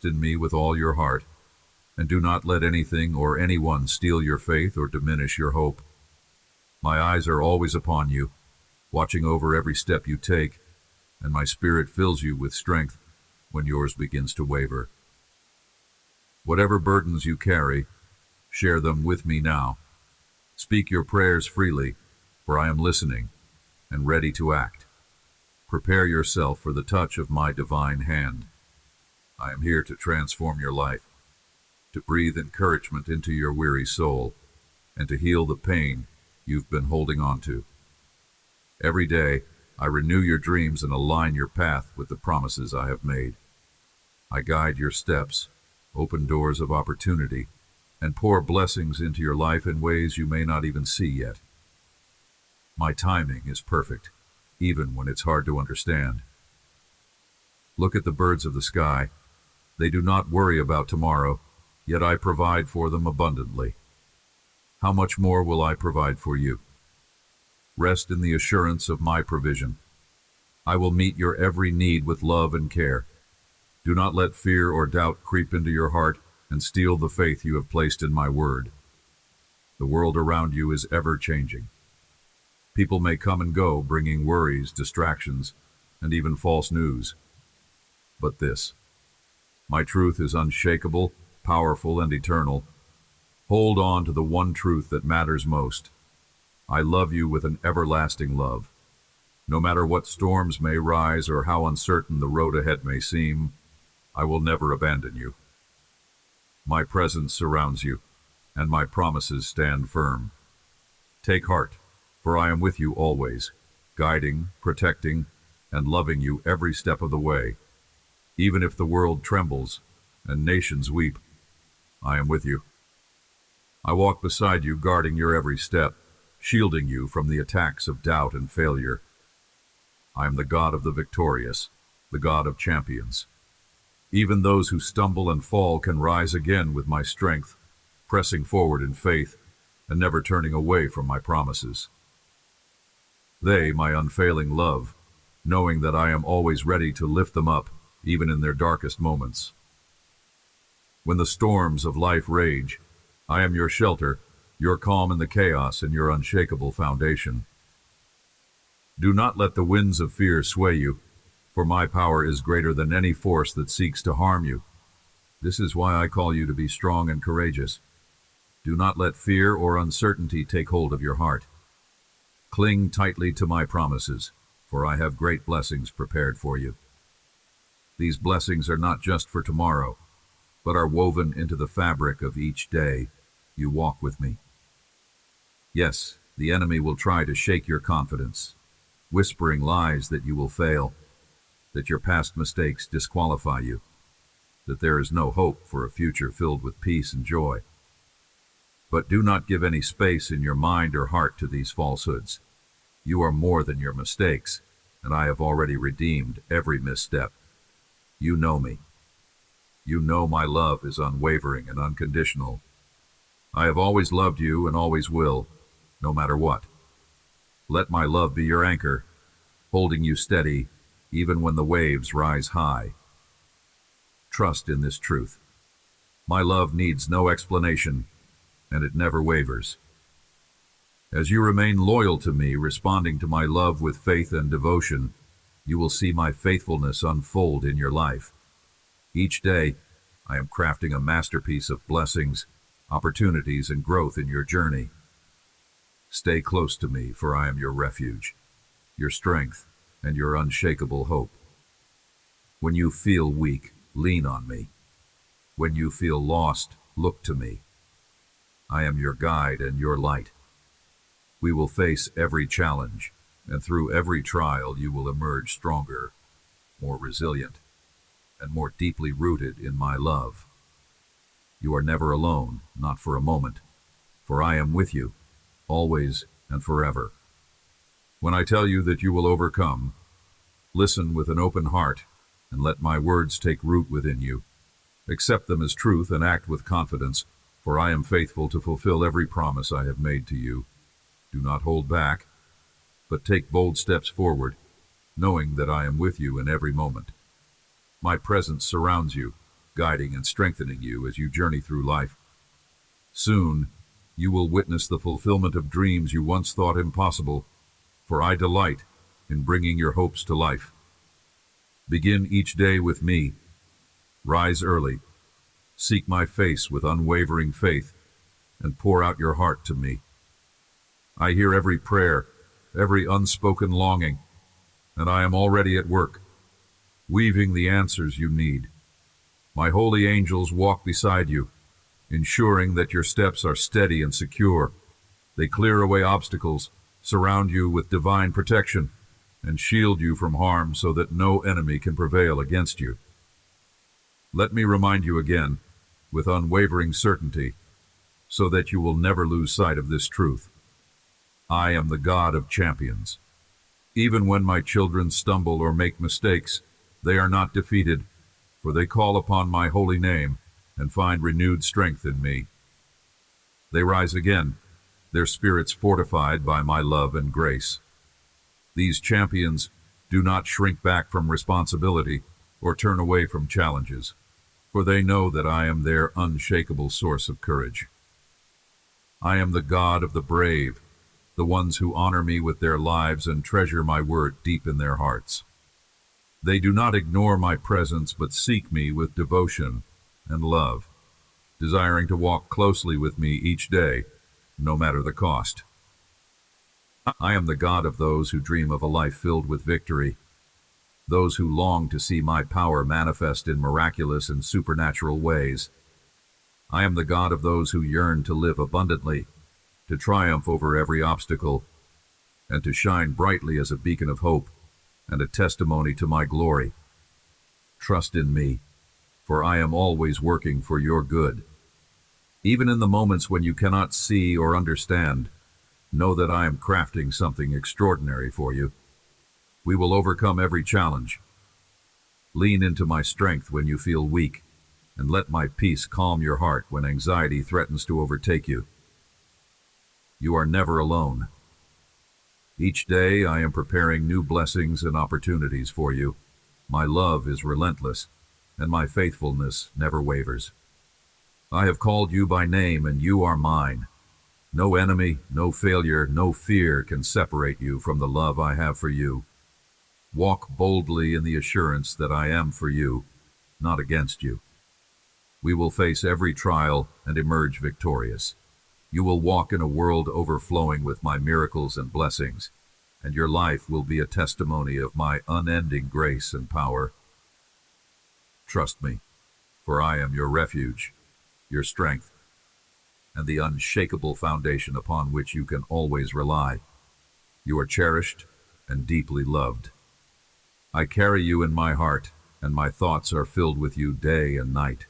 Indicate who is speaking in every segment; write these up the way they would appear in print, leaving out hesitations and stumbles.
Speaker 1: in me with all your heart, and do not let anything or anyone steal your faith or diminish your hope. My eyes are always upon you, watching over every step you take, and my spirit fills you with strength when yours begins to waver. Whatever burdens you carry, share them with me now. Speak your prayers freely, for I am listening and ready to act. Prepare yourself for the touch of my divine hand. I am here to transform your life, to breathe encouragement into your weary soul, and to heal the pain you've been holding on to. Every day, I renew your dreams and align your path with the promises I have made. I guide your steps, open doors of opportunity, and pour blessings into your life in ways you may not even see yet. My timing is perfect, even when it's hard to understand. Look at the birds of the sky. They do not worry about tomorrow, yet I provide for them abundantly. How much more will I provide for you? Rest in the assurance of my provision. I will meet your every need with love and care. Do not let fear or doubt creep into your heart and steal the faith you have placed in my word. The world around you is ever changing. People may come and go, bringing worries, distractions, and even false news. But this, my truth is unshakable, powerful, and eternal. Hold on to the one truth that matters most. I love you with an everlasting love. No matter what storms may rise or how uncertain the road ahead may seem, I will never abandon you. My presence surrounds you, and my promises stand firm. Take heart, for I am with you always, guiding, protecting, and loving you every step of the way. Even if the world trembles and nations weep, I am with you. I walk beside you, guarding your every step, shielding you from the attacks of doubt and failure. I am the God of the victorious, the God of champions. Even those who stumble and fall can rise again with my strength, pressing forward in faith and never turning away from my promises. They, my unfailing love, knowing that I am always ready to lift them up, even in their darkest moments. When the storms of life rage, I am your shelter, your calm in the chaos, and your unshakable foundation. Do not let the winds of fear sway you, for my power is greater than any force that seeks to harm you. This is why I call you to be strong and courageous. Do not let fear or uncertainty take hold of your heart. Cling tightly to my promises, for I have great blessings prepared for you. These blessings are not just for tomorrow, but are woven into the fabric of each day you walk with me. Yes, the enemy will try to shake your confidence, whispering lies that you will fail, that your past mistakes disqualify you, that there is no hope for a future filled with peace and joy. But do not give any space in your mind or heart to these falsehoods. You are more than your mistakes, and I have already redeemed every misstep. You know me. You know my love is unwavering and unconditional. I have always loved you and always will, no matter what. Let my love be your anchor, holding you steady even when the waves rise high. Trust in this truth. My love needs no explanation, and it never wavers. As you remain loyal to me, responding to my love with faith and devotion, you will see my faithfulness unfold in your life. Each day, I am crafting a masterpiece of blessings, opportunities, and growth in your journey. Stay close to me, for I am your refuge, your strength, and your unshakable hope. When you feel weak, lean on me. When you feel lost, look to me. I am your guide and your light. We will face every challenge, and through every trial you will emerge stronger, more resilient, and more deeply rooted in my love. You are never alone, not for a moment, for I am with you, always and forever. When I tell you that you will overcome, listen with an open heart and let my words take root within you. Accept them as truth and act with confidence, for I am faithful to fulfill every promise I have made to you. Do not hold back, but take bold steps forward, knowing that I am with you in every moment. My presence surrounds you, guiding and strengthening you as you journey through life. Soon, you will witness the fulfillment of dreams you once thought impossible, for I delight in bringing your hopes to life. Begin each day with me. Rise early. Seek my face with unwavering faith, and pour out your heart to me. I hear every prayer, every unspoken longing, and I am already at work, weaving the answers you need. My holy angels walk beside you, ensuring that your steps are steady and secure. They clear away obstacles, surround you with divine protection, and shield you from harm so that no enemy can prevail against you. Let me remind you again, with unwavering certainty, so that you will never lose sight of this truth. I am the God of champions. Even when my children stumble or make mistakes, they are not defeated, for they call upon my holy name and find renewed strength in me. They rise again, their spirits fortified by my love and grace. These champions do not shrink back from responsibility or turn away from challenges, for they know that I am their unshakable source of courage. I am the God of the brave, the ones who honor me with their lives and treasure my word deep in their hearts. They do not ignore my presence but seek me with devotion and love, desiring to walk closely with me each day, no matter the cost. I am the God of those who dream of a life filled with victory, those who long to see my power manifest in miraculous and supernatural ways. I am the God of those who yearn to live abundantly, to triumph over every obstacle, and to shine brightly as a beacon of hope and a testimony to my glory. Trust in me, for I am always working for your good. Even in the moments when you cannot see or understand, know that I am crafting something extraordinary for you. We will overcome every challenge. Lean into my strength when you feel weak, and let my peace calm your heart when anxiety threatens to overtake you. You are never alone. Each day I am preparing new blessings and opportunities for you. My love is relentless, and my faithfulness never wavers. I have called you by name, and you are mine. No enemy, no failure, no fear can separate you from the love I have for you. Walk boldly in the assurance that I am for you, not against you. We will face every trial and emerge victorious. You will walk in a world overflowing with my miracles and blessings, and your life will be a testimony of my unending grace and power. Trust me, for I am your refuge, your strength, and the unshakable foundation upon which you can always rely. You are cherished and deeply loved. I carry you in my heart, and my thoughts are filled with you day and night.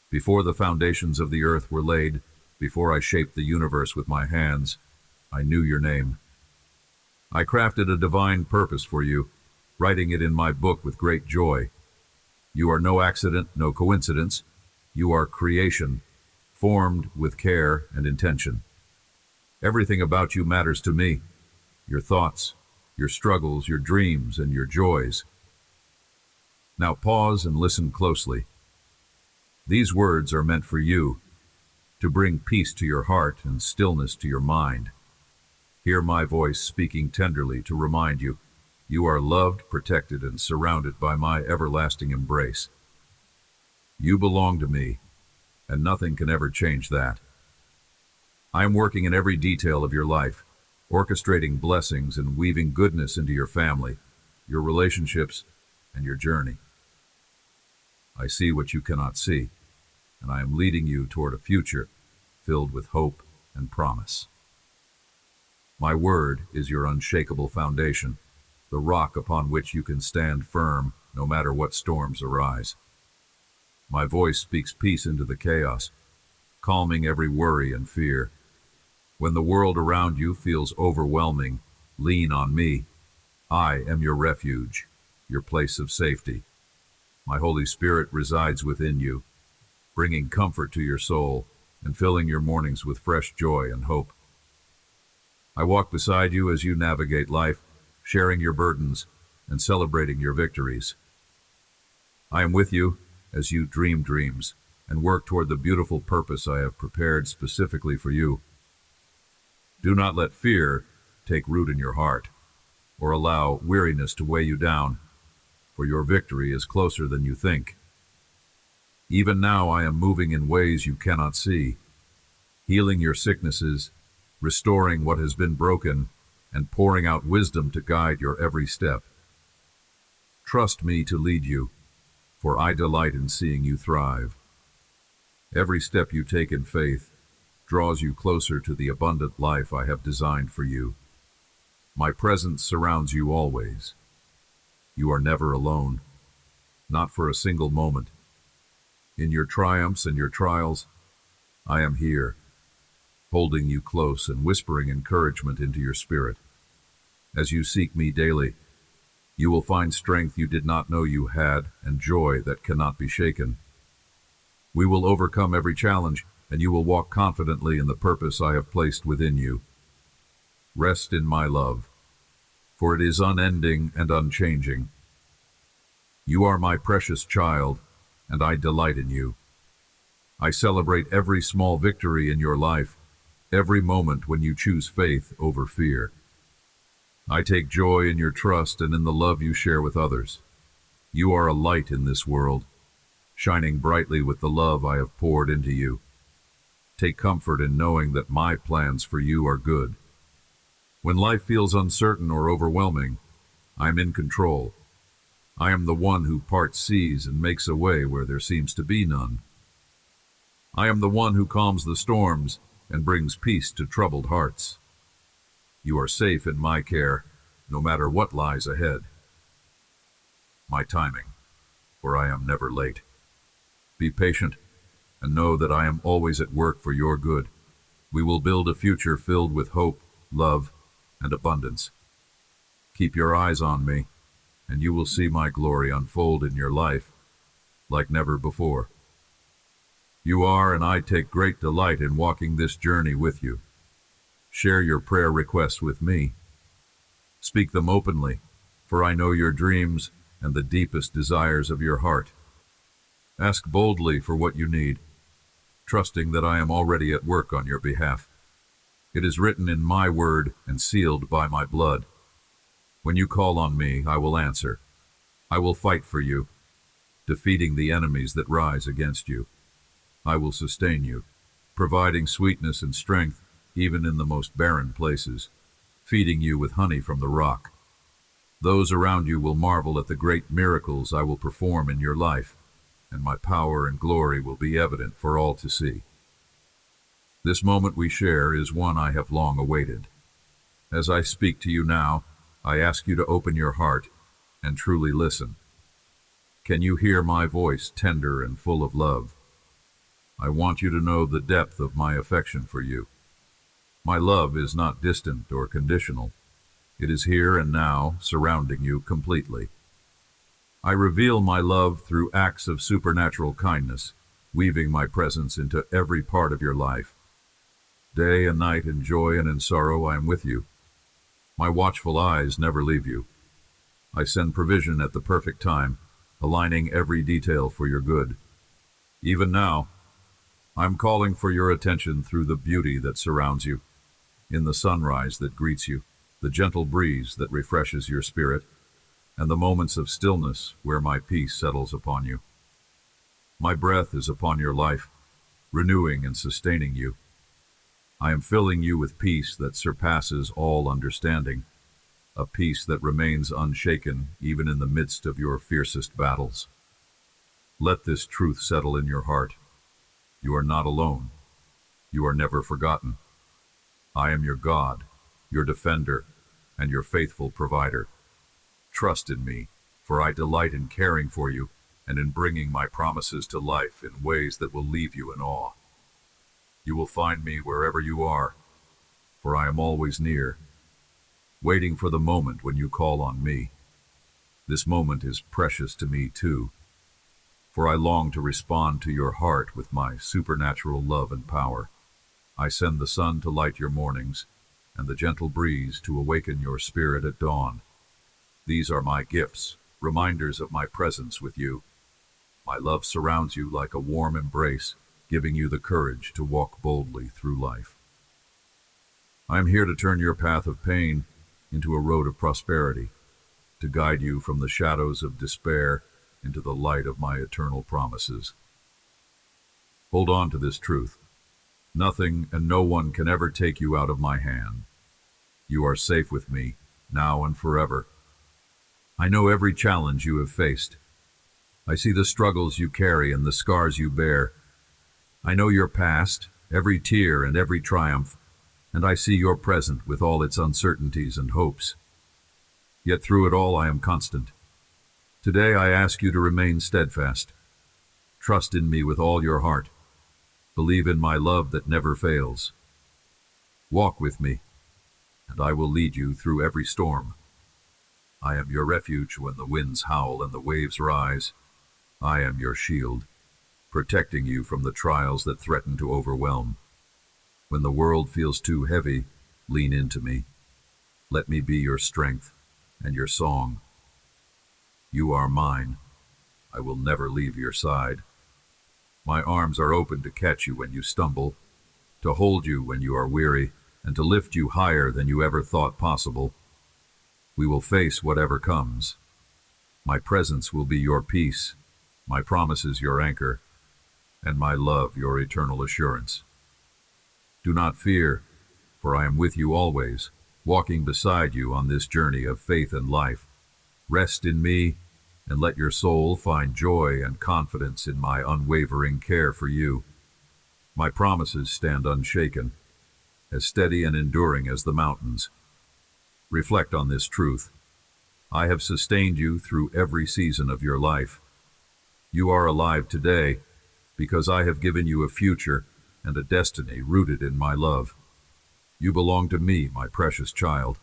Speaker 1: Before the foundations of the earth were laid, before I shaped the universe with my hands, I knew your name. I crafted a divine purpose for you, writing it in my book with great joy. You are no accident, no coincidence. You are creation, formed with care and intention. Everything about you matters to me, your thoughts, your struggles, your dreams, and your joys. Now pause and listen closely. These words are meant for you, to bring peace to your heart and stillness to your mind. Hear my voice speaking tenderly to remind you, you are loved, protected, and surrounded by my everlasting embrace. You belong to me, and nothing can ever change that. I am working in every detail of your life, orchestrating blessings and weaving goodness into your family, your relationships, and your journey. I see what you cannot see, and I am leading you toward a future filled with hope and promise. My word is your unshakable foundation, the rock upon which you can stand firm no matter what storms arise. My voice speaks peace into the chaos, calming every worry and fear. When the world around you feels overwhelming, lean on me. I am your refuge, your place of safety. My Holy Spirit resides within you, bringing comfort to your soul and filling your mornings with fresh joy and hope. I walk beside you as you navigate life, sharing your burdens and celebrating your victories. I am with you as you dream dreams and work toward the beautiful purpose I have prepared specifically for you. Do not let fear take root in your heart, or allow weariness to weigh you down, for your victory is closer than you think. Even now I am moving in ways you cannot see, healing your sicknesses, restoring what has been broken, and pouring out wisdom to guide your every step. Trust me to lead you, for I delight in seeing you thrive. Every step you take in faith draws you closer to the abundant life I have designed for you. My presence surrounds you always. You are never alone, not for a single moment. In your triumphs and your trials, I am here, holding you close and whispering encouragement into your spirit. As you seek me daily, you will find strength you did not know you had and joy that cannot be shaken. We will overcome every challenge, and you will walk confidently in the purpose I have placed within you. Rest in my love, for it is unending and unchanging. You are my precious child, and I delight in you. I celebrate every small victory in your life, every moment when you choose faith over fear. I take joy in your trust and in the love you share with others. You are a light in this world, shining brightly with the love I have poured into you. Take comfort in knowing that my plans for you are good. When life feels uncertain or overwhelming, I am in control. I am the one who parts seas and makes a way where there seems to be none. I am the one who calms the storms and brings peace to troubled hearts. You are safe in my care, no matter what lies ahead. My timing, for I am never late. Be patient, and know that I am always at work for your good. We will build a future filled with hope, love, and abundance. Keep your eyes on me, and you will see my glory unfold in your life like never before. You are, and I take great delight in walking this journey with you. Share your prayer requests with me. Speak them openly, for I know your dreams and the deepest desires of your heart. Ask boldly for what you need, trusting that I am already at work on your behalf. It is written in my word and sealed by my blood. When you call on me, I will answer. I will fight for you, defeating the enemies that rise against you. I will sustain you, providing sweetness and strength even in the most barren places, feeding you with honey from the rock. Those around you will marvel at the great miracles I will perform in your life, and my power and glory will be evident for all to see. This moment we share is one I have long awaited. As I speak to you now, I ask you to open your heart and truly listen. Can you hear my voice, tender and full of love? I want you to know the depth of my affection for you. My love is not distant or conditional. It is here and now, surrounding you completely. I reveal my love through acts of supernatural kindness, weaving my presence into every part of your life. Day and night, in joy and in sorrow, I am with you. My watchful eyes never leave you. I send provision at the perfect time, aligning every detail for your good. Even now, I'm calling for your attention through the beauty that surrounds you, in the sunrise that greets you, the gentle breeze that refreshes your spirit, and the moments of stillness where my peace settles upon you. My breath is upon your life, renewing and sustaining you. I am filling you with peace that surpasses all understanding, a peace that remains unshaken even in the midst of your fiercest battles. Let this truth settle in your heart. You are not alone. You are never forgotten. I am your God, your defender, and your faithful provider. Trust in me, for I delight in caring for you and in bringing my promises to life in ways that will leave you in awe. You will find me wherever you are, for I am always near, waiting for the moment when you call on me. This moment is precious to me too, for I long to respond to your heart with my supernatural love and power. I send the sun to light your mornings, and the gentle breeze to awaken your spirit at dawn. These are my gifts, reminders of my presence with you. My love surrounds you like a warm embrace, giving you the courage to walk boldly through life. I am here to turn your path of pain into a road of prosperity, to guide you from the shadows of despair into the light of my eternal promises. Hold on to this truth. Nothing and no one can ever take you out of my hand. You are safe with me, now and forever. I know every challenge you have faced. I see the struggles you carry and the scars you bear. I know your past, every tear and every triumph, and I see your present with all its uncertainties and hopes. Yet through it all I am constant. Today I ask you to remain steadfast. Trust in me with all your heart. Believe in my love that never fails. Walk with me, and I will lead you through every storm. I am your refuge when the winds howl and the waves rise. I am your shield, protecting you from the trials that threaten to overwhelm. When the world feels too heavy, lean into me. Let me be your strength and your song. You are mine. I will never leave your side. My arms are open to catch you when you stumble, to hold you when you are weary, and to lift you higher than you ever thought possible. We will face whatever comes. My presence will be your peace, my promises your anchor, and my love your eternal assurance. Do not fear, for I am with you always, walking beside you on this journey of faith and life. Rest in me, and let your soul find joy and confidence in my unwavering care for you. My promises stand unshaken, as steady and enduring as the mountains. Reflect on this truth. I have sustained you through every season of your life. You are alive today because I have given you a future and a destiny rooted in my love. You belong to me, my precious child.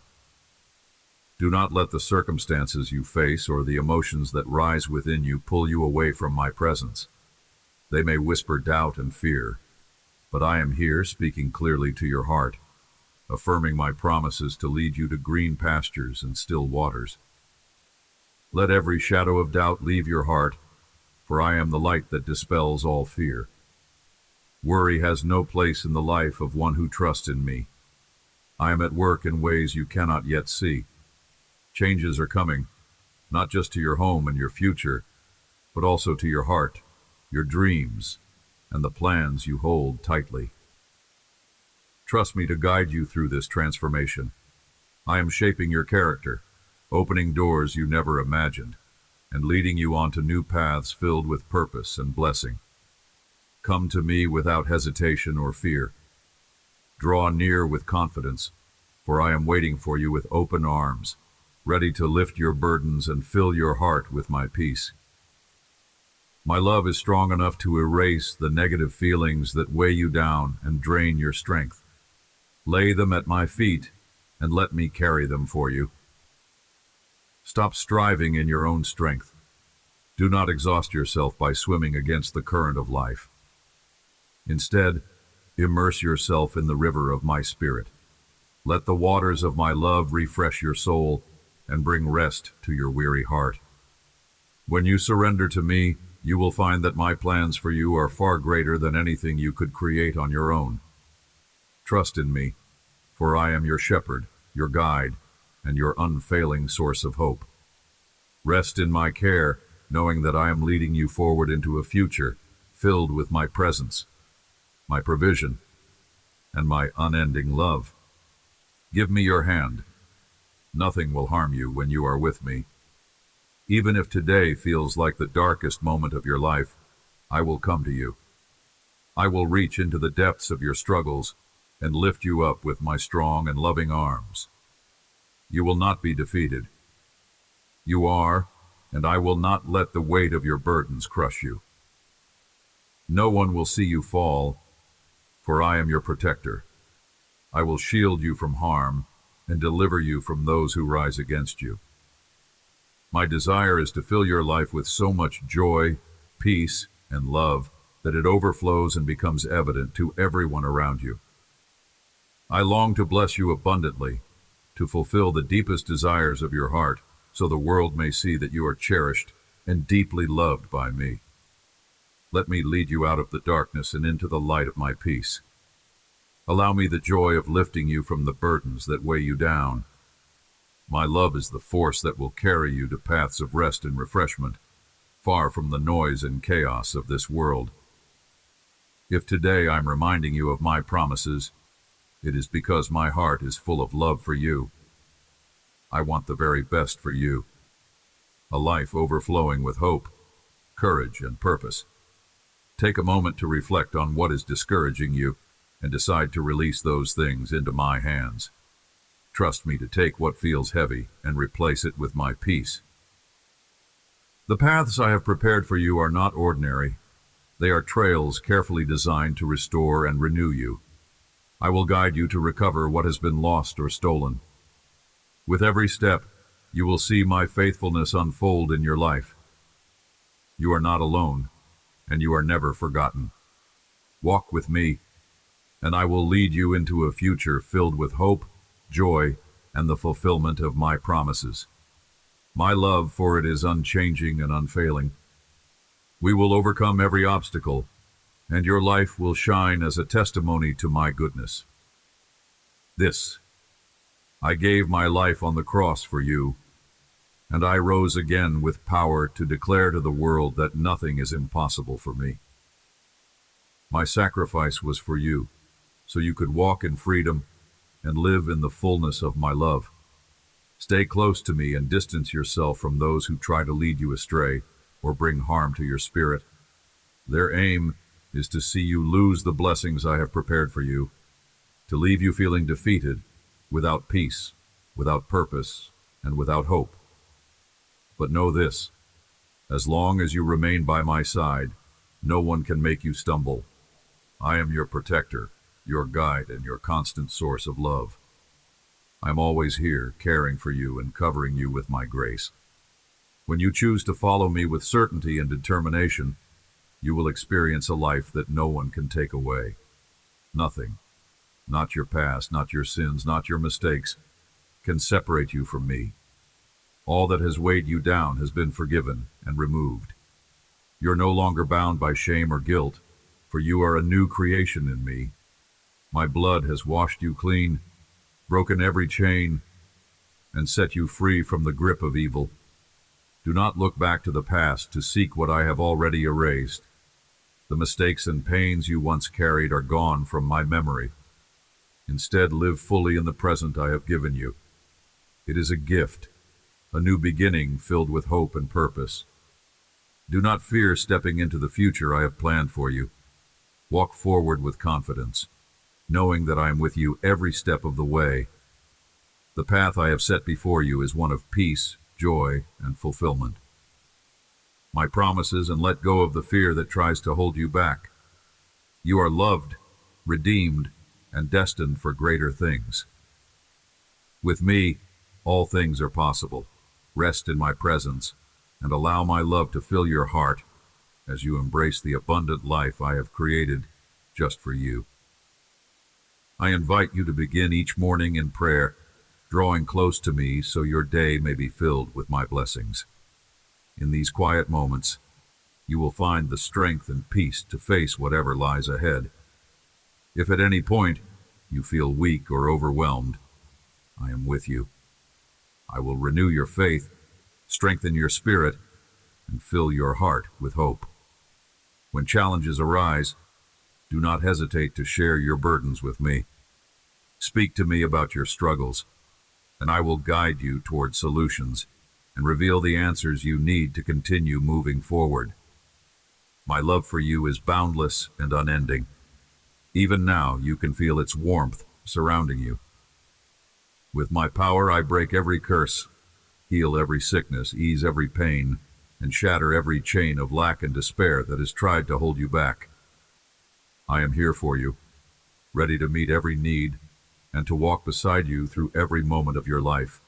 Speaker 1: Do not let the circumstances you face or the emotions that rise within you pull you away from my presence. They may whisper doubt and fear, but I am here speaking clearly to your heart, affirming my promises to lead you to green pastures and still waters. Let every shadow of doubt leave your heart, for I am the light that dispels all fear. Worry has no place in the life of one who trusts in me. I am at work in ways you cannot yet see. Changes are coming, not just to your home and your future, but also to your heart, your dreams, and the plans you hold tightly. Trust me to guide you through this transformation. I am shaping your character, opening doors you never imagined, and leading you onto new paths filled with purpose and blessing. Come to me without hesitation or fear. Draw near with confidence, for I am waiting for you with open arms, ready to lift your burdens and fill your heart with my peace. My love is strong enough to erase the negative feelings that weigh you down and drain your strength. Lay them at my feet and let me carry them for you. Stop striving in your own strength. Do not exhaust yourself by swimming against the current of life. Instead, immerse yourself in the river of my spirit. Let the waters of my love refresh your soul and bring rest to your weary heart. When you surrender to me, you will find that my plans for you are far greater than anything you could create on your own. Trust in me, for I am your shepherd, your guide, and your unfailing source of hope. Rest in my care, knowing that I am leading you forward into a future filled with my presence, my provision, and my unending love. Give me your hand. Nothing will harm you when you are with me. Even if today feels like the darkest moment of your life, I will come to you. I will reach into the depths of your struggles and lift you up with my strong and loving arms. You will not be defeated. You are, and I will not let the weight of your burdens crush you. No one will see you fall, for I am your protector. I will shield you from harm and deliver you from those who rise against you. My desire is to fill your life with so much joy, peace, and love that it overflows and becomes evident to everyone around you. I long to bless you abundantly, to fulfill the deepest desires of your heart, so the world may see that you are cherished and deeply loved by me. Let me lead you out of the darkness and into the light of my peace. Allow me the joy of lifting you from the burdens that weigh you down. My love is the force that will carry you to paths of rest and refreshment, far from the noise and chaos of this world. If today I'm reminding you of my promises, it is because my heart is full of love for you. I want the very best for you. A life overflowing with hope, courage, and purpose. Take a moment to reflect on what is discouraging you and decide to release those things into my hands. Trust me to take what feels heavy and replace it with my peace. The paths I have prepared for you are not ordinary. They are trails carefully designed to restore and renew you. I will guide you to recover what has been lost or stolen. With every step, you will see my faithfulness unfold in your life. You are not alone, and you are never forgotten. Walk with me, and I will lead you into a future filled with hope, joy, and the fulfillment of my promises. My love for it is unchanging and unfailing. We will overcome every obstacle, and your life will shine as a testimony to my goodness. I gave my life on the cross for you, and I rose again with power to declare to the world that nothing is impossible for me. My sacrifice was for you, so you could walk in freedom and live in the fullness of my love. Stay close to me and distance yourself from those who try to lead you astray or bring harm to your spirit. Their aim is to see you lose the blessings I have prepared for you, to leave you feeling defeated, without peace, without purpose, and without hope. But know this, as long as you remain by my side, no one can make you stumble. I am your protector, your guide, and your constant source of love. I'm always here, caring for you and covering you with my grace. When you choose to follow me with certainty and determination, you will experience a life that no one can take away. Nothing, not your past, not your sins, not your mistakes, can separate you from me. All that has weighed you down has been forgiven and removed. You're no longer bound by shame or guilt, for you are a new creation in me. My blood has washed you clean, broken every chain, and set you free from the grip of evil. Do not look back to the past to seek what I have already erased. The mistakes and pains you once carried are gone from my memory. Instead, live fully in the present I have given you. It is a gift, a new beginning filled with hope and purpose. Do not fear stepping into the future I have planned for you. Walk forward with confidence, knowing that I am with you every step of the way. The path I have set before you is one of peace, joy, and fulfillment. My promises, and let go of the fear that tries to hold you back. You are loved, redeemed, and destined for greater things. With me, all things are possible. Rest in my presence, and allow my love to fill your heart as you embrace the abundant life I have created just for you. I invite you to begin each morning in prayer, drawing close to me so your day may be filled with my blessings. In these quiet moments, you will find the strength and peace to face whatever lies ahead. If at any point you feel weak or overwhelmed, I am with you. I will renew your faith, strengthen your spirit, and fill your heart with hope. When challenges arise, do not hesitate to share your burdens with me. Speak to me about your struggles, and I will guide you toward solutions and reveal the answers you need to continue moving forward. My love for you is boundless and unending. Even now, you can feel its warmth surrounding you. With my power, I break every curse, heal every sickness, ease every pain, and shatter every chain of lack and despair that has tried to hold you back. I am here for you, ready to meet every need and to walk beside you through every moment of your life.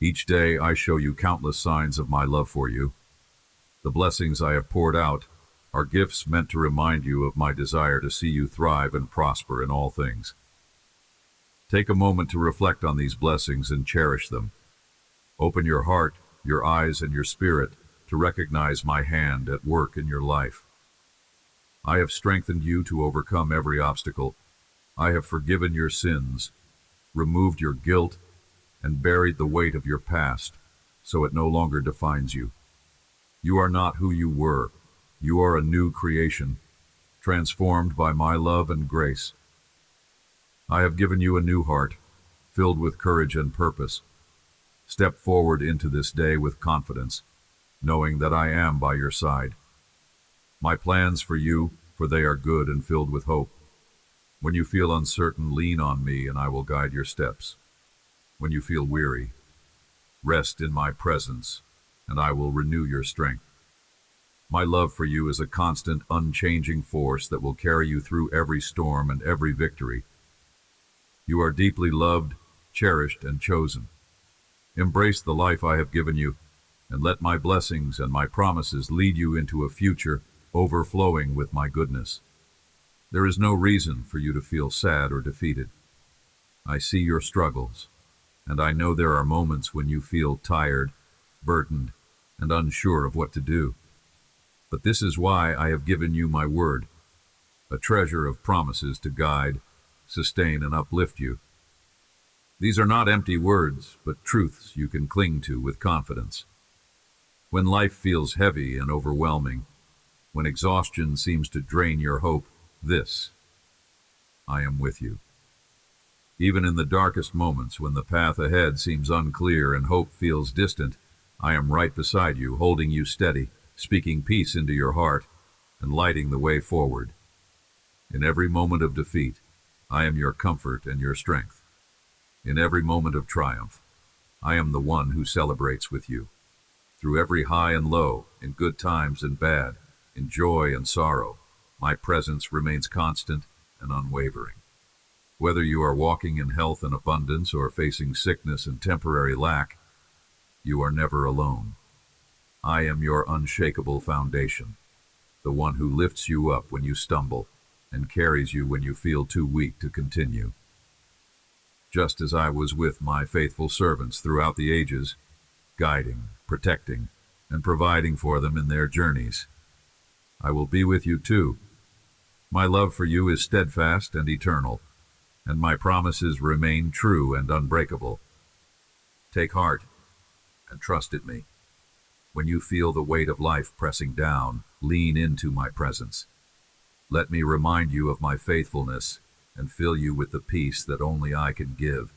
Speaker 1: Each day I show you countless signs of my love for you. The blessings I have poured out are gifts meant to remind you of my desire to see you thrive and prosper in all things. Take a moment to reflect on these blessings and cherish them. Open your heart, your eyes, and your spirit to recognize my hand at work in your life. I have strengthened you to overcome every obstacle. I have forgiven your sins, removed your guilt, and buried the weight of your past, so it no longer defines you. You are not who you were. You are a new creation, transformed by my love and grace. I have given you a new heart, filled with courage and purpose. Step forward into this day with confidence, knowing that I am by your side. My plans for you, for they are good and filled with hope. When you feel uncertain, lean on me and I will guide your steps. When you feel weary, rest in my presence and I will renew your strength. My love for you is a constant, unchanging force that will carry you through every storm and every victory. You are deeply loved, cherished, and chosen. Embrace the life I have given you, and let my blessings and my promises lead you into a future overflowing with my goodness. There is no reason for you to feel sad or defeated. I see your struggles, and I know there are moments when you feel tired, burdened, and unsure of what to do. But this is why I have given you my word, a treasure of promises to guide, sustain, and uplift you. These are not empty words, but truths you can cling to with confidence. When life feels heavy and overwhelming, when exhaustion seems to drain your hope, I am with you. Even in the darkest moments, when the path ahead seems unclear and hope feels distant, I am right beside you, holding you steady, speaking peace into your heart, and lighting the way forward. In every moment of defeat, I am your comfort and your strength. In every moment of triumph, I am the one who celebrates with you. Through every high and low, in good times and bad, in joy and sorrow, my presence remains constant and unwavering. Whether you are walking in health and abundance or facing sickness and temporary lack, you are never alone. I am your unshakable foundation, the one who lifts you up when you stumble and carries you when you feel too weak to continue. Just as I was with my faithful servants throughout the ages, guiding, protecting, and providing for them in their journeys, I will be with you too. My love for you is steadfast and eternal, and my promises remain true and unbreakable. Take heart and trust in me. When you feel the weight of life pressing down, lean into my presence. Let me remind you of my faithfulness and fill you with the peace that only I can give.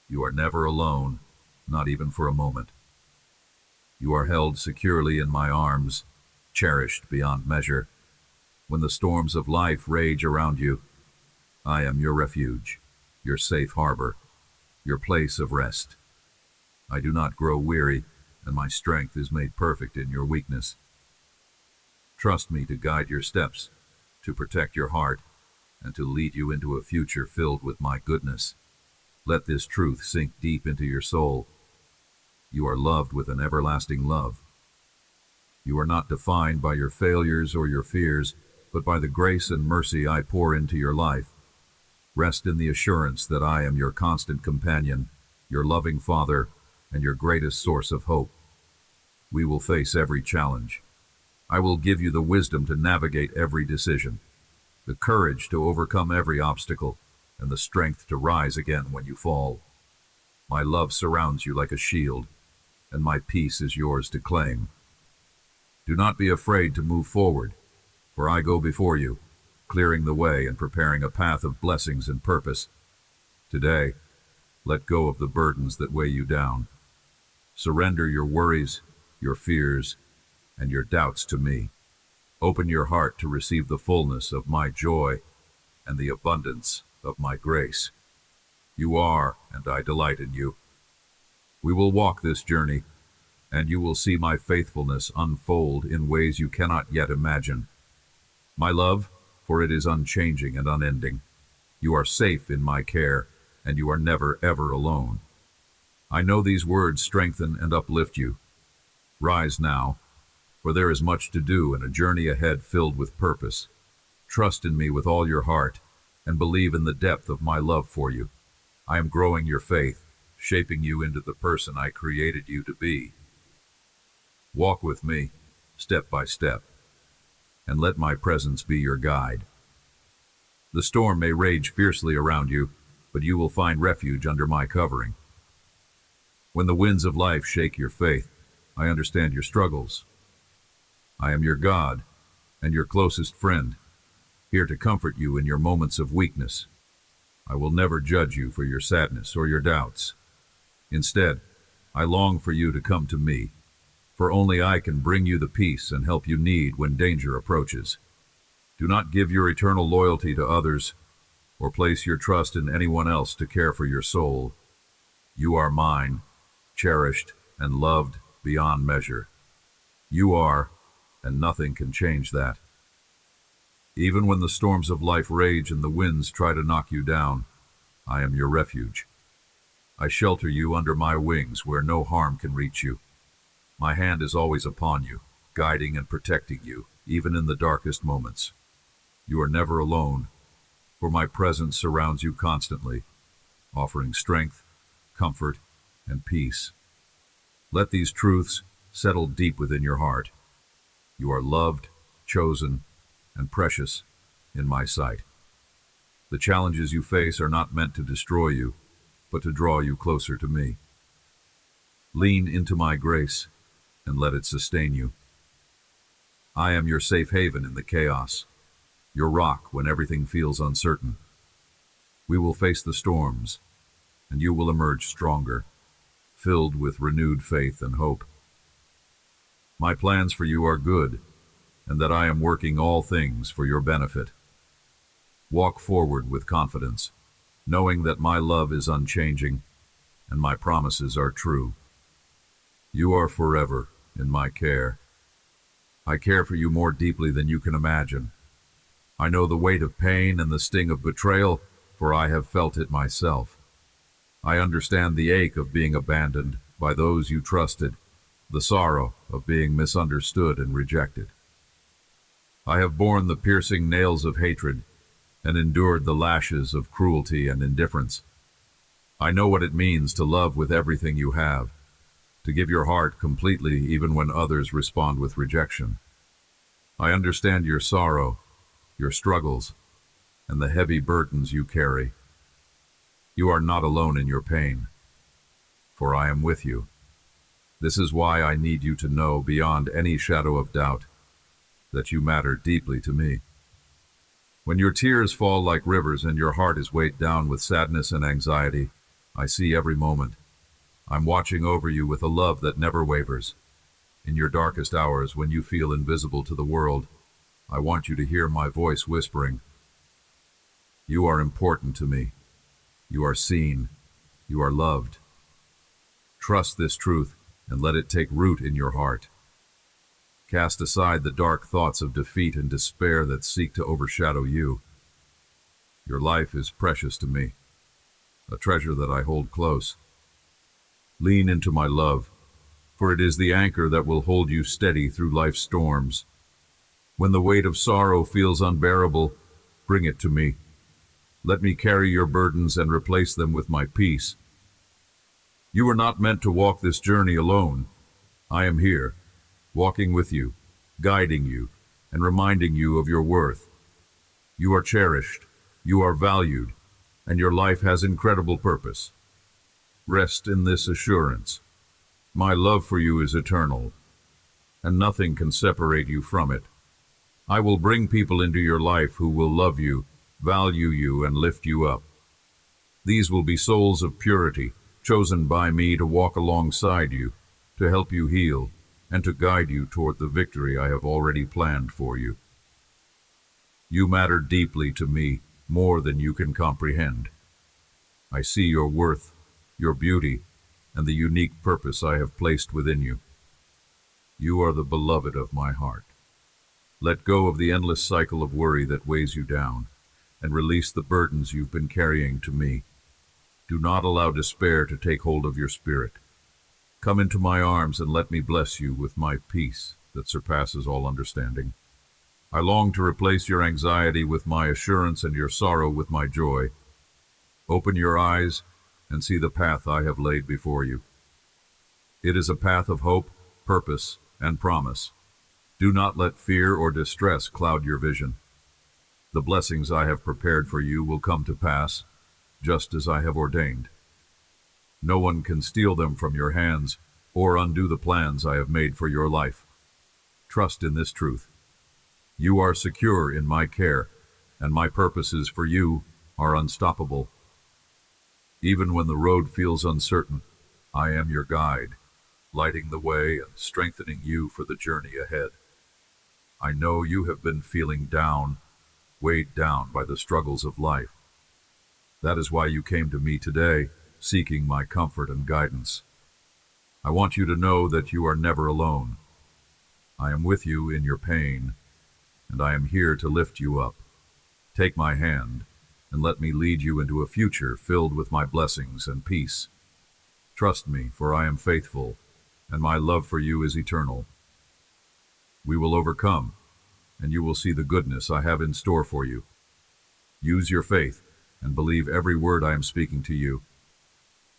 Speaker 1: You are never alone, not even for a moment. You are held securely in my arms, cherished beyond measure. When the storms of life rage around you, I am your refuge, your safe harbor, your place of rest. I do not grow weary, and my strength is made perfect in your weakness. Trust me to guide your steps, to protect your heart, and to lead you into a future filled with my goodness. Let this truth sink deep into your soul. You are loved with an everlasting love. You are not defined by your failures or your fears, but by the grace and mercy I pour into your life. Rest in the assurance that I am your constant companion, your loving Father, and your greatest source of hope. We will face every challenge. I will give you the wisdom to navigate every decision, the courage to overcome every obstacle, and the strength to rise again when you fall. My love surrounds you like a shield, and my peace is yours to claim. Do not be afraid to move forward, for I go before you, clearing the way and preparing a path of blessings and purpose. Today, let go of the burdens that weigh you down. Surrender your worries, your fears, and your doubts to me. Open your heart to receive the fullness of my joy and the abundance of my grace. You are, and I delight in you. We will walk this journey, and you will see my faithfulness unfold in ways you cannot yet imagine. My love, for it is unchanging and unending. You are safe in my care, and you are never, ever alone. I know these words strengthen and uplift you. Rise now, for there is much to do and a journey ahead filled with purpose. Trust in me with all your heart, and believe in the depth of my love for you. I am growing your faith, shaping you into the person I created you to be. Walk with me, step by step. and let my presence be your guide. The storm may rage fiercely around you, but you will find refuge under my covering. When the winds of life shake your faith, I understand your struggles. I am your God and your closest friend, here to comfort you in your moments of weakness. I will never judge you for your sadness or your doubts. Instead, I long for you to come to me, for only I can bring you the peace and help you need when danger approaches. Do not give your eternal loyalty to others, or place your trust in anyone else to care for your soul. You are mine, cherished and loved beyond measure. You are, and nothing can change that. Even when the storms of life rage and the winds try to knock you down, I am your refuge. I shelter you under my wings where no harm can reach you. My hand is always upon you, guiding and protecting you, even in the darkest moments. You are never alone, for my presence surrounds you constantly, offering strength, comfort, and peace. Let these truths settle deep within your heart. You are loved, chosen, and precious in my sight. The challenges you face are not meant to destroy you, but to draw you closer to me. Lean into my grace and let it sustain you. I am your safe haven in the chaos, your rock when everything feels uncertain. We will face the storms, and you will emerge stronger, filled with renewed faith and hope. My plans for you are good, and that I am working all things for your benefit. Walk forward with confidence, knowing that my love is unchanging, and my promises are true. You are forever in my care. I care for you more deeply than you can imagine. I know the weight of pain and the sting of betrayal, for I have felt it myself. I understand the ache of being abandoned by those you trusted, the sorrow of being misunderstood and rejected. I have borne the piercing nails of hatred and endured the lashes of cruelty and indifference. I know what it means to love with everything you have, to give your heart completely even when others respond with rejection. I understand your sorrow, your struggles, and the heavy burdens you carry. You are not alone in your pain, for I am with you. This is why I need you to know beyond any shadow of doubt that you matter deeply to me. When your tears fall like rivers and your heart is weighed down with sadness and anxiety, I see every moment. I'm watching over you with a love that never wavers. In your darkest hours, when you feel invisible to the world, I want you to hear my voice whispering, "You are important to me. You are seen. You are loved." Trust this truth and let it take root in your heart. Cast aside the dark thoughts of defeat and despair that seek to overshadow you. Your life is precious to me, a treasure that I hold close. Lean into my love, for it is the anchor that will hold you steady through life's storms. When the weight of sorrow feels unbearable, bring it to me. Let me carry your burdens and replace them with my peace. You are not meant to walk this journey alone. I am here, walking with you, guiding you, and reminding you of your worth. You are cherished, you are valued, and your life has incredible purpose. Rest in this assurance. My love for you is eternal, and nothing can separate you from it. I will bring people into your life who will love you, value you, and lift you up. These will be souls of purity, chosen by me to walk alongside you, to help you heal, and to guide you toward the victory I have already planned for you. You matter deeply to me, more than you can comprehend. I see your worth, your beauty, and the unique purpose I have placed within you. You are the beloved of my heart. Let go of the endless cycle of worry that weighs you down, and release the burdens you've been carrying to me. Do not allow despair to take hold of your spirit. Come into my arms and let me bless you with my peace that surpasses all understanding. I long to replace your anxiety with my assurance and your sorrow with my joy. Open your eyes and see the path I have laid before you. It is a path of hope, purpose, and promise. Do not let fear or distress cloud your vision. The blessings I have prepared for you will come to pass, just as I have ordained. No one can steal them from your hands or undo the plans I have made for your life. Trust in this truth. You are secure in my care, and my purposes for you are unstoppable. Even when the road feels uncertain, I am your guide, lighting the way and strengthening you for the journey ahead. I know you have been feeling down, weighed down by the struggles of life. That is why you came to me today, seeking my comfort and guidance. I want you to know that you are never alone. I am with you in your pain, and I am here to lift you up. Take my hand, and let me lead you into a future filled with my blessings and peace. Trust me, for I am faithful, and my love for you is eternal. We will overcome, and you will see the goodness I have in store for you. Use your faith, and believe every word I am speaking to you.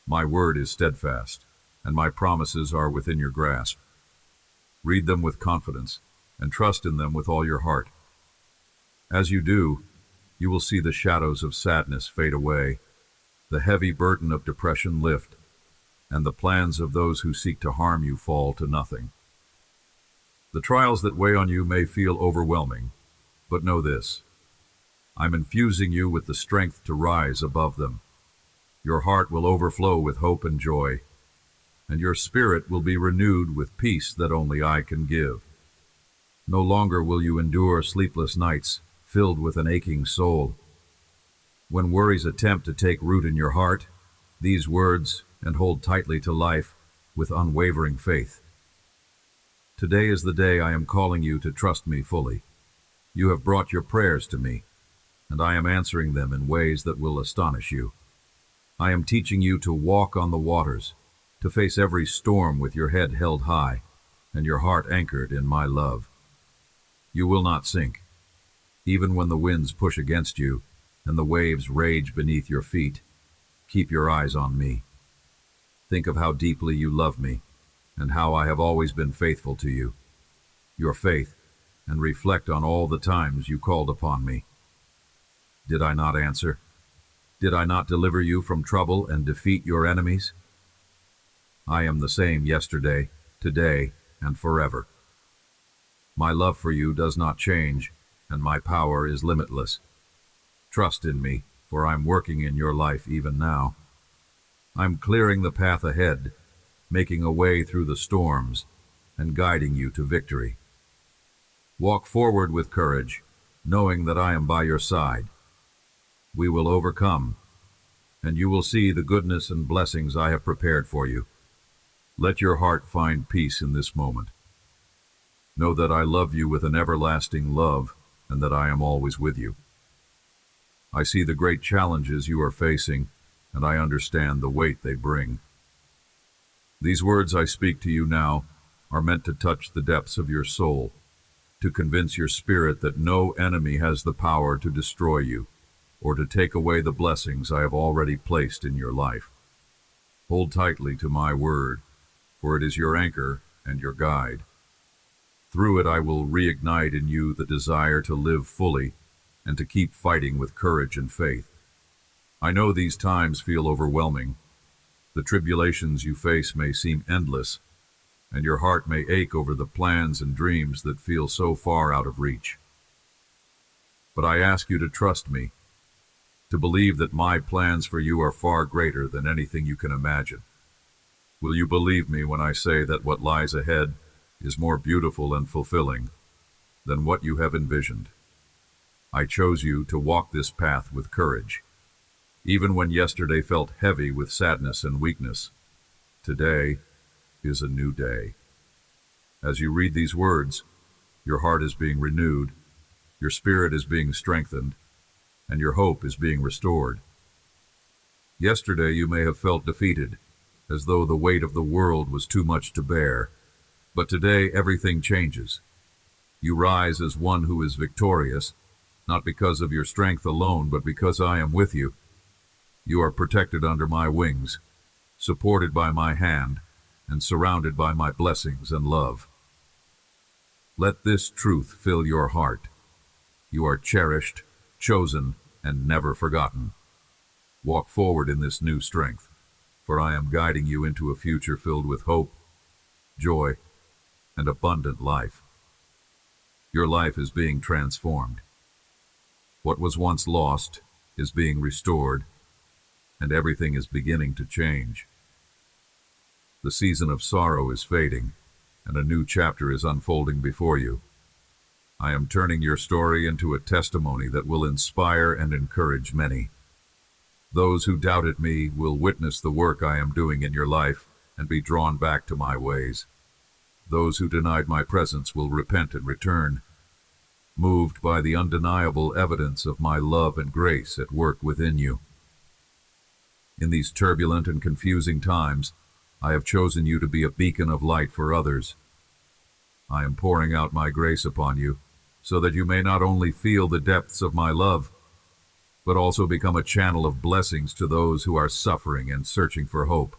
Speaker 1: My word is steadfast, and my promises are within your grasp. Read them with confidence, and trust in them with all your heart. As you do, you will see the shadows of sadness fade away, the heavy burden of depression lift, and the plans of those who seek to harm you fall to nothing. The trials that weigh on you may feel overwhelming, but know this: I'm infusing you with the strength to rise above them. Your heart will overflow with hope and joy, and your spirit will be renewed with peace that only I can give. No longer will you endure sleepless nights filled with an aching soul. When worries attempt to take root in your heart, these words, and hold tightly to life with unwavering faith. Today is the day I am calling you to trust me fully. You have brought your prayers to me, and I am answering them in ways that will astonish you. I am teaching you to walk on the waters, to face every storm with your head held high and your heart anchored in my love. You will not sink. Even when the winds push against you and the waves rage beneath your feet, keep your eyes on me. Think of how deeply you love me and how I have always been faithful to you. Your faith, and reflect on all the times you called upon me. Did I not answer? Did I not deliver you from trouble and defeat your enemies? I am the same yesterday, today, and forever. My love for you does not change, and my power is limitless. Trust in me, for I'm working in your life even now. I'm clearing the path ahead, making a way through the storms, and guiding you to victory. Walk forward with courage, knowing that I am by your side. We will overcome, and you will see the goodness and blessings I have prepared for you. Let your heart find peace in this moment. Know that I love you with an everlasting love, and that I am always with you. I see the great challenges you are facing, and I understand the weight they bring. These words I speak to you now are meant to touch the depths of your soul, to convince your spirit that no enemy has the power to destroy you, or to take away the blessings I have already placed in your life. Hold tightly to my word, for it is your anchor and your guide. Through it I will reignite in you the desire to live fully and to keep fighting with courage and faith. I know these times feel overwhelming. The tribulations you face may seem endless, and your heart may ache over the plans and dreams that feel so far out of reach. But I ask you to trust me, to believe that my plans for you are far greater than anything you can imagine. Will you believe me when I say that what lies ahead is more beautiful and fulfilling than what you have envisioned? I chose you to walk this path with courage. Even when yesterday felt heavy with sadness and weakness, today is a new day. As you read these words, your heart is being renewed, your spirit is being strengthened, and your hope is being restored. Yesterday you may have felt defeated, as though the weight of the world was too much to bear. But today everything changes. You rise as one who is victorious, not because of your strength alone, but because I am with you. You are protected under my wings, supported by my hand, and surrounded by my blessings and love. Let this truth fill your heart. You are cherished, chosen, and never forgotten. Walk forward in this new strength, for I am guiding you into a future filled with hope, joy, and abundant life. Your life is being transformed. What was once lost is being restored, and everything is beginning to change. The season of sorrow is fading, and a new chapter is unfolding before you. I am turning your story into a testimony that will inspire and encourage many. Those who doubted me will witness the work I am doing in your life and be drawn back to my ways. Those who denied my presence will repent and return, moved by the undeniable evidence of my love and grace at work within you. In these turbulent and confusing times, I have chosen you to be a beacon of light for others. I am pouring out my grace upon you, so that you may not only feel the depths of my love, but also become a channel of blessings to those who are suffering and searching for hope.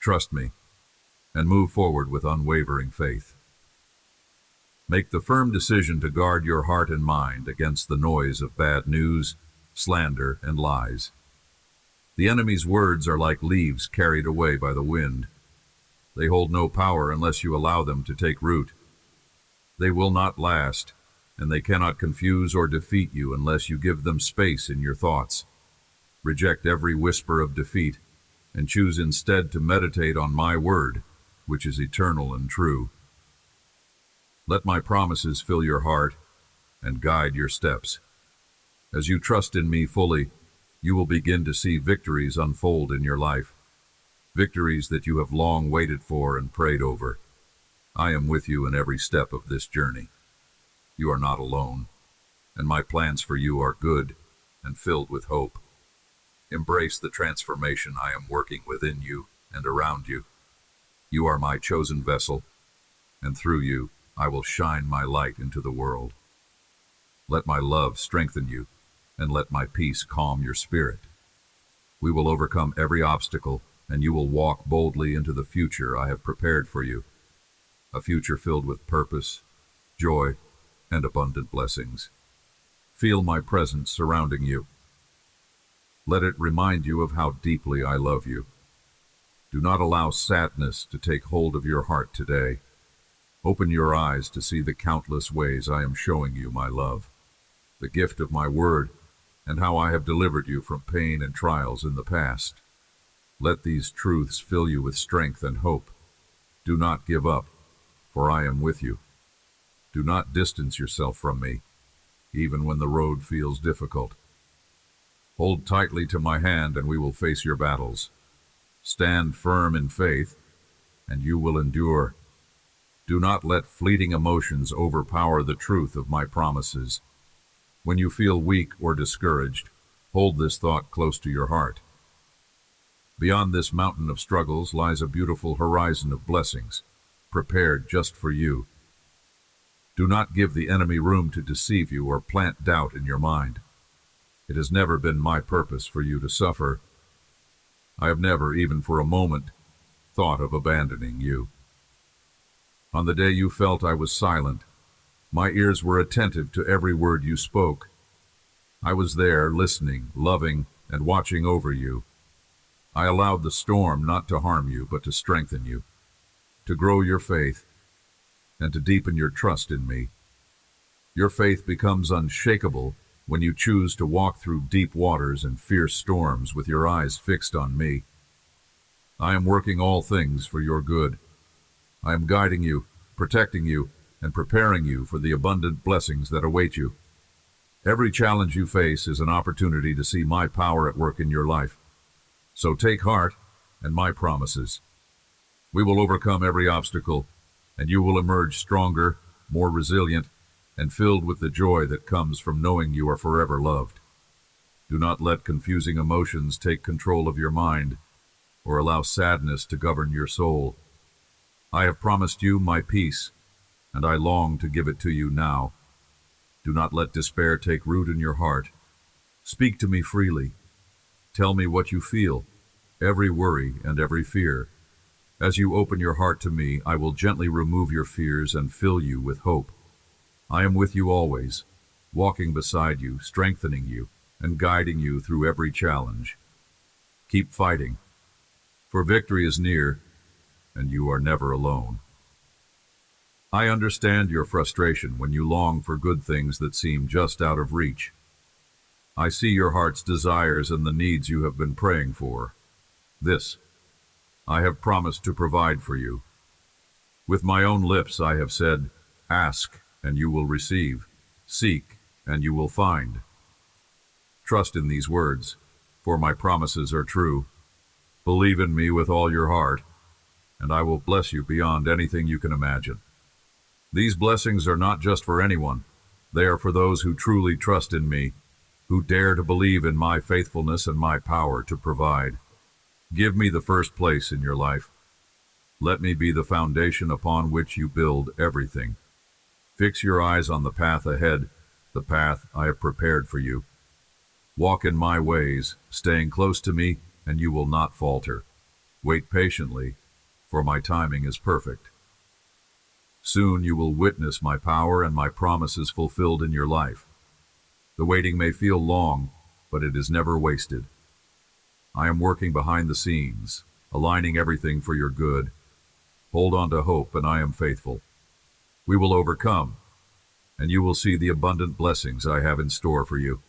Speaker 1: Trust me, and move forward with unwavering faith. Make the firm decision to guard your heart and mind against the noise of bad news, slander, and lies. The enemy's words are like leaves carried away by the wind. They hold no power unless you allow them to take root. They will not last, and they cannot confuse or defeat you unless you give them space in your thoughts. Reject every whisper of defeat, and choose instead to meditate on my word, which is eternal and true. Let my promises fill your heart and guide your steps. As you trust in me fully, you will begin to see victories unfold in your life, victories that you have long waited for and prayed over. I am with you in every step of this journey. You are not alone, and my plans for you are good and filled with hope. Embrace the transformation I am working within you and around you. You are my chosen vessel, and through you I will shine my light into the world. Let my love strengthen you, and let my peace calm your spirit. We will overcome every obstacle, and you will walk boldly into the future I have prepared for you, a future filled with purpose, joy, and abundant blessings. Feel my presence surrounding you. Let it remind you of how deeply I love you. Do not allow sadness to take hold of your heart today. Open your eyes to see the countless ways I am showing you my love, the gift of my word, and how I have delivered you from pain and trials in the past. Let these truths fill you with strength and hope. Do not give up, for I am with you. Do not distance yourself from me, even when the road feels difficult. Hold tightly to my hand, and we will face your battles. Stand firm in faith, and you will endure. Do not let fleeting emotions overpower the truth of my promises. When you feel weak or discouraged, hold this thought close to your heart. Beyond this mountain of struggles lies a beautiful horizon of blessings, prepared just for you. Do not give the enemy room to deceive you or plant doubt in your mind. It has never been my purpose for you to suffer. I have never, even for a moment, thought of abandoning you. On the day you felt I was silent, my ears were attentive to every word you spoke. I was there, listening, loving, and watching over you. I allowed the storm not to harm you, but to strengthen you, to grow your faith, and to deepen your trust in me. Your faith becomes unshakable when you choose to walk through deep waters and fierce storms with your eyes fixed on me. I am working all things for your good. I am guiding you, protecting you, and preparing you for the abundant blessings that await you. Every challenge you face is an opportunity to see my power at work in your life. So take heart and my promises. We will overcome every obstacle, and you will emerge stronger, more resilient, and filled with the joy that comes from knowing you are forever loved. Do not let confusing emotions take control of your mind, or allow sadness to govern your soul. I have promised you my peace, and I long to give it to you now. Do not let despair take root in your heart. Speak to me freely. Tell me what you feel, every worry and every fear. As you open your heart to me, I will gently remove your fears and fill you with hope. I am with you always, walking beside you, strengthening you, and guiding you through every challenge. Keep fighting, for victory is near, and you are never alone. I understand your frustration when you long for good things that seem just out of reach. I see your heart's desires and the needs you have been praying for. This, I have promised to provide for you. With my own lips I have said, ask, and you will receive. Seek, and you will find. Trust in these words, for my promises are true. Believe in me with all your heart, and I will bless you beyond anything you can imagine. These blessings are not just for anyone. They are for those who truly trust in me, who dare to believe in my faithfulness and my power to provide. Give me the first place in your life. Let me be the foundation upon which you build everything. Fix your eyes on the path ahead, the path I have prepared for you. Walk in my ways, staying close to me, and you will not falter. Wait patiently, for my timing is perfect. Soon you will witness my power and my promises fulfilled in your life. The waiting may feel long, but it is never wasted. I am working behind the scenes, aligning everything for your good. Hold on to hope, and I am faithful. We will overcome, and you will see the abundant blessings I have in store for you.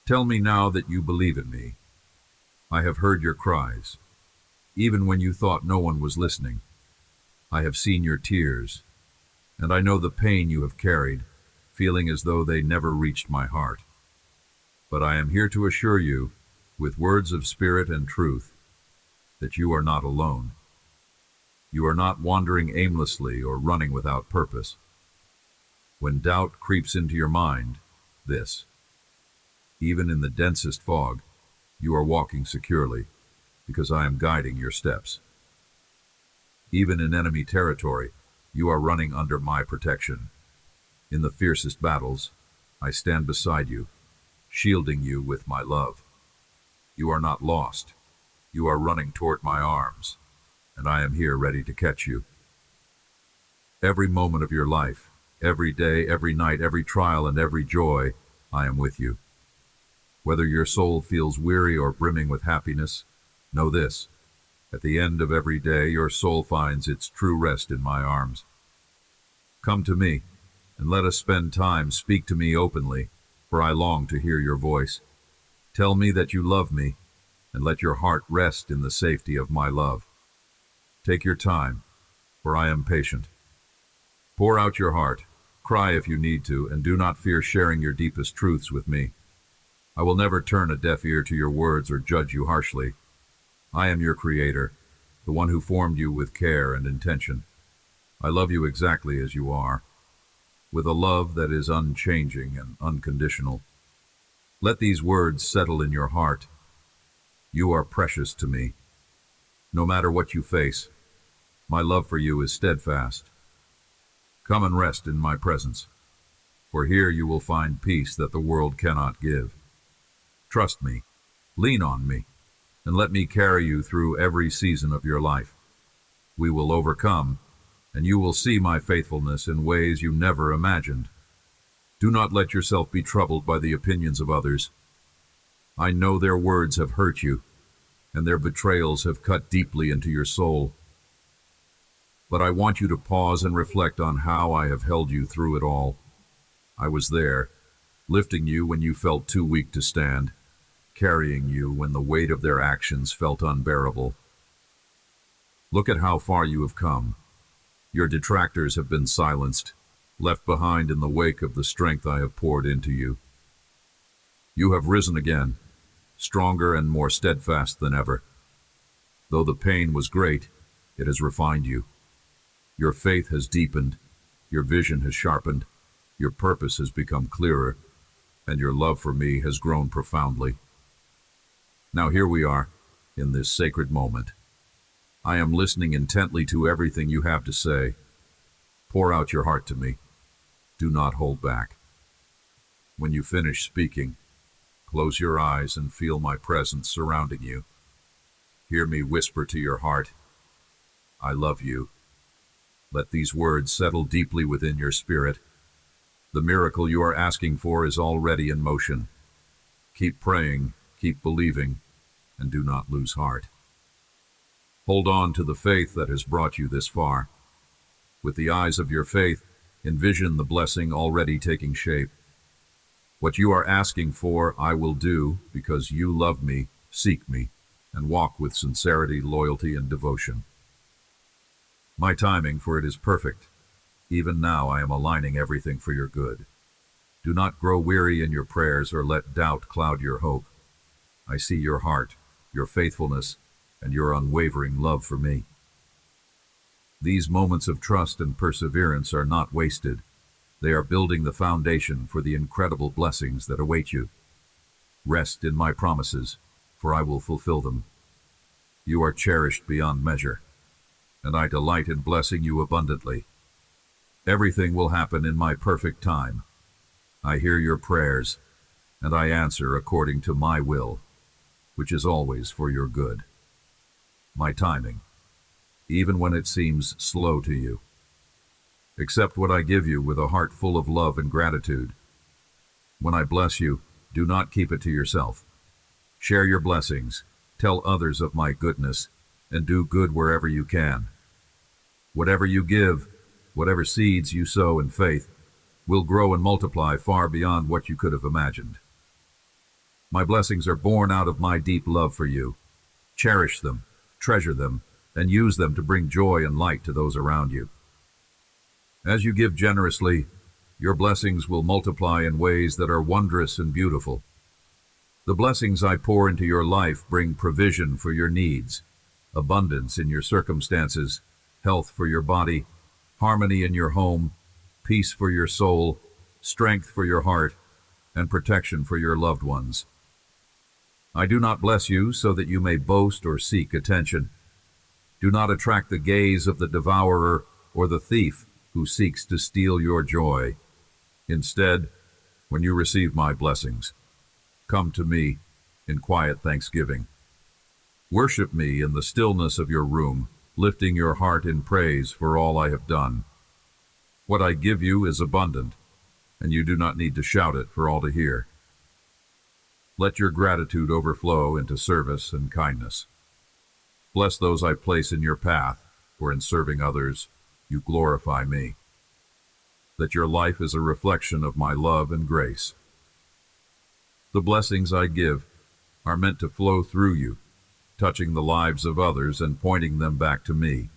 Speaker 1: Tell me now that you believe in me. I have heard your cries, even when you thought no one was listening. I have seen your tears, and I know the pain you have carried, feeling as though they never reached my heart. But I am here to assure you, with words of spirit and truth, that you are not alone. You are not wandering aimlessly or running without purpose. When doubt creeps into your mind, even in the densest fog, you are walking securely, because I am guiding your steps. Even in enemy territory, you are running under my protection. In the fiercest battles, I stand beside you, shielding you with my love. You are not lost. You are running toward my arms, and I am here ready to catch you. Every moment of your life, every day, every night, every trial, and every joy, I am with you. Whether your soul feels weary or brimming with happiness, know this: at the end of every day, your soul finds its true rest in my arms. Come to me, and let us spend time. Speak to me openly, for I long to hear your voice. Tell me that you love me, and let your heart rest in the safety of my love. Take your time, for I am patient. Pour out your heart, cry if you need to, and do not fear sharing your deepest truths with me. I will never turn a deaf ear to your words or judge you harshly. I am your creator, the one who formed you with care and intention. I love you exactly as you are, with a love that is unchanging and unconditional. Let these words settle in your heart. You are precious to me. No matter what you face, my love for you is steadfast. Come and rest in my presence, for here you will find peace that the world cannot give. Trust me, lean on me, and let me carry you through every season of your life. We will overcome, and you will see my faithfulness in ways you never imagined. Do not let yourself be troubled by the opinions of others. I know their words have hurt you, and their betrayals have cut deeply into your soul. But I want you to pause and reflect on how I have held you through it all. I was there, lifting you when you felt too weak to stand, carrying you when the weight of their actions felt unbearable. Look at how far you have come. Your detractors have been silenced, left behind in the wake of the strength I have poured into you. You have risen again, stronger and more steadfast than ever. Though the pain was great, it has refined you. Your faith has deepened, your vision has sharpened, your purpose has become clearer, and your love for me has grown profoundly. Now here we are, in this sacred moment. I am listening intently to everything you have to say. Pour out your heart to me. Do not hold back. When you finish speaking, close your eyes and feel my presence surrounding you. Hear me whisper to your heart, I love you. Let these words settle deeply within your spirit. The miracle you are asking for is already in motion. Keep praying, keep believing, and do not lose heart. Hold on to the faith that has brought you this far. With the eyes of your faith, envision the blessing already taking shape. What you are asking for, I will do, because you love me, seek me, and walk with sincerity, loyalty, and devotion. My timing for it is perfect. Even now I am aligning everything for your good. Do not grow weary in your prayers or let doubt cloud your hope. I see your heart, your faithfulness, and your unwavering love for me. These moments of trust and perseverance are not wasted. They are building the foundation for the incredible blessings that await you. Rest in my promises, for I will fulfill them. You are cherished beyond measure, and I delight in blessing you abundantly. Everything will happen in my perfect time. I hear your prayers, and I answer according to my will, which is always for your good. My timing, even when it seems slow to you. Accept what I give you with a heart full of love and gratitude. When I bless you, do not keep it to yourself. Share your blessings, tell others of my goodness, and do good wherever you can. Whatever you give, whatever seeds you sow in faith, will grow and multiply far beyond what you could have imagined. My blessings are born out of my deep love for you. Cherish them, treasure them, and use them to bring joy and light to those around you. As you give generously, your blessings will multiply in ways that are wondrous and beautiful. The blessings I pour into your life bring provision for your needs, abundance in your circumstances, health for your body, harmony in your home, peace for your soul, strength for your heart, and protection for your loved ones. I do not bless you so that you may boast or seek attention. Do not attract the gaze of the devourer or the thief who seeks to steal your joy. Instead, when you receive my blessings, come to me in quiet thanksgiving. Worship me in the stillness of your room, lifting your heart in praise for all I have done. What I give you is abundant, and you do not need to shout it for all to hear. Let your gratitude overflow into service and kindness. Bless those I place in your path, for in serving others, you glorify me. That your life is a reflection of my love and grace. The blessings I give are meant to flow through you, touching the lives of others and pointing them back to me.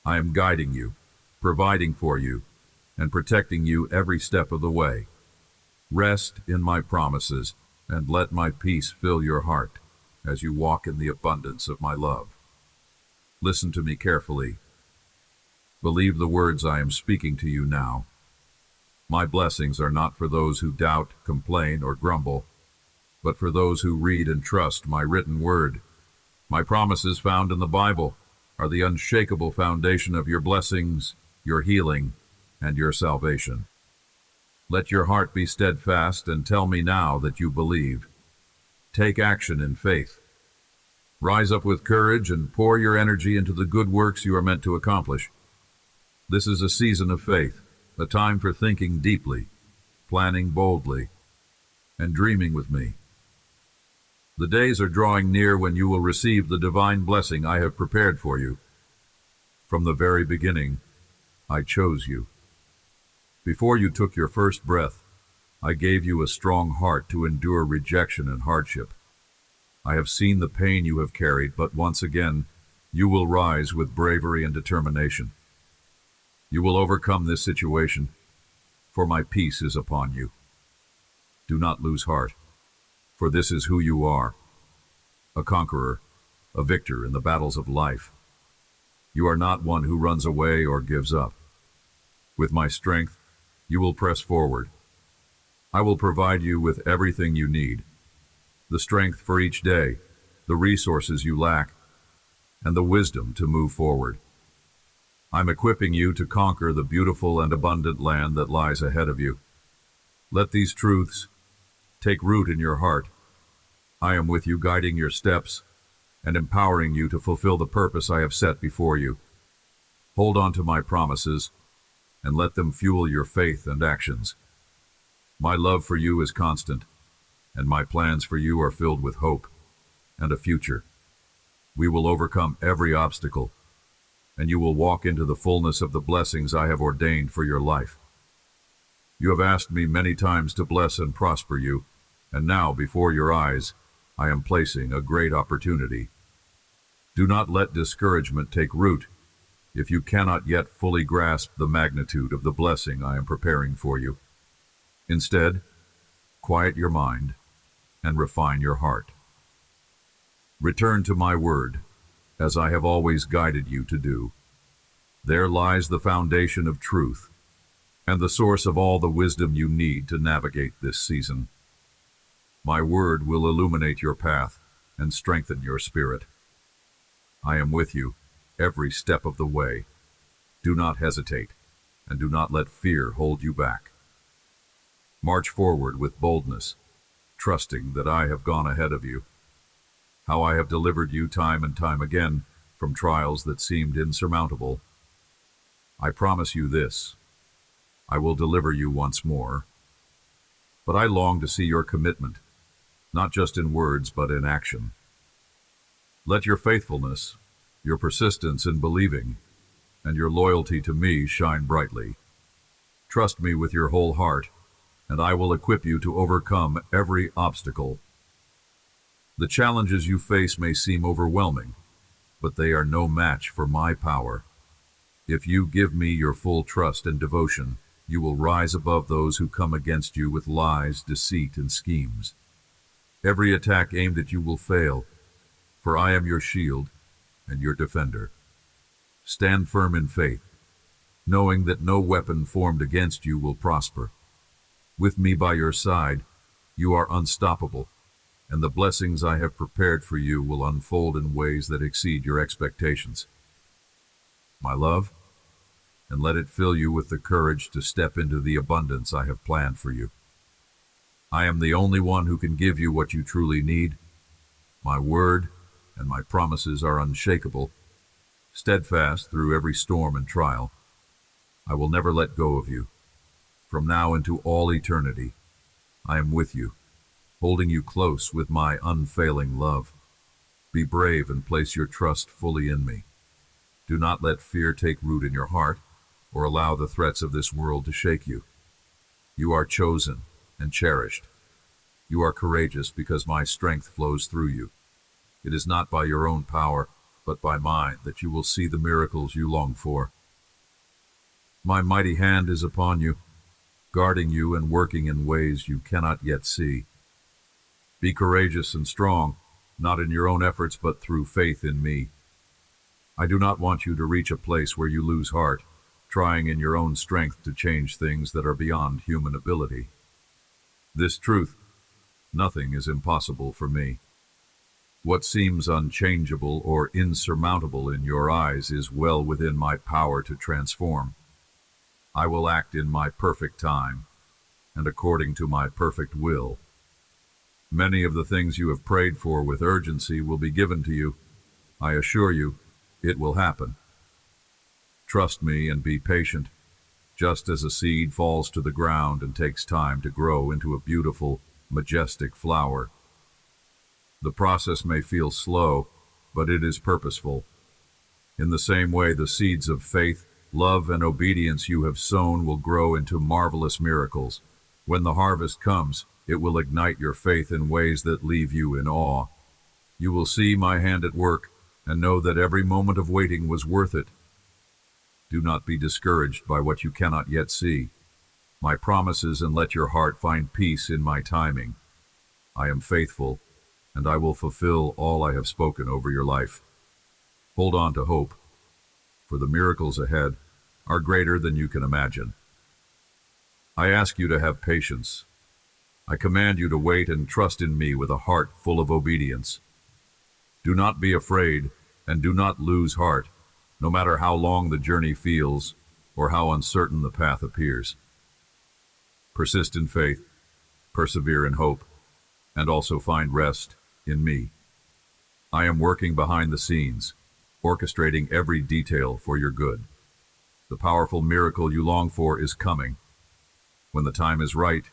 Speaker 1: I am guiding you, providing for you, and protecting you every step of the way. Rest in my promises, and let my peace fill your heart as you walk in the abundance of my love. Listen to me carefully. Believe the words I am speaking to you now. My blessings are not for those who doubt, complain, or grumble, but for those who read and trust my written word. My promises found in the Bible are the unshakable foundation of your blessings, your healing, and your salvation. Let your heart be steadfast and tell me now that you believe. Take action in faith. Rise up with courage and pour your energy into the good works you are meant to accomplish. This is a season of faith, a time for thinking deeply, planning boldly, and dreaming with me. The days are drawing near when you will receive the divine blessing I have prepared for you. From the very beginning, I chose you. Before you took your first breath, I gave you a strong heart to endure rejection and hardship. I have seen the pain you have carried, but once again, you will rise with bravery and determination. You will overcome this situation, for my peace is upon you. Do not lose heart, for this is who you are, a conqueror, a victor in the battles of life. You are not one who runs away or gives up. With my strength, you will press forward. I will provide you with everything you need, the strength for each day, the resources you lack, and the wisdom to move forward. I'm equipping you to conquer the beautiful and abundant land that lies ahead of you. Let these truths take root in your heart. I am with you, guiding your steps and empowering you to fulfill the purpose I have set before you. Hold on to my promises, and let them fuel your faith and actions. My love for you is constant, and my plans for you are filled with hope and a future. We will overcome every obstacle, and you will walk into the fullness of the blessings I have ordained for your life. You have asked me many times to bless and prosper you, and now, before your eyes, I am placing a great opportunity. Do not let discouragement take root if you cannot yet fully grasp the magnitude of the blessing I am preparing for you. Instead, quiet your mind and refine your heart. Return to my word, as I have always guided you to do. There lies the foundation of truth, and the source of all the wisdom you need to navigate this season. My word will illuminate your path and strengthen your spirit. I am with you every step of the way. Do not hesitate, and do not let fear hold you back. March forward with boldness, trusting that I have gone ahead of you. How I have delivered you time and time again from trials that seemed insurmountable. I promise you this: I will deliver you once more. But I long to see your commitment, not just in words but in action. Let your faithfulness, your persistence in believing, and your loyalty to me shine brightly. Trust me with your whole heart, and I will equip you to overcome every obstacle. The challenges you face may seem overwhelming, but they are no match for my power. If you give me your full trust and devotion, you will rise above those who come against you with lies, deceit, and schemes. Every attack aimed at you will fail, for I am your shield and your defender. Stand firm in faith, knowing that no weapon formed against you will prosper. With me by your side, you are unstoppable, and the blessings I have prepared for you will unfold in ways that exceed your expectations. My love, and let it fill you with the courage to step into the abundance I have planned for you. I am the only one who can give you what you truly need. My word and my promises are unshakable, steadfast through every storm and trial. I will never let go of you. From now into all eternity, I am with you, holding you close with my unfailing love. Be brave and place your trust fully in me. Do not let fear take root in your heart, or allow the threats of this world to shake you. You are chosen and cherished. You are courageous because my strength flows through you. It is not by your own power, but by mine, that you will see the miracles you long for. My mighty hand is upon you, guarding you and working in ways you cannot yet see. Be courageous and strong, not in your own efforts, but through faith in me. I do not want you to reach a place where you lose heart, trying in your own strength to change things that are beyond human ability. This truth: nothing is impossible for me. What seems unchangeable or insurmountable in your eyes is well within my power to transform. I will act in my perfect time and according to my perfect will. Many of the things you have prayed for with urgency will be given to you. I assure you, it will happen. Trust me and be patient, just as a seed falls to the ground and takes time to grow into a beautiful, majestic flower. The process may feel slow, but it is purposeful. In the same way, the seeds of faith, love, and obedience you have sown will grow into marvelous miracles. When the harvest comes, it will ignite your faith in ways that leave you in awe. You will see my hand at work and know that every moment of waiting was worth it. Do not be discouraged by what you cannot yet see. My promises, and let your heart find peace in my timing. I am faithful, and I will fulfill all I have spoken over your life. Hold on to hope, for the miracles ahead are greater than you can imagine. I ask you to have patience. I command you to wait and trust in me with a heart full of obedience. Do not be afraid, and do not lose heart, no matter how long the journey feels or how uncertain the path appears. Persist in faith, persevere in hope, and also find rest in me. I am working behind the scenes, orchestrating every detail for your good. The powerful miracle you long for is coming. When the time is right,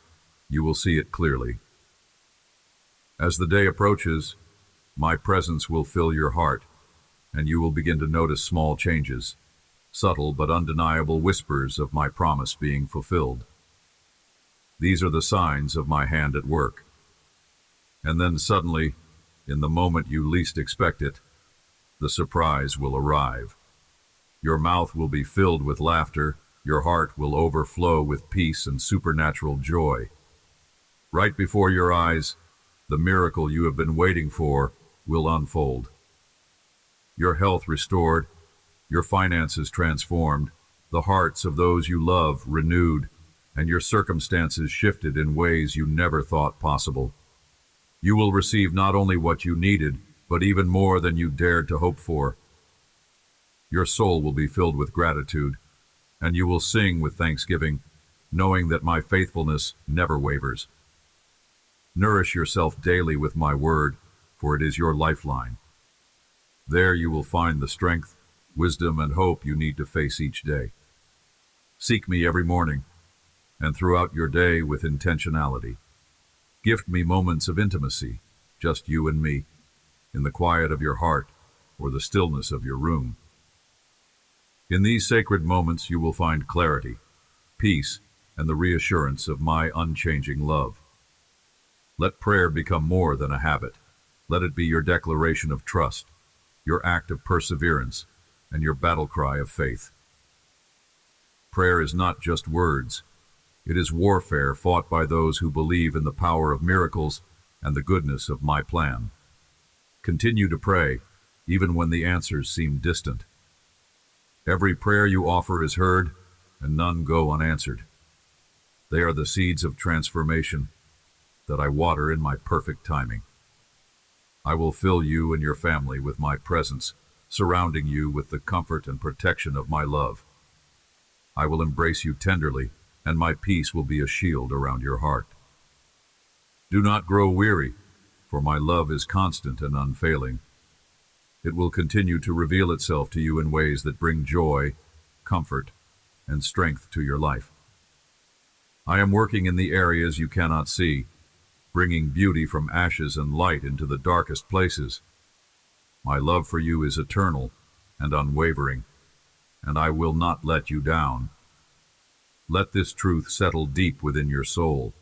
Speaker 1: you will see it clearly. As the day approaches, my presence will fill your heart, and you will begin to notice small changes, subtle but undeniable whispers of my promise being fulfilled. These are the signs of my hand at work. And then suddenly, in the moment you least expect it, the surprise will arrive. Your mouth will be filled with laughter, your heart will overflow with peace and supernatural joy. Right before your eyes, the miracle you have been waiting for will unfold. Your health restored, your finances transformed, the hearts of those you love renewed, and your circumstances shifted in ways you never thought possible. You will receive not only what you needed, but even more than you dared to hope for. Your soul will be filled with gratitude, and you will sing with thanksgiving, knowing that my faithfulness never wavers. Nourish yourself daily with my word, for it is your lifeline. There you will find the strength, wisdom, and hope you need to face each day. Seek me every morning, and throughout your day with intentionality. Gift me moments of intimacy, just you and me, in the quiet of your heart or the stillness of your room. In these sacred moments you will find clarity, peace, and the reassurance of my unchanging love. Let prayer become more than a habit. Let it be your declaration of trust, your act of perseverance, and your battle cry of faith. Prayer is not just words. It is warfare fought by those who believe in the power of miracles and the goodness of my plan. Continue to pray, even when the answers seem distant. Every prayer you offer is heard, and none go unanswered. They are the seeds of transformation that I water in my perfect timing. I will fill you and your family with my presence, surrounding you with the comfort and protection of my love. I will embrace you tenderly, and my peace will be a shield around your heart. Do not grow weary, for my love is constant and unfailing. It will continue to reveal itself to you in ways that bring joy, comfort, and strength to your life. I am working in the areas you cannot see, bringing beauty from ashes and light into the darkest places. My love for you is eternal and unwavering, and I will not let you down. Let this truth settle deep within your soul.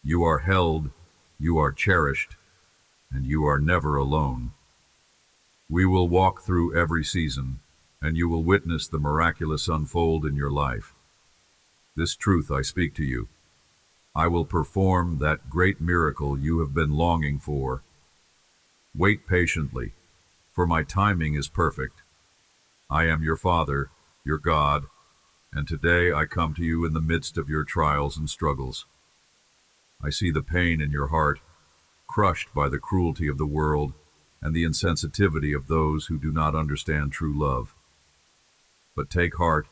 Speaker 1: You are held, you are cherished, and you are never alone. We will walk through every season, and you will witness the miraculous unfold in your life. This truth I speak to you. I will perform that great miracle you have been longing for. Wait patiently, for my timing is perfect. I am your Father, your God, and today I come to you in the midst of your trials and struggles. I see the pain in your heart, crushed by the cruelty of the world and the insensitivity of those who do not understand true love. But take heart.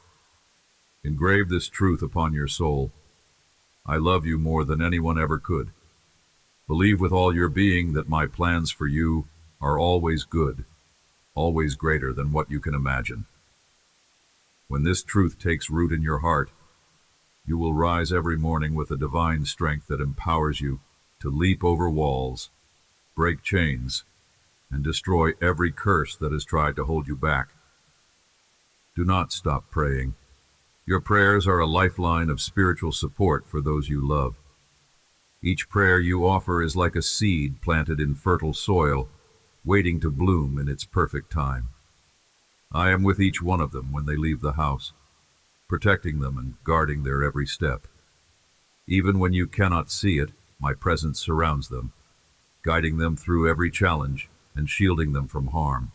Speaker 1: Engrave this truth upon your soul. I love you more than anyone ever could. Believe with all your being that my plans for you are always good, always greater than what you can imagine. When this truth takes root in your heart, you will rise every morning with a divine strength that empowers you to leap over walls, break chains, and destroy every curse that has tried to hold you back. Do not stop praying. Your prayers are a lifeline of spiritual support for those you love. Each prayer you offer is like a seed planted in fertile soil, waiting to bloom in its perfect time. I am with each one of them when they leave the house, protecting them and guarding their every step. Even when you cannot see it, my presence surrounds them, guiding them through every challenge and shielding them from harm.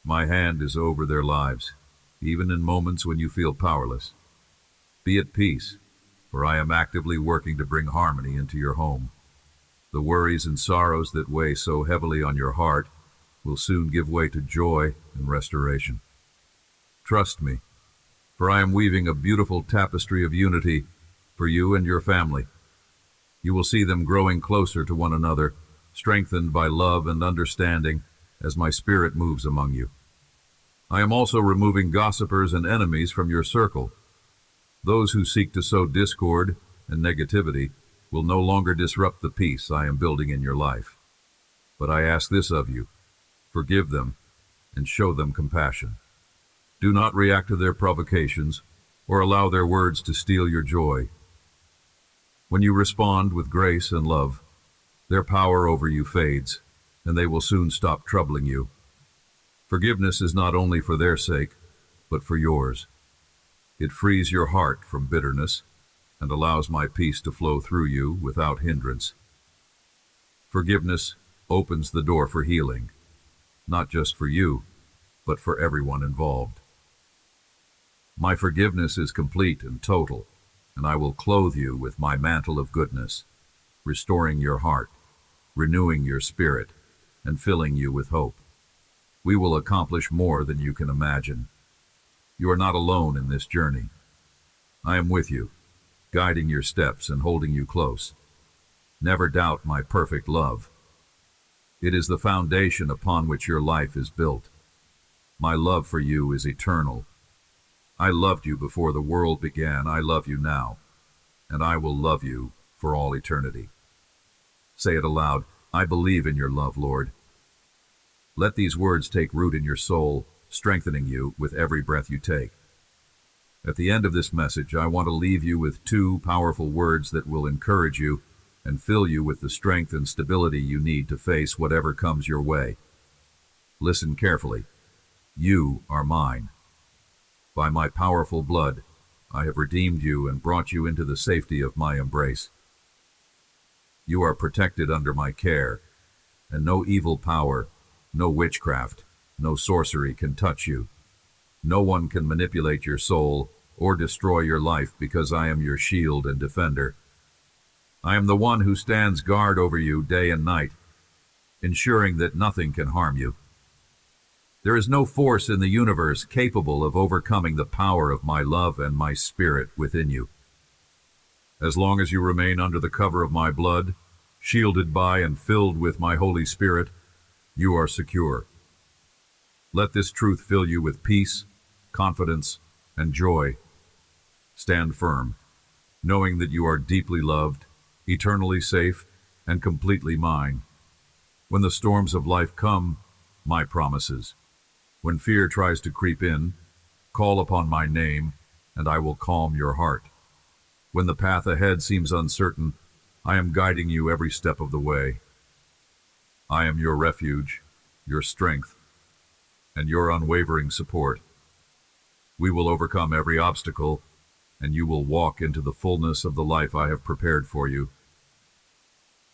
Speaker 1: My hand is over their lives, even in moments when you feel powerless. Be at peace, for I am actively working to bring harmony into your home. The worries and sorrows that weigh so heavily on your heart will soon give way to joy and restoration. Trust me, for I am weaving a beautiful tapestry of unity for you and your family. You will see them growing closer to one another, strengthened by love and understanding as my spirit moves among you. I am also removing gossipers and enemies from your circle. Those who seek to sow discord and negativity will no longer disrupt the peace I am building in your life. But I ask this of you: forgive them and show them compassion. Do not react to their provocations or allow their words to steal your joy. When you respond with grace and love, their power over you fades, and they will soon stop troubling you. Forgiveness is not only for their sake, but for yours. It frees your heart from bitterness and allows my peace to flow through you without hindrance. Forgiveness opens the door for healing, not just for you, but for everyone involved. My forgiveness is complete and total, and I will clothe you with my mantle of goodness, restoring your heart, renewing your spirit, and filling you with hope. We will accomplish more than you can imagine. You are not alone in this journey. I am with you, guiding your steps and holding you close. Never doubt my perfect love. It is the foundation upon which your life is built. My love for you is eternal. I loved you before the world began. I love you now, and I will love you for all eternity. Say it aloud: I believe in your love, Lord. Let these words take root in your soul, strengthening you with every breath you take. At the end of this message, I want to leave you with two powerful words that will encourage you and fill you with the strength and stability you need to face whatever comes your way. Listen carefully. You are mine. By my powerful blood, I have redeemed you and brought you into the safety of my embrace. You are protected under my care, and no evil power, no witchcraft, no sorcery can touch you. No one can manipulate your soul or destroy your life, because I am your shield and defender. I am the one who stands guard over you day and night, ensuring that nothing can harm you. There is no force in the universe capable of overcoming the power of my love and my spirit within you. As long as you remain under the cover of my blood, shielded by and filled with my Holy Spirit, you are secure. Let this truth fill you with peace, confidence, and joy. Stand firm, knowing that you are deeply loved, eternally safe, and completely mine. When the storms of life come, my promises. When fear tries to creep in, call upon my name, and I will calm your heart. When the path ahead seems uncertain, I am guiding you every step of the way. I am your refuge, your strength, and your unwavering support. We will overcome every obstacle, and you will walk into the fullness of the life I have prepared for you.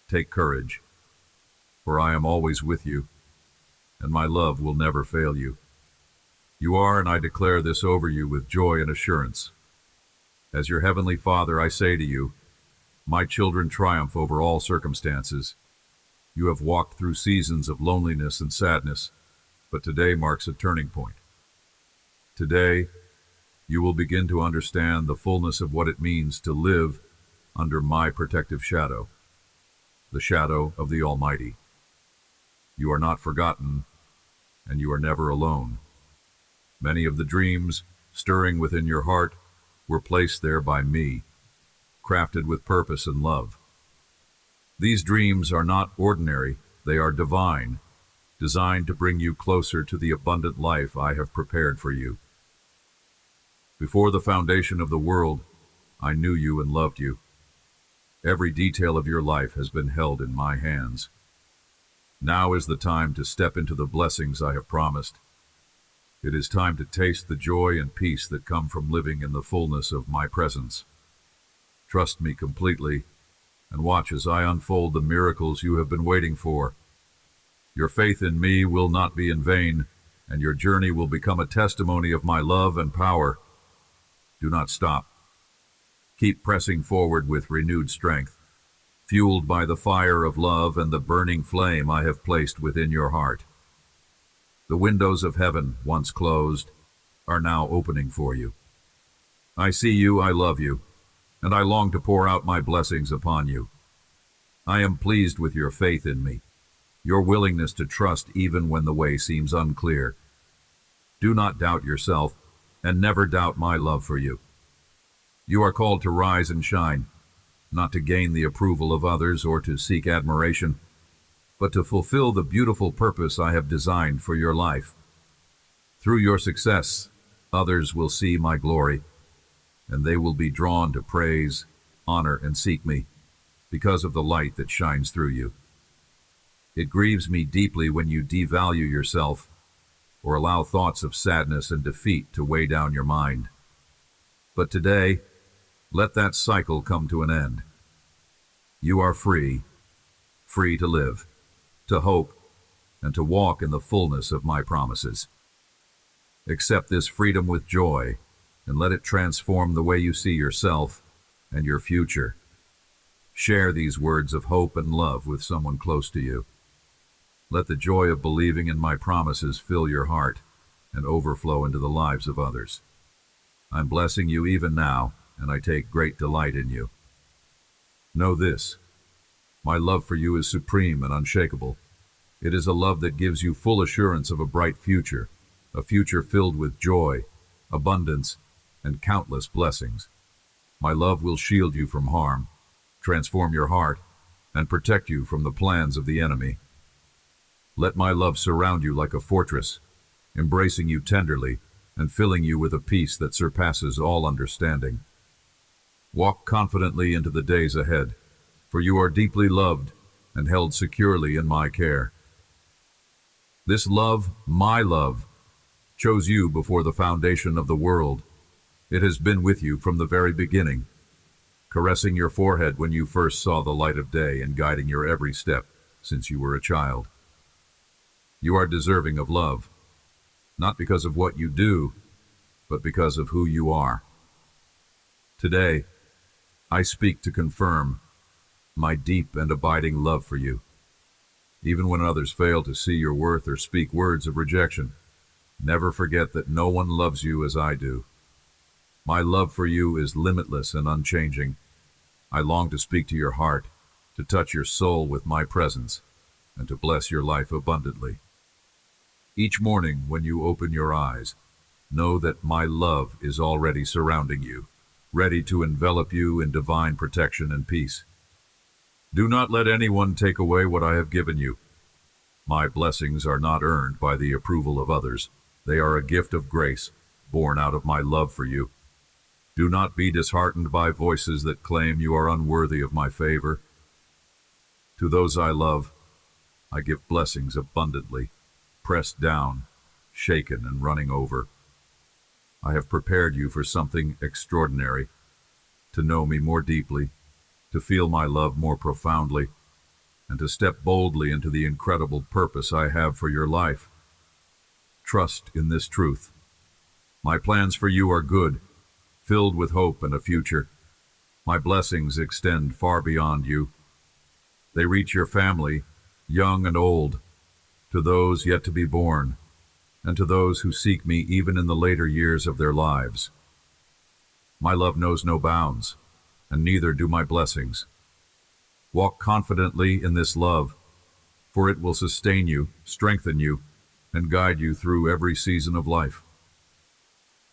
Speaker 1: Take courage, for I am always with you, and my love will never fail you. You are, and I declare this over you with joy and assurance. As your heavenly Father, I say to you, my children triumph over all circumstances. You have walked through seasons of loneliness and sadness, but today marks a turning point. Today, you will begin to understand the fullness of what it means to live under my protective shadow, the shadow of the Almighty. You are not forgotten, and you are never alone. Many of the dreams stirring within your heart were placed there by me, crafted with purpose and love. These dreams are not ordinary, they are divine, designed to bring you closer to the abundant life I have prepared for you. Before the foundation of the world, I knew you and loved you. Every detail of your life has been held in my hands. Now is the time to step into the blessings I have promised. It is time to taste the joy and peace that come from living in the fullness of my presence. Trust me completely, and watch as I unfold the miracles you have been waiting for. Your faith in me will not be in vain, and your journey will become a testimony of my love and power. Do not stop. Keep pressing forward with renewed strength, fueled by the fire of love and the burning flame I have placed within your heart. The windows of heaven, once closed, are now opening for you. I see you, I love you, and I long to pour out my blessings upon you. I am pleased with your faith in me, your willingness to trust even when the way seems unclear. Do not doubt yourself, and never doubt my love for you. You are called to rise and shine, not to gain the approval of others or to seek admiration, but to fulfill the beautiful purpose I have designed for your life. Through your success, others will see my glory, and they will be drawn to praise, honor, and seek me because of the light that shines through you. It grieves me deeply when you devalue yourself or allow thoughts of sadness and defeat to weigh down your mind. But today, let that cycle come to an end. You are free, free to live, to hope, and to walk in the fullness of my promises. Accept this freedom with joy, and let it transform the way you see yourself and your future. Share these words of hope and love with someone close to you. Let the joy of believing in my promises fill your heart and overflow into the lives of others. I'm blessing you even now, and I take great delight in you. Know this: my love for you is supreme and unshakable. It is a love that gives you full assurance of a bright future, a future filled with joy, abundance, and countless blessings. My love will shield you from harm, transform your heart, and protect you from the plans of the enemy. Let my love surround you like a fortress, embracing you tenderly and filling you with a peace that surpasses all understanding. Walk confidently into the days ahead, for you are deeply loved and held securely in my care. This love, my love, chose you before the foundation of the world. It has been with you from the very beginning, caressing your forehead when you first saw the light of day and guiding your every step since you were a child. You are deserving of love, not because of what you do, but because of who you are. Today, I speak to confirm my deep and abiding love for you. Even when others fail to see your worth or speak words of rejection, never forget that no one loves you as I do. My love for you is limitless and unchanging. I long to speak to your heart, to touch your soul with my presence, and to bless your life abundantly. Each morning when you open your eyes, know that my love is already surrounding you, ready to envelop you in divine protection and peace. Do not let anyone take away what I have given you. My blessings are not earned by the approval of others. They are a gift of grace, born out of my love for you. Do not be disheartened by voices that claim you are unworthy of my favor. To those I love, I give blessings abundantly, pressed down, shaken, and running over. I have prepared you for something extraordinary, to know me more deeply, to feel my love more profoundly, and to step boldly into the incredible purpose I have for your life. Trust in this truth. My plans for you are good, filled with hope and a future. My blessings extend far beyond you. They reach your family, young and old, to those yet to be born, and to those who seek me even in the later years of their lives. My love knows no bounds, and neither do my blessings. Walk confidently in this love, for it will sustain you, strengthen you, and guide you through every season of life.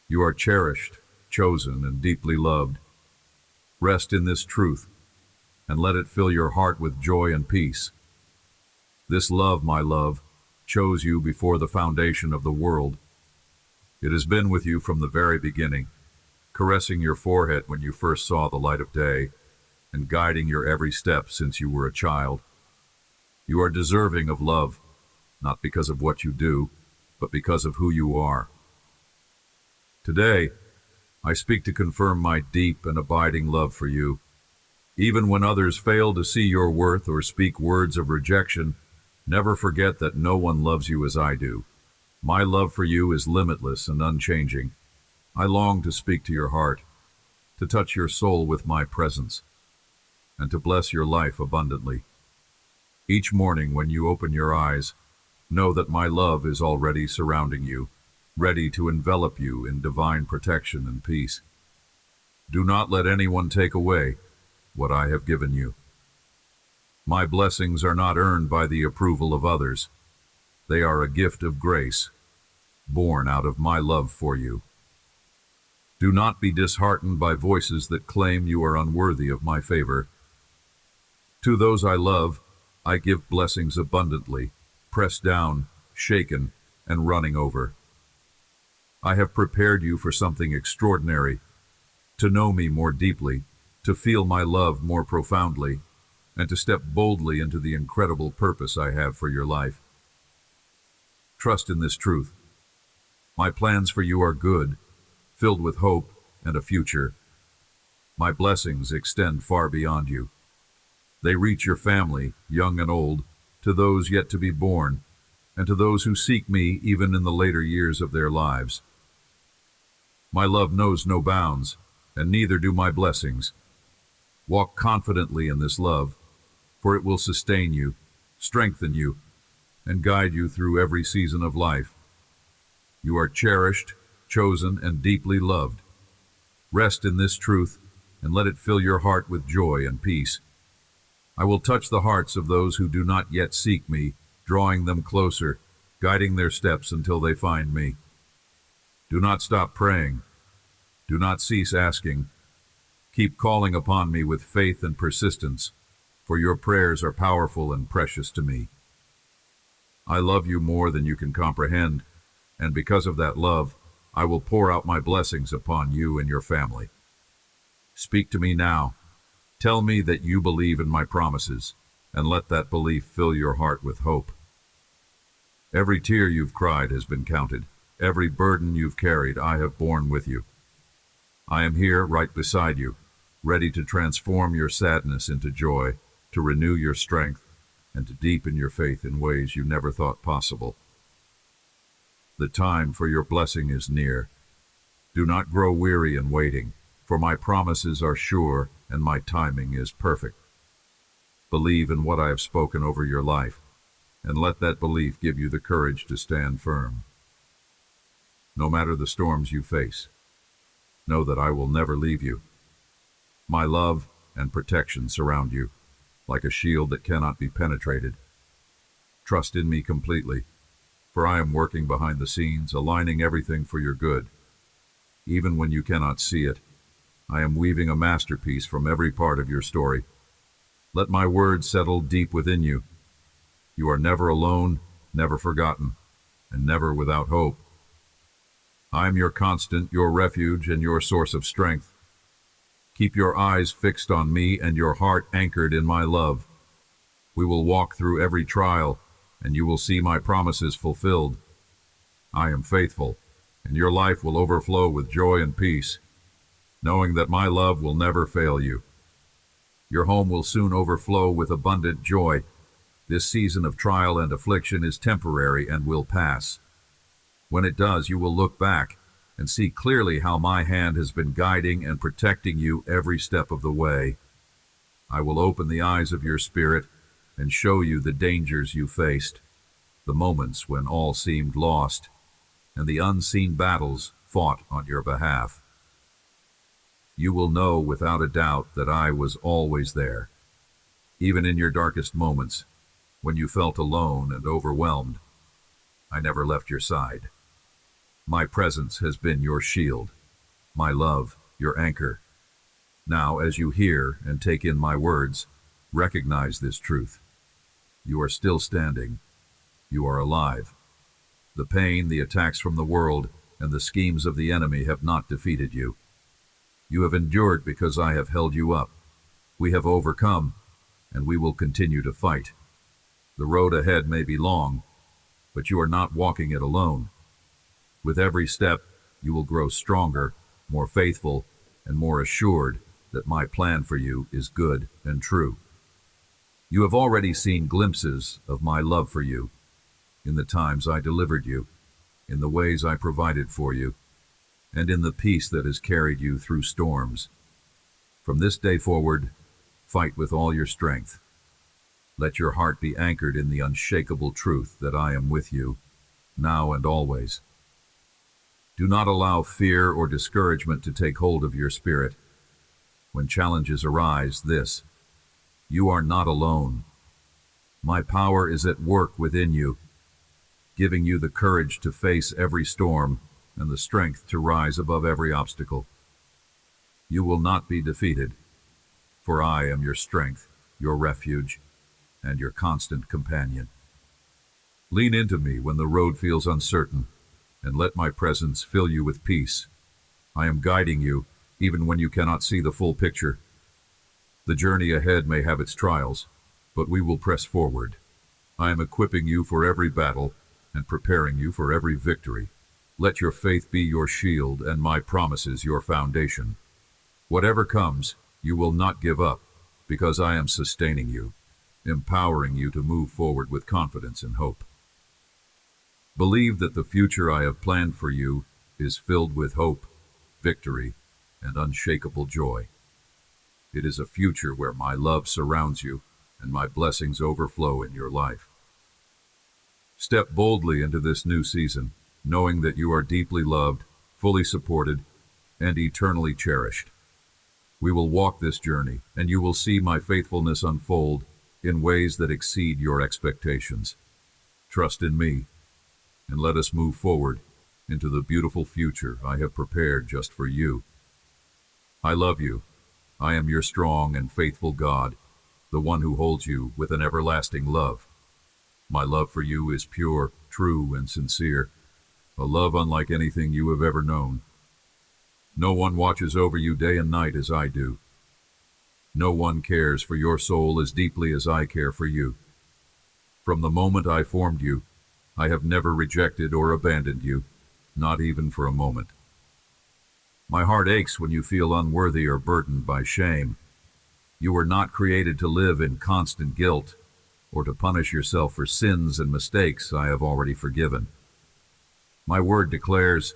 Speaker 1: You are cherished, chosen, and deeply loved. Rest in this truth, and let it fill your heart with joy and peace. This love, my love, chose you before the foundation of the world. It has been with you from the very beginning, caressing your forehead when you first saw the light of day, and guiding your every step since you were a child. You are deserving of love, not because of what you do, but because of who you are. Today, I speak to confirm my deep and abiding love for you. Even when others fail to see your worth or speak words of rejection, never forget that no one loves you as I do. My love for you is limitless and unchanging. I long to speak to your heart, to touch your soul with my presence, and to bless your life abundantly. Each morning when you open your eyes, know that my love is already surrounding you, ready to envelop you in divine protection and peace. Do not let anyone take away what I have given you. My blessings are not earned by the approval of others. They are a gift of grace, born out of my love for you. Do not be disheartened by voices that claim you are unworthy of my favor. To those I love, I give blessings abundantly, pressed down, shaken, and running over. I have prepared you for something extraordinary, to know me more deeply, to feel my love more profoundly, and to step boldly into the incredible purpose I have for your life. Trust in this truth. My plans for you are good, filled with hope and a future. My blessings extend far beyond you. They reach your family, young and old, to those yet to be born, and to those who seek me even in the later years of their lives. My love knows no bounds, and neither do my blessings. Walk confidently in this love, for it will sustain you, strengthen you, and guide you through every season of life. You are cherished, chosen, and deeply loved. Rest in this truth, and let it fill your heart with joy and peace. I will touch the hearts of those who do not yet seek me, drawing them closer, guiding their steps until they find me. Do not stop praying. Do not cease asking. Keep calling upon me with faith and persistence, for your prayers are powerful and precious to me. I love you more than you can comprehend, and because of that love, I will pour out my blessings upon you and your family. Speak to me now. Tell me that you believe in my promises, and let that belief fill your heart with hope. Every tear you've cried has been counted. Every burden you've carried, I have borne with you. I am here right beside you, ready to transform your sadness into joy, to renew your strength, and to deepen your faith in ways you never thought possible. The time for your blessing is near. Do not grow weary in waiting, for my promises are sure and my timing is perfect. Believe in what I have spoken over your life, and let that belief give you the courage to stand firm. No matter the storms you face, know that I will never leave you. My love and protection surround you, like a shield that cannot be penetrated. Trust in me completely, for I am working behind the scenes, aligning everything for your good. Even when you cannot see it, I am weaving a masterpiece from every part of your story. Let my words settle deep within you. You are never alone, never forgotten, and never without hope. I am your constant, your refuge, and your source of strength. Keep your eyes fixed on me and your heart anchored in my love. We will walk through every trial, and you will see my promises fulfilled. I am faithful, and your life will overflow with joy and peace, knowing that my love will never fail you. Your home will soon overflow with abundant joy. This season of trial and affliction is temporary and will pass. When it does, you will look back and see clearly how my hand has been guiding and protecting you every step of the way. I will open the eyes of your spirit and show you the dangers you faced, the moments when all seemed lost, and the unseen battles fought on your behalf. You will know without a doubt that I was always there, even in your darkest moments, when you felt alone and overwhelmed. I never left your side. My presence has been your shield, my love, your anchor. Now, as you hear and take in my words, recognize this truth. You are still standing. You are alive. The pain, the attacks from the world, and the schemes of the enemy have not defeated you. You have endured because I have held you up. We have overcome, and we will continue to fight. The road ahead may be long, but you are not walking it alone. With every step, you will grow stronger, more faithful, and more assured that my plan for you is good and true. You have already seen glimpses of my love for you, in the times I delivered you, in the ways I provided for you, and in the peace that has carried you through storms. From this day forward, fight with all your strength. Let your heart be anchored in the unshakable truth that I am with you, now and always. Do not allow fear or discouragement to take hold of your spirit. When challenges arise, you are not alone. My power is at work within you, giving you the courage to face every storm and the strength to rise above every obstacle. You will not be defeated, for I am your strength, your refuge, and your constant companion. Lean into me when the road feels uncertain, and let my presence fill you with peace. I am guiding you, even when you cannot see the full picture. The journey ahead may have its trials, but we will press forward. I am equipping you for every battle and preparing you for every victory. Let your faith be your shield and my promises your foundation. Whatever comes, you will not give up, because I am sustaining you, empowering you to move forward with confidence and hope. Believe that the future I have planned for you is filled with hope, victory, and unshakable joy. It is a future where my love surrounds you and my blessings overflow in your life. Step boldly into this new season, knowing that you are deeply loved, fully supported, and eternally cherished. We will walk this journey, and you will see my faithfulness unfold in ways that exceed your expectations. Trust in me, and let us move forward into the beautiful future I have prepared just for you. I love you. I am your strong and faithful God, the one who holds you with an everlasting love. My love for you is pure, true, and sincere, a love unlike anything you have ever known. No one watches over you day and night as I do. No one cares for your soul as deeply as I care for you. From the moment I formed you, I have never rejected or abandoned you, not even for a moment. My heart aches when you feel unworthy or burdened by shame. You were not created to live in constant guilt or to punish yourself for sins and mistakes I have already forgiven. My word declares,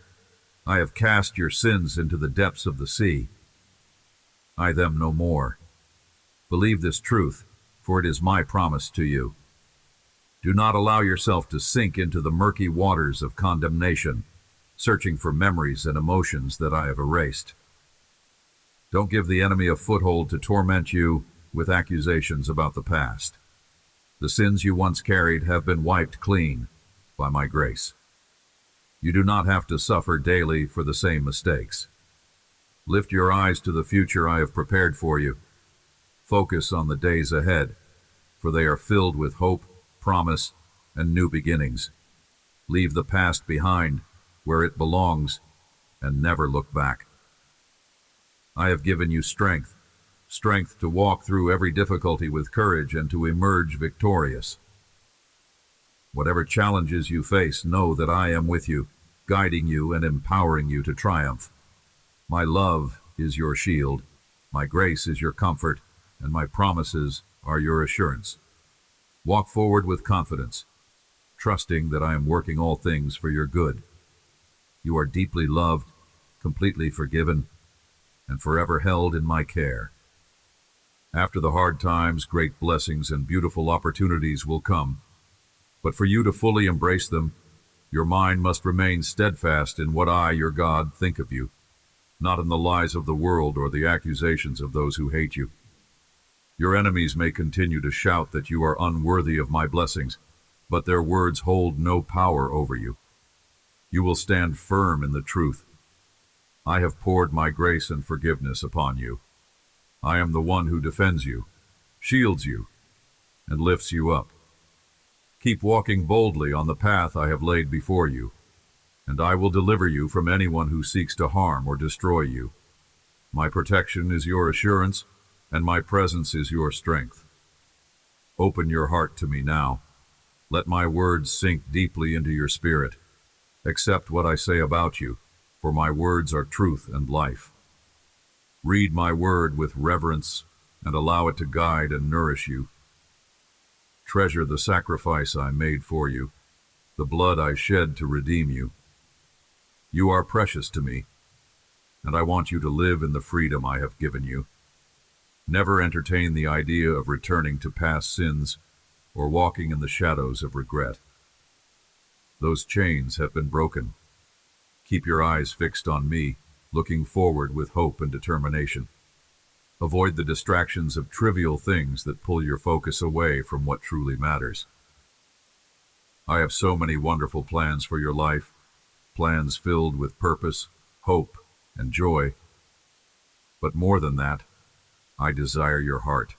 Speaker 1: I have cast your sins into the depths of the sea. I them no more. Believe this truth, for it is my promise to you. Do not allow yourself to sink into the murky waters of condemnation, searching for memories and emotions that I have erased. Don't give the enemy a foothold to torment you with accusations about the past. The sins you once carried have been wiped clean by my grace. You do not have to suffer daily for the same mistakes. Lift your eyes to the future I have prepared for you. Focus on the days ahead, for they are filled with hope, promise, and new beginnings. Leave the past behind where it belongs and never look back. I have given you strength to walk through every difficulty with courage and to emerge victorious. Whatever challenges you face, know that I am with you, guiding you and empowering you to triumph. My love is your shield, my grace is your comfort, and my promises are your assurance. Walk forward with confidence, trusting that I am working all things for your good. You are deeply loved, completely forgiven, and forever held in my care. After the hard times, great blessings and beautiful opportunities will come. But for you to fully embrace them, your mind must remain steadfast in what I, your God, think of you, not in the lies of the world or the accusations of those who hate you. Your enemies may continue to shout that you are unworthy of my blessings, but their words hold no power over you. You will stand firm in the truth. I have poured my grace and forgiveness upon you. I am the one who defends you, shields you, and lifts you up. Keep walking boldly on the path I have laid before you, and I will deliver you from anyone who seeks to harm or destroy you. My protection is your assurance, and my presence is your strength. Open your heart to me now. Let my words sink deeply into your spirit. Accept what I say about you, for my words are truth and life. Read my word with reverence and allow it to guide and nourish you. Treasure the sacrifice I made for you, the blood I shed to redeem you. You are precious to me, and I want you to live in the freedom I have given you. Never entertain the idea of returning to past sins or walking in the shadows of regret. Those chains have been broken. Keep your eyes fixed on me, looking forward with hope and determination. Avoid the distractions of trivial things that pull your focus away from what truly matters. I have so many wonderful plans for your life, plans filled with purpose, hope, and joy. But more than that, I desire your heart.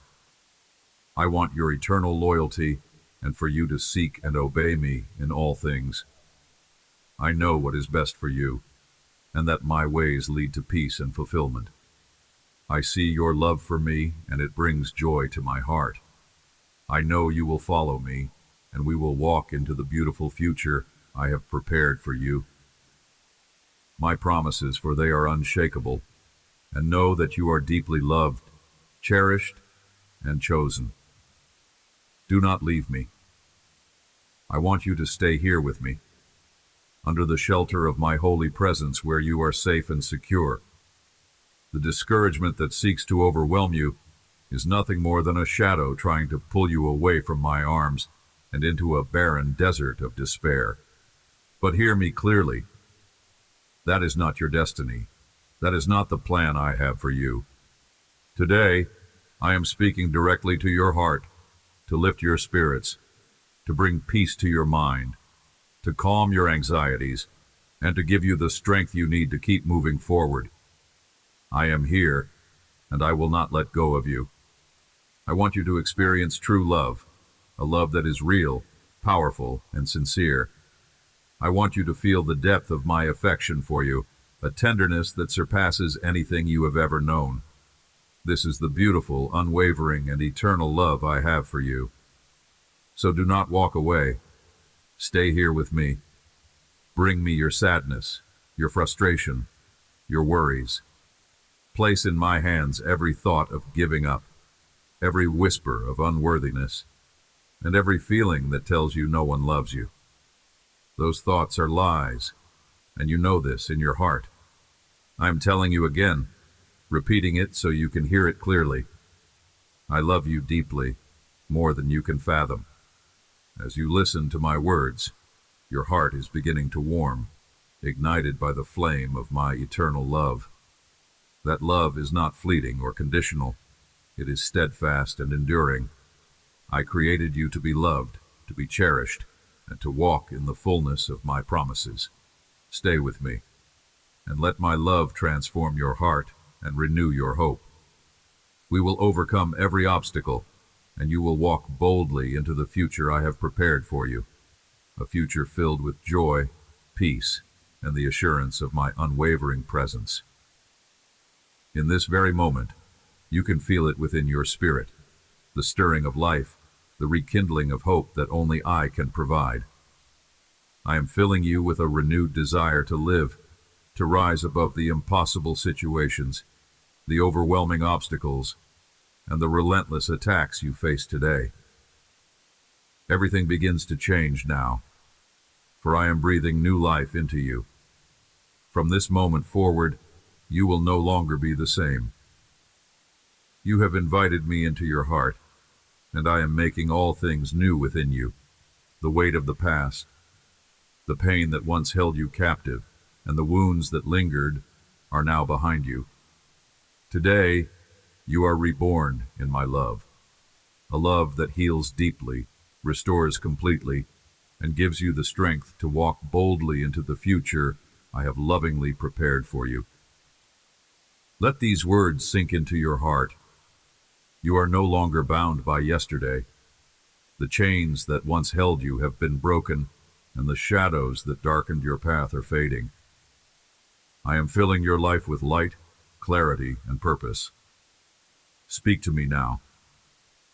Speaker 1: I want your eternal loyalty and for you to seek and obey me in all things. I know what is best for you, and that my ways lead to peace and fulfillment. I see your love for me, and it brings joy to my heart. I know you will follow me, and we will walk into the beautiful future I have prepared for you. My promises, for they are unshakable, and know that you are deeply loved, cherished, and chosen. Do not leave me. I want you to stay here with me, under the shelter of my holy presence where you are safe and secure. The discouragement that seeks to overwhelm you is nothing more than a shadow trying to pull you away from my arms and into a barren desert of despair. But hear me clearly. That is not your destiny. That is not the plan I have for you. Today, I am speaking directly to your heart, to lift your spirits, to bring peace to your mind, to calm your anxieties, and to give you the strength you need to keep moving forward. I am here, and I will not let go of you. I want you to experience true love, a love that is real, powerful, and sincere. I want you to feel the depth of my affection for you, a tenderness that surpasses anything you have ever known. This is the beautiful, unwavering, and eternal love I have for you. So do not walk away. Stay here with me. Bring me your sadness, your frustration, your worries. Place in my hands every thought of giving up, every whisper of unworthiness, and every feeling that tells you no one loves you. Those thoughts are lies, and you know this in your heart. I am telling you again, repeating it so you can hear it clearly. I love you deeply, more than you can fathom. As you listen to my words, your heart is beginning to warm, ignited by the flame of my eternal love. That love is not fleeting or conditional. It is steadfast and enduring. I created you to be loved, to be cherished, and to walk in the fullness of my promises. Stay with me, and let my love transform your heart and renew your hope. We will overcome every obstacle, and you will walk boldly into the future I have prepared for you, a future filled with joy, peace, and the assurance of my unwavering presence. In this very moment, you can feel it within your spirit, the stirring of life, the rekindling of hope that only I can provide. I am filling you with a renewed desire to live, to rise above the impossible situations, the overwhelming obstacles, and the relentless attacks you face today. Everything begins to change now, for I am breathing new life into you. From this moment forward, you will no longer be the same. You have invited me into your heart, and I am making all things new within you. The weight of the past, the pain that once held you captive, and the wounds that lingered are now behind you. Today, you are reborn in my love, a love that heals deeply, restores completely, and gives you the strength to walk boldly into the future I have lovingly prepared for you. Let these words sink into your heart. You are no longer bound by yesterday. The chains that once held you have been broken, and the shadows that darkened your path are fading. I am filling your life with light, clarity, and purpose. Speak to me now.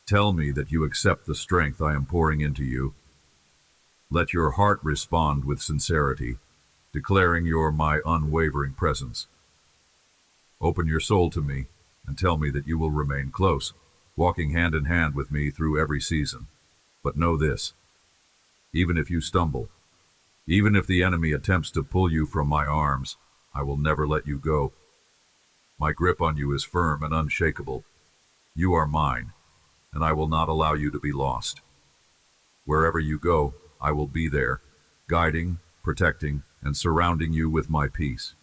Speaker 1: Tell me that you accept the strength I am pouring into you. Let your heart respond with sincerity, declaring you're my unwavering presence. Open your soul to me and tell me that you will remain close, walking hand in hand with me through every season. But know this, even if you stumble, even if the enemy attempts to pull you from my arms, I will never let you go. My grip on you is firm and unshakable. You are mine, and I will not allow you to be lost. Wherever you go, I will be there, guiding, protecting, and surrounding you with my peace.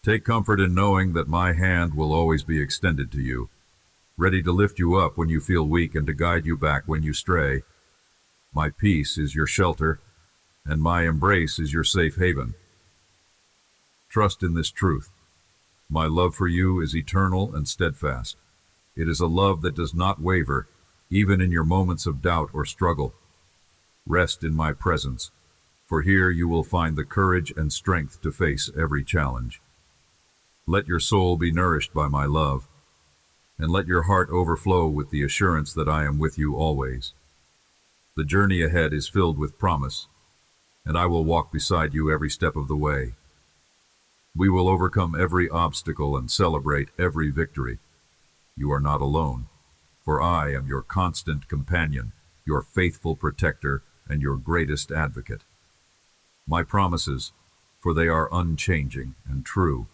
Speaker 1: Take comfort in knowing that my hand will always be extended to you, ready to lift you up when you feel weak and to guide you back when you stray. My peace is your shelter, and my embrace is your safe haven. Trust in this truth. My love for you is eternal and steadfast. It is a love that does not waver, even in your moments of doubt or struggle. Rest in my presence, for here you will find the courage and strength to face every challenge. Let your soul be nourished by my love, and let your heart overflow with the assurance that I am with you always. The journey ahead is filled with promise, and I will walk beside you every step of the way. We will overcome every obstacle and celebrate every victory. You are not alone, for I am your constant companion, your faithful protector, and your greatest advocate. My promises, for they are unchanging and true.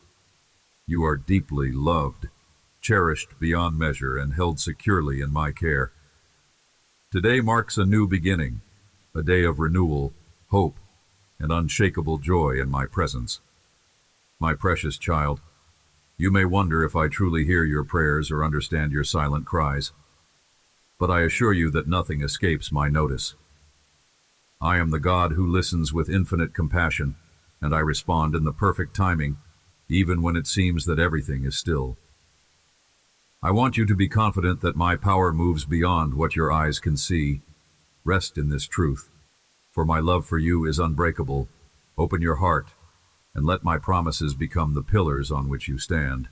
Speaker 1: You are deeply loved, cherished beyond measure, and held securely in my care. Today marks a new beginning, a day of renewal, hope, and unshakable joy in my presence. My precious child, you may wonder if I truly hear your prayers or understand your silent cries, but I assure you that nothing escapes my notice. I am the God who listens with infinite compassion, and I respond in the perfect timing, even when it seems that everything is still. I want you to be confident that my power moves beyond what your eyes can see. Rest in this truth, for my love for you is unbreakable. Open your heart, and let my promises become the pillars on which you stand.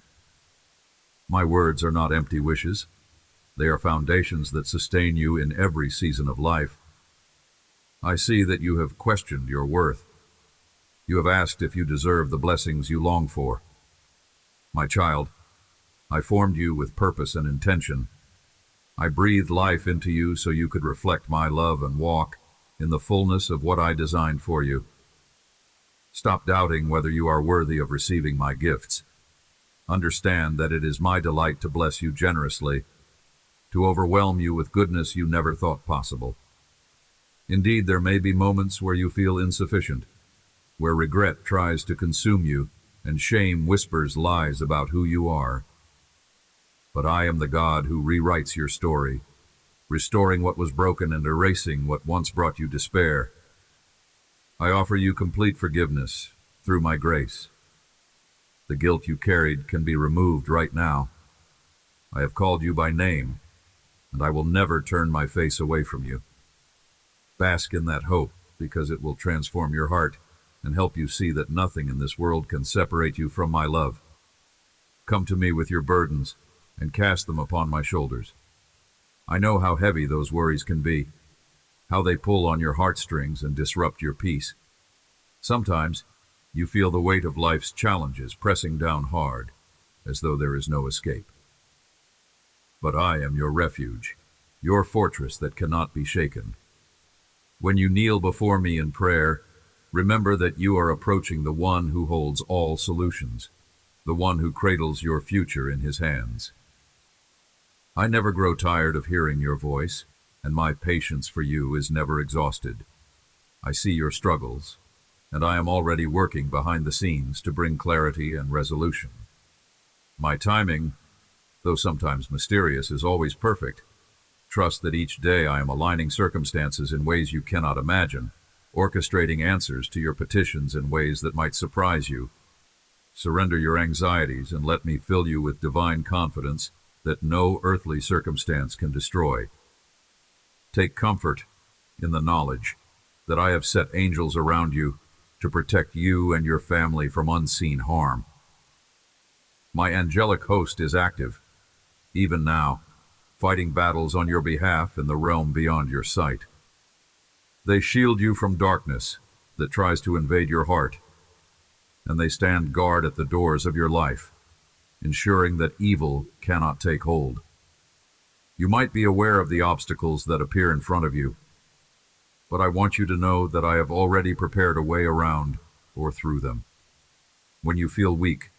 Speaker 1: My words are not empty wishes. They are foundations that sustain you in every season of life. I see that you have questioned your worth. You have asked if you deserve the blessings you long for. My child, I formed you with purpose and intention. I breathed life into you so you could reflect my love and walk in the fullness of what I designed for you. Stop doubting whether you are worthy of receiving my gifts. Understand that it is my delight to bless you generously, to overwhelm you with goodness you never thought possible. Indeed, there may be moments where you feel insufficient, where regret tries to consume you and shame whispers lies about who you are. But I am the God who rewrites your story, restoring what was broken and erasing what once brought you despair. I offer you complete forgiveness through my grace. The guilt you carried can be removed right now. I have called you by name, and I will never turn my face away from you. Bask in that hope, because it will transform your heart and help you see that nothing in this world can separate you from my love. Come to me with your burdens and cast them upon my shoulders. I know how heavy those worries can be, how they pull on your heartstrings and disrupt your peace. Sometimes you feel the weight of life's challenges pressing down hard, as though there is no escape. But I am your refuge, your fortress that cannot be shaken. When you kneel before me in prayer, remember that you are approaching the one who holds all solutions, the one who cradles your future in his hands. I never grow tired of hearing your voice, and my patience for you is never exhausted. I see your struggles, and I am already working behind the scenes to bring clarity and resolution. My timing, though sometimes mysterious, is always perfect. Trust that each day I am aligning circumstances in ways you cannot imagine, orchestrating answers to your petitions in ways that might surprise you. Surrender your anxieties and let me fill you with divine confidence that no earthly circumstance can destroy. Take comfort in the knowledge that I have set angels around you to protect you and your family from unseen harm. My angelic host is active, even now, fighting battles on your behalf in the realm beyond your sight. They shield you from darkness that tries to invade your heart, and they stand guard at the doors of your life, ensuring that evil cannot take hold. You might be aware of the obstacles that appear in front of you, but I want you to know that I have already prepared a way around or through them. When you feel weak,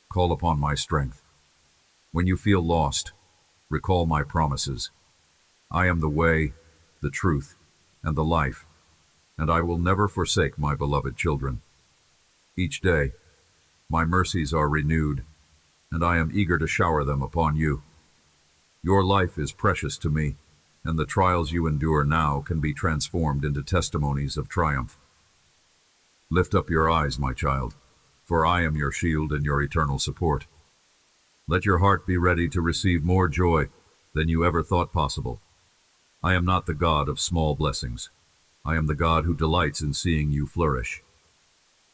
Speaker 1: call upon my strength. When you feel lost, recall my promises. I am the way, the truth, and the life, and I will never forsake my beloved children. Each day, My mercies are renewed, and I am eager to shower them upon you. Your life is precious to me, and the trials you endure now can be transformed into testimonies of triumph. Lift up your eyes, my child, for I am your shield and your eternal support. Let your heart be ready to receive more joy than you ever thought possible. I am not the God of small blessings. I am the God who delights in seeing you flourish.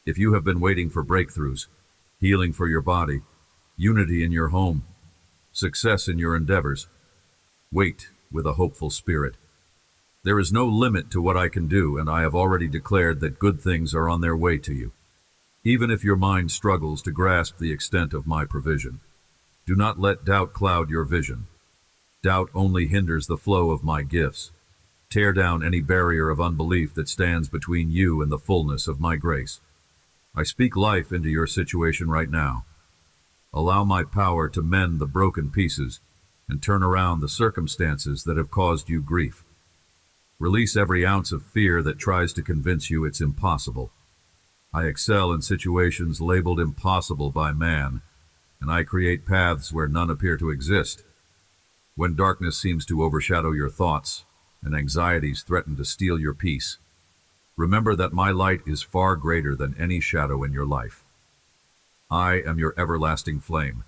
Speaker 1: If you have been waiting for breakthroughs, healing for your body, unity in your home, success in your endeavors, wait with a hopeful spirit. There is no limit to what I can do, and I have already declared that good things are on their way to you. Even if your mind struggles to grasp the extent of my provision, do not let doubt cloud your vision. Doubt only hinders the flow of my gifts. Tear down any barrier of unbelief that stands between you and the fullness of my grace. I speak life into your situation right now. Allow my power to mend the broken pieces and turn around the circumstances that have caused you grief. Release every ounce of fear that tries to convince you it's impossible. I excel in situations labeled impossible by man, and I create paths where none appear to exist. When darkness seems to overshadow your thoughts and anxieties threaten to steal your peace, remember that my light is far greater than any shadow in your life. I am your everlasting flame,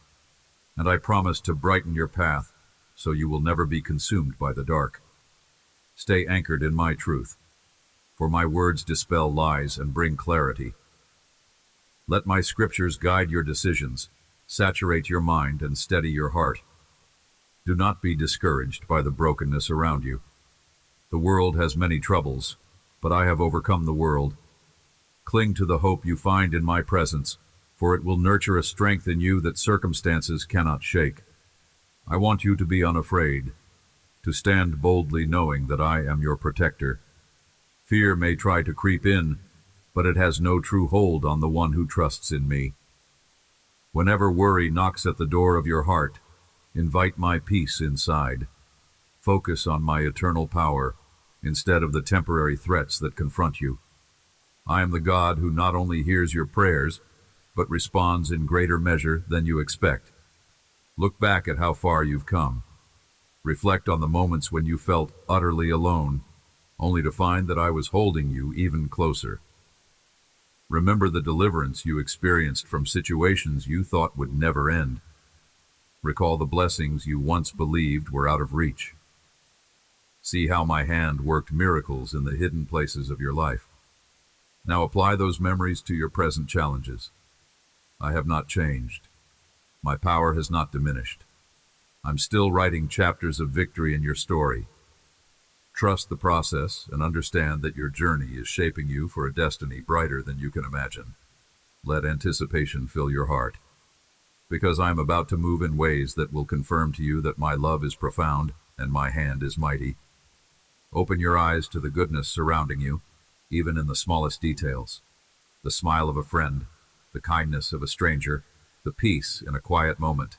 Speaker 1: and I promise to brighten your path so you will never be consumed by the dark. Stay anchored in my truth, for my words dispel lies and bring clarity. Let my scriptures guide your decisions, saturate your mind, and steady your heart. Do not be discouraged by the brokenness around you. The world has many troubles, but I have overcome the world. Cling to the hope you find in my presence, for it will nurture a strength in you that circumstances cannot shake. I want you to be unafraid, to stand boldly knowing that I am your protector. Fear may try to creep in, but it has no true hold on the one who trusts in me. Whenever worry knocks at the door of your heart, invite my peace inside. Focus on my eternal power instead of the temporary threats that confront you. I am the God who not only hears your prayers, but responds in greater measure than you expect. Look back at how far you've come. Reflect on the moments when you felt utterly alone, only to find that I was holding you even closer. Remember the deliverance you experienced from situations you thought would never end. Recall the blessings you once believed were out of reach. See how my hand worked miracles in the hidden places of your life. Now apply those memories to your present challenges. I have not changed. My power has not diminished. I'm still writing chapters of victory in your story. Trust the process and understand that your journey is shaping you for a destiny brighter than you can imagine. Let anticipation fill your heart, because I am about to move in ways that will confirm to you that my love is profound and my hand is mighty. Open your eyes to the goodness surrounding you, even in the smallest details. The smile of a friend, the kindness of a stranger, the peace in a quiet moment.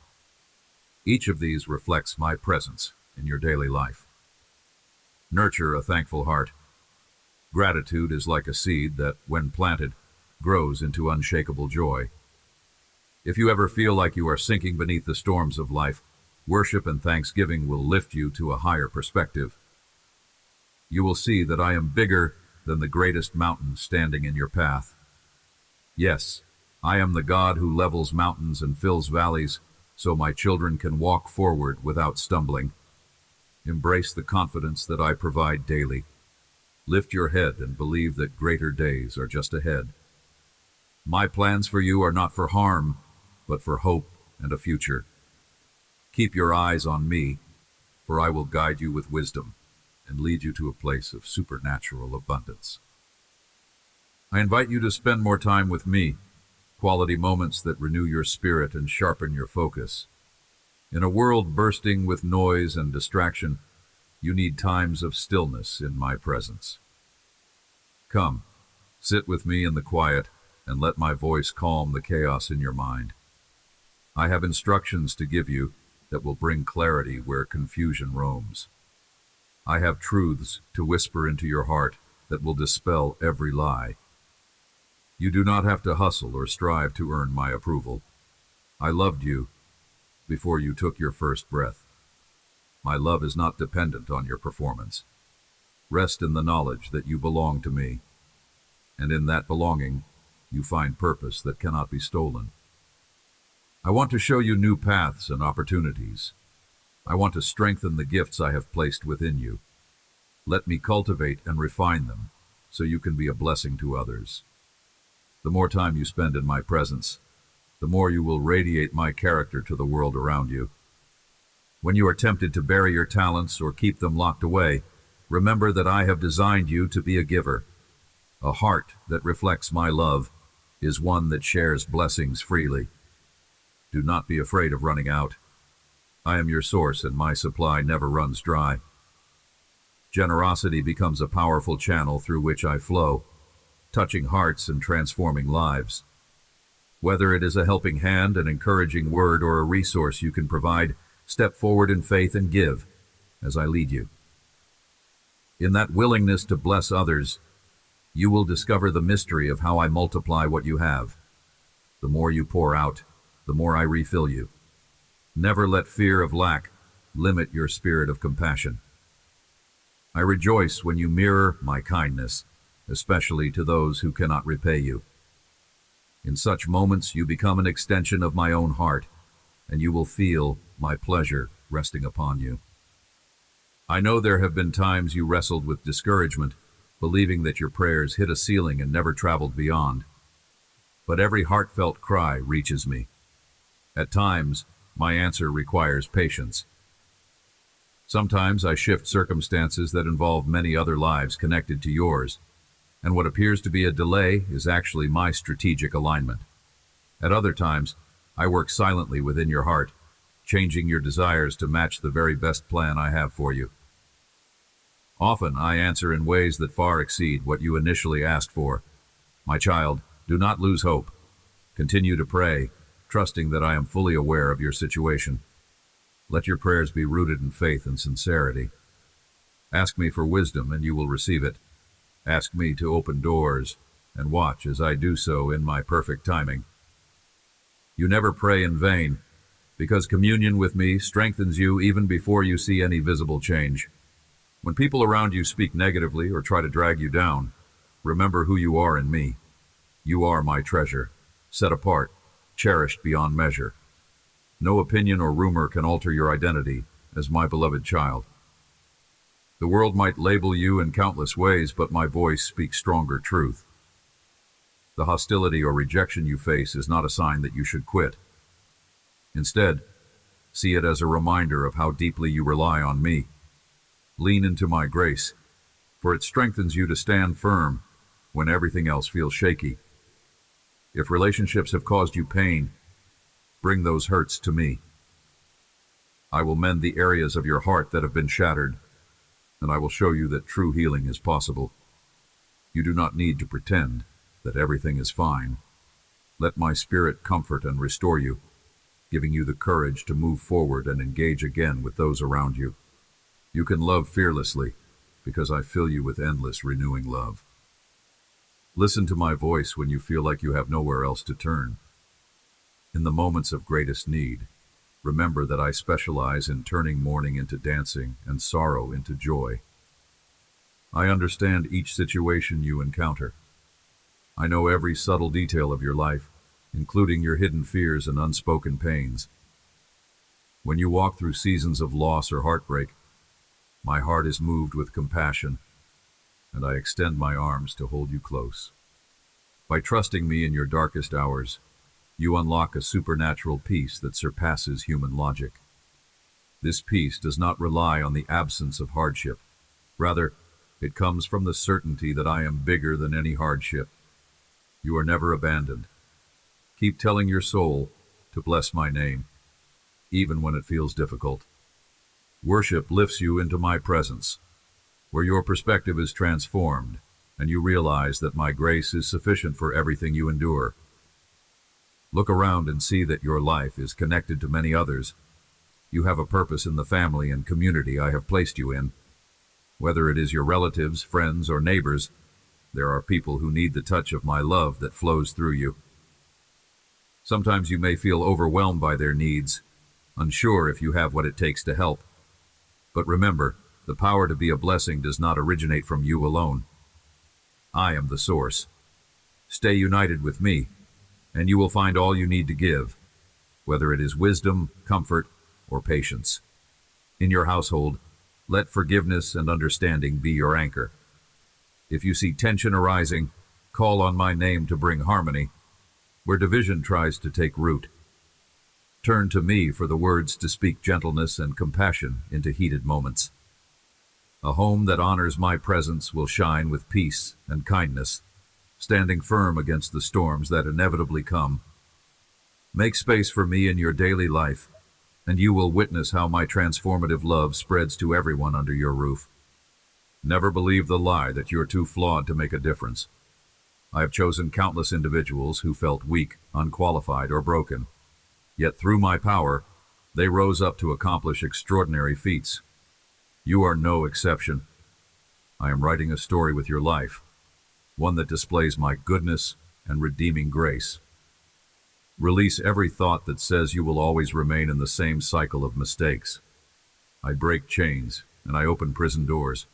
Speaker 1: Each of these reflects my presence in your daily life. Nurture a thankful heart. Gratitude is like a seed that, when planted, grows into unshakable joy. If you ever feel like you are sinking beneath the storms of life, worship and thanksgiving will lift you to a higher perspective. You will see that I am bigger than the greatest mountain standing in your path. Yes, I am the God who levels mountains and fills valleys, so my children can walk forward without stumbling. Embrace the confidence that I provide daily. Lift your head and believe that greater days are just ahead. My plans for you are not for harm, but for hope and a future. Keep your eyes on me, for I will guide you with wisdom and lead you to a place of supernatural abundance. I invite you to spend more time with me, quality moments that renew your spirit and sharpen your focus. In a world bursting with noise and distraction, you need times of stillness in my presence. Come, sit with me in the quiet and let my voice calm the chaos in your mind. I have instructions to give you that will bring clarity where confusion roams. I have truths to whisper into your heart that will dispel every lie. You do not have to hustle or strive to earn my approval. I loved you before you took your first breath. My love is not dependent on your performance. Rest in the knowledge that you belong to me, and in that belonging, you find purpose that cannot be stolen. I want to show you new paths and opportunities. I want to strengthen the gifts I have placed within you. Let me cultivate and refine them so you can be a blessing to others. The more time you spend in my presence, the more you will radiate my character to the world around you. When you are tempted to bury your talents or keep them locked away, remember that I have designed you to be a giver. A heart that reflects my love is one that shares blessings freely. Do not be afraid of running out. I am your source, and my supply never runs dry. Generosity becomes a powerful channel through which I flow, touching hearts and transforming lives. Whether it is a helping hand, an encouraging word, or a resource you can provide, step forward in faith and give as I lead you. In that willingness to bless others, you will discover the mystery of how I multiply what you have. The more you pour out, the more I refill you. Never let fear of lack limit your spirit of compassion. I rejoice when you mirror my kindness, especially to those who cannot repay you. In such moments, you become an extension of my own heart, and you will feel my pleasure resting upon you. I know there have been times you wrestled with discouragement, believing that your prayers hit a ceiling and never traveled beyond. But every heartfelt cry reaches me. At times, my answer requires patience. Sometimes I shift circumstances that involve many other lives connected to yours, and what appears to be a delay is actually my strategic alignment. At other times, I work silently within your heart, changing your desires to match the very best plan I have for you. Often I answer in ways that far exceed what you initially asked for. My child, do not lose hope. Continue to pray, trusting that I am fully aware of your situation. Let your prayers be rooted in faith and sincerity. Ask me for wisdom, and you will receive it. Ask me to open doors, and watch as I do so in my perfect timing. You never pray in vain, because communion with me strengthens you even before you see any visible change. When people around you speak negatively or try to drag you down, remember who you are in me. You are my treasure, set apart, cherished beyond measure. No opinion or rumor can alter your identity as my beloved child. The world might label you in countless ways, but my voice speaks stronger truth. The hostility or rejection you face is not a sign that you should quit. Instead, see it as a reminder of how deeply you rely on me. Lean into my grace, for it strengthens you to stand firm when everything else feels shaky. If relationships have caused you pain, bring those hurts to me. I will mend the areas of your heart that have been shattered, and I will show you that true healing is possible. You do not need to pretend that everything is fine. Let my spirit comfort and restore you, giving you the courage to move forward and engage again with those around you. You can love fearlessly because I fill you with endless renewing love. Listen to my voice when you feel like you have nowhere else to turn. In the moments of greatest need, remember that I specialize in turning mourning into dancing and sorrow into joy. I understand each situation you encounter. I know every subtle detail of your life, including your hidden fears and unspoken pains. When you walk through seasons of loss or heartbreak, my heart is moved with compassion, and I extend my arms to hold you close. By trusting me in your darkest hours, you unlock a supernatural peace that surpasses human logic. This peace does not rely on the absence of hardship. Rather, it comes from the certainty that I am bigger than any hardship. You are never abandoned. Keep telling your soul to bless my name, even when it feels difficult. Worship lifts you into my presence, where your perspective is transformed, and you realize that my grace is sufficient for everything you endure. Look around and see that your life is connected to many others. You have a purpose in the family and community I have placed you in. Whether it is your relatives, friends, or neighbors, There are people who need the touch of my love that flows through you. Sometimes you may feel overwhelmed by their needs, unsure if you have what it takes to help. But remember, the power to be a blessing does not originate from you alone. I am the source. Stay united with me, and you will find all you need to give, whether it is wisdom, comfort, or patience. In your household, let forgiveness and understanding be your anchor. If you see tension arising, call on my name to bring harmony. Where division tries to take root, turn to me for the words to speak gentleness and compassion into heated moments. A home that honors my presence will shine with peace and kindness, standing firm against the storms that inevitably come. Make space for me in your daily life, and you will witness how my transformative love spreads to everyone under your roof. Never believe the lie that you're too flawed to make a difference. I have chosen countless individuals who felt weak, unqualified, or broken. Yet through my power, they rose up to accomplish extraordinary feats. You are no exception. I am writing a story with your life, one that displays my goodness and redeeming grace. Release every thought that says you will always remain in the same cycle of mistakes. I break chains, and I open prison doors.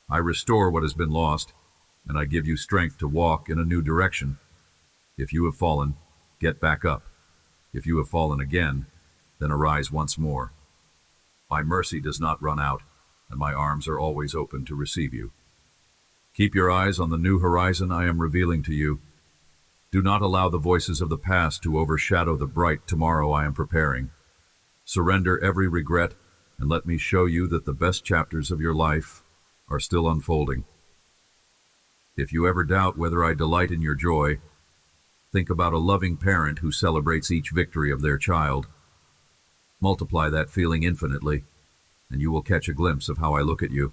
Speaker 1: I restore what has been lost, and I give you strength to walk in a new direction. If you have fallen, get back up. If you have fallen again, then arise once more. My mercy does not run out, and my arms are always open to receive you. Keep your eyes on the new horizon I am revealing to you. Do not allow the voices of the past to overshadow the bright tomorrow I am preparing. Surrender every regret, and let me show you that the best chapters of your life are still unfolding. If you ever doubt whether I delight in your joy, think about a loving parent who celebrates each victory of their child. Multiply that feeling infinitely, and you will catch a glimpse of how I look at you.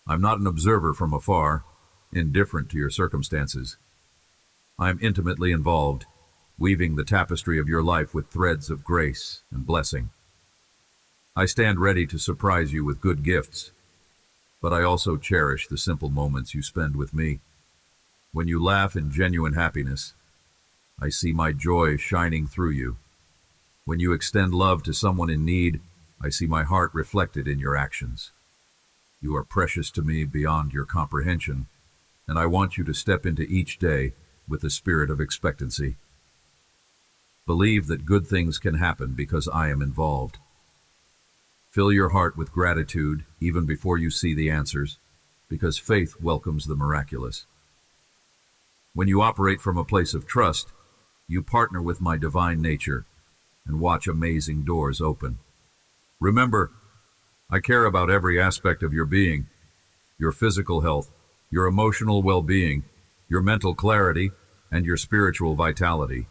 Speaker 1: I'm not an observer from afar, indifferent to your circumstances. I am intimately involved, weaving the tapestry of your life with threads of grace and blessing. I stand ready to surprise you with good gifts, but I also cherish the simple moments you spend with me. When you laugh in genuine happiness, I see my joy shining through you. When you extend love to someone in need, I see my heart reflected in your actions. You are precious to me beyond your comprehension, and I want you to step into each day with the spirit of expectancy. Believe that good things can happen because I am involved. Fill your heart with gratitude even before you see the answers, because faith welcomes the miraculous. When you operate from a place of trust, you partner with my divine nature and watch amazing doors open. Remember, I care about every aspect of your being, your physical health, your emotional well-being, your mental clarity, and your spiritual vitality.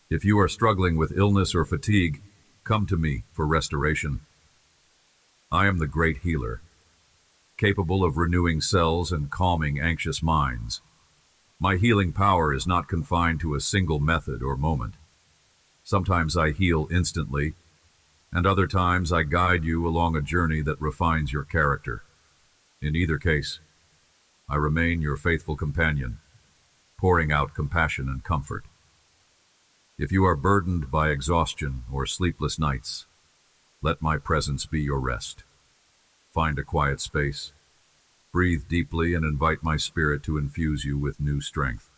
Speaker 1: If you are struggling with illness or fatigue, come to me for restoration. I am the great healer, capable of renewing cells and calming anxious minds. My healing power is not confined to a single method or moment. Sometimes I heal instantly, and other times I guide you along a journey that refines your character. In either case, I remain your faithful companion, pouring out compassion and comfort. If you are burdened by exhaustion or sleepless nights, let my presence be your rest. Find a quiet space, breathe deeply, and invite my spirit to infuse you with new strength.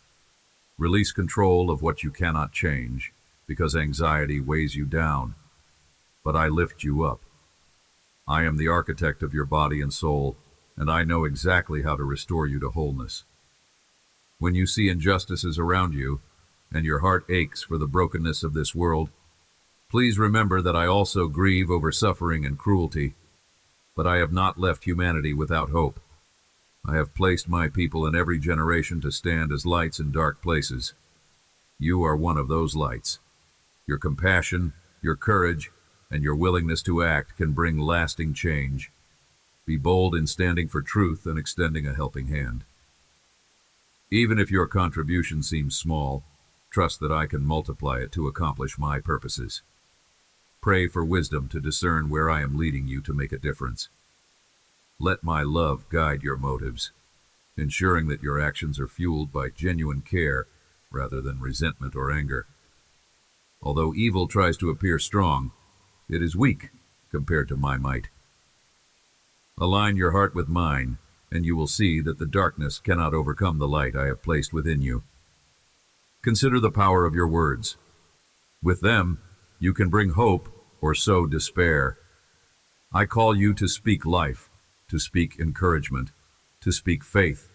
Speaker 1: Release control of what you cannot change, because anxiety weighs you down, but I lift you up. I am the architect of your body and soul, and I know exactly how to restore you to wholeness. When you see injustices around you, and your heart aches for the brokenness of this world, please remember that I also grieve over suffering and cruelty, but I have not left humanity without hope. I have placed my people in every generation to stand as lights in dark places. You are one of those lights. Your compassion, your courage, and your willingness to act can bring lasting change. Be bold in standing for truth and extending a helping hand. Even if your contribution seems small, trust that I can multiply it to accomplish my purposes. Pray for wisdom to discern where I am leading you to make a difference. Let my love guide your motives, ensuring that your actions are fueled by genuine care rather than resentment or anger. Although evil tries to appear strong, it is weak compared to my might. Align your heart with mine, and you will see that the darkness cannot overcome the light I have placed within you. Consider the power of your words. With them, you can bring hope or sow despair. I call you to speak life, to speak encouragement, to speak faith.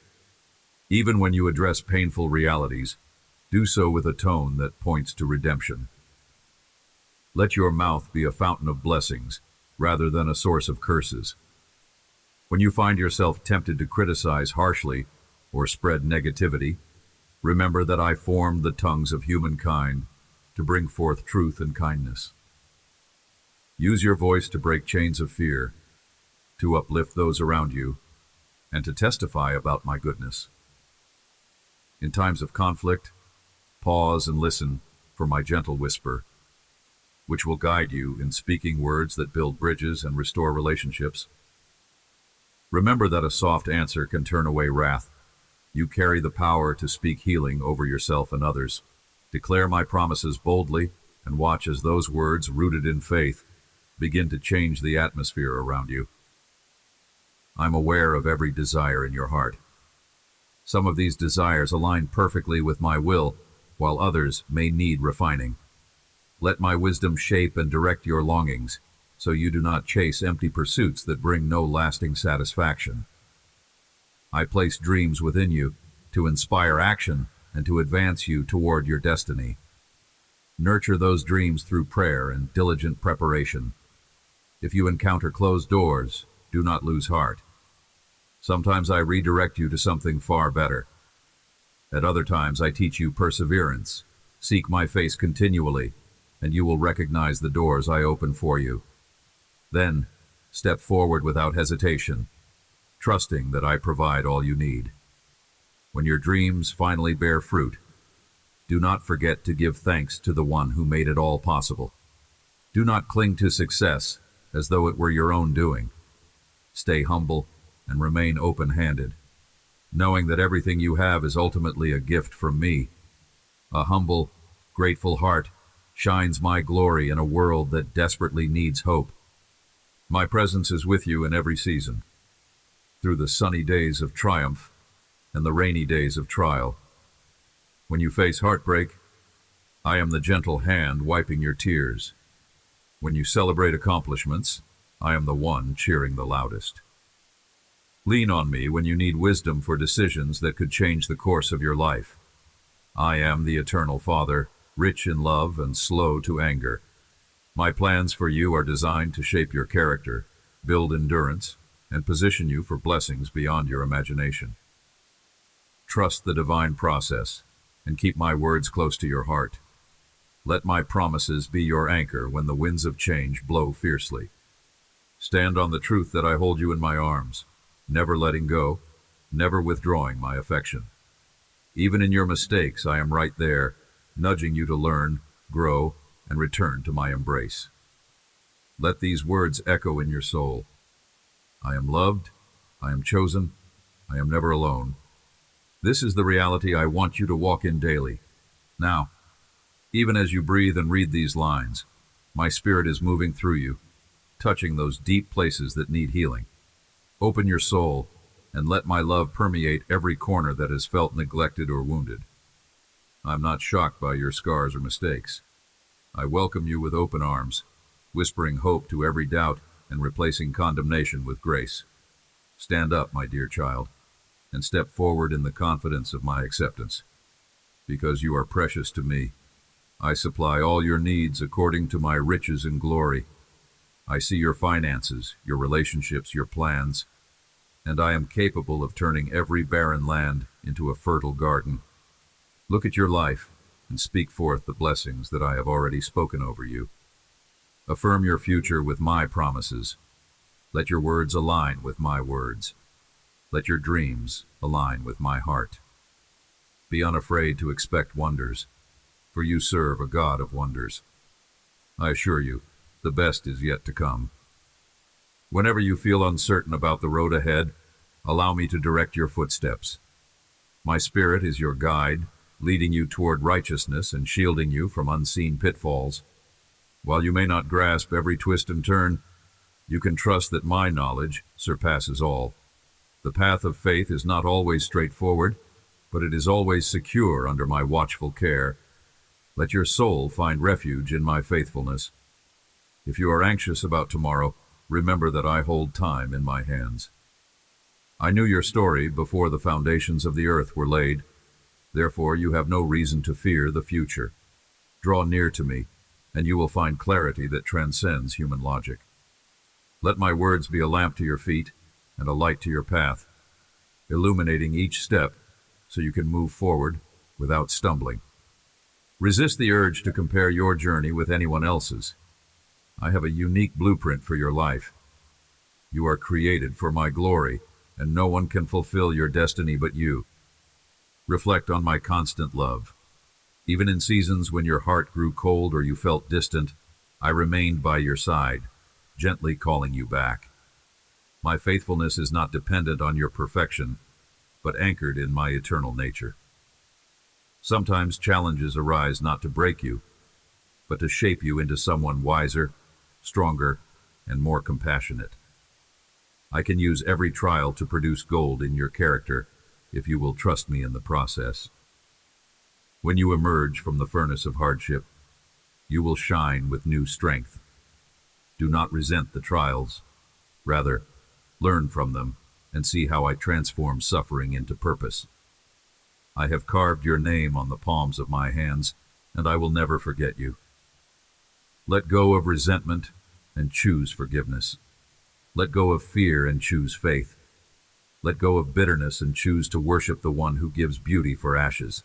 Speaker 1: Even when you address painful realities, do so with a tone that points to redemption. Let your mouth be a fountain of blessings rather than a source of curses. When you find yourself tempted to criticize harshly or spread negativity, remember that I formed the tongues of humankind to bring forth truth and kindness. Use your voice to break chains of fear, to uplift those around you, and to testify about my goodness. In times of conflict, pause and listen for my gentle whisper, which will guide you in speaking words that build bridges and restore relationships. Remember that a soft answer can turn away wrath. You carry the power to speak healing over yourself and others. Declare my promises boldly and watch as those words, rooted in faith, begin to change the atmosphere around you. I'm aware of every desire in your heart. Some of these desires align perfectly with my will, while others may need refining. Let my wisdom shape and direct your longings, so you do not chase empty pursuits that bring no lasting satisfaction. I place dreams within you to inspire action and to advance you toward your destiny. Nurture those dreams through prayer and diligent preparation. If you encounter closed doors, do not lose heart. Sometimes I redirect you to something far better. At other times I teach you perseverance. Seek my face continually, and you will recognize the doors I open for you. Then, step forward without hesitation, trusting that I provide all you need. When your dreams finally bear fruit, do not forget to give thanks to the one who made it all possible. Do not cling to success as though it were your own doing. Stay humble and remain open-handed, knowing that everything you have is ultimately a gift from me. A humble, grateful heart shines my glory in a world that desperately needs hope. My presence is with you in every season, through the sunny days of triumph and the rainy days of trial. When you face heartbreak, I am the gentle hand wiping your tears. When you celebrate accomplishments, I am the one cheering the loudest. Lean on me when you need wisdom for decisions that could change the course of your life. I am the Eternal Father, rich in love and slow to anger. My plans for you are designed to shape your character, build endurance, and position you for blessings beyond your imagination. Trust the divine process and keep my words close to your heart. Let my promises be your anchor when the winds of change blow fiercely. Stand on the truth that I hold you in my arms, never letting go, never withdrawing my affection. Even in your mistakes, I am right there, nudging you to learn, grow, and return to my embrace. Let these words echo in your soul. I am loved, I am chosen, I am never alone. This is the reality I want you to walk in daily. Now, even as you breathe and read these lines, my spirit is moving through you, touching those deep places that need healing. Open your soul and let my love permeate every corner that has felt neglected or wounded. I'm not shocked by your scars or mistakes. I welcome you with open arms, whispering hope to every doubt and replacing condemnation with grace. Stand up, my dear child, and step forward in the confidence of my acceptance. Because you are precious to me, I supply all your needs according to my riches and glory. I see your finances, your relationships, your plans, and I am capable of turning every barren land into a fertile garden. Look at your life and speak forth the blessings that I have already spoken over you. Affirm your future with my promises. Let your words align with my words. Let your dreams align with my heart. Be unafraid to expect wonders, for you serve a God of wonders. I assure you, the best is yet to come. Whenever you feel uncertain about the road ahead, Allow me to direct your footsteps. My spirit is your guide, leading you toward righteousness and shielding you from unseen pitfalls. While you may not grasp every twist and turn, you can trust that my knowledge surpasses all. The path of faith is not always straightforward, but it is always secure under my watchful care. Let your soul find refuge in my faithfulness. If you are anxious about tomorrow, remember that I hold time in my hands. I knew your story before the foundations of the earth were laid. Therefore, you have no reason to fear the future. Draw near to me, and you will find clarity that transcends human logic. Let my words be a lamp to your feet and a light to your path, illuminating each step so you can move forward without stumbling. Resist the urge to compare your journey with anyone else's. I have a unique blueprint for your life. You are created for my glory, and no one can fulfill your destiny but you. Reflect on my constant love. Even in seasons when your heart grew cold or you felt distant, I remained by your side, gently calling you back. My faithfulness is not dependent on your perfection, but anchored in my eternal nature. Sometimes challenges arise not to break you, but to shape you into someone wiser, stronger, and more compassionate. I can use every trial to produce gold in your character if you will trust me in the process. When you emerge from the furnace of hardship, you will shine with new strength. Do not resent the trials. Rather, learn from them and see how I transform suffering into purpose. I have carved your name on the palms of my hands, and I will never forget you. Let go of resentment and choose forgiveness. Let go of fear and choose faith. Let go of bitterness and choose to worship the one who gives beauty for ashes.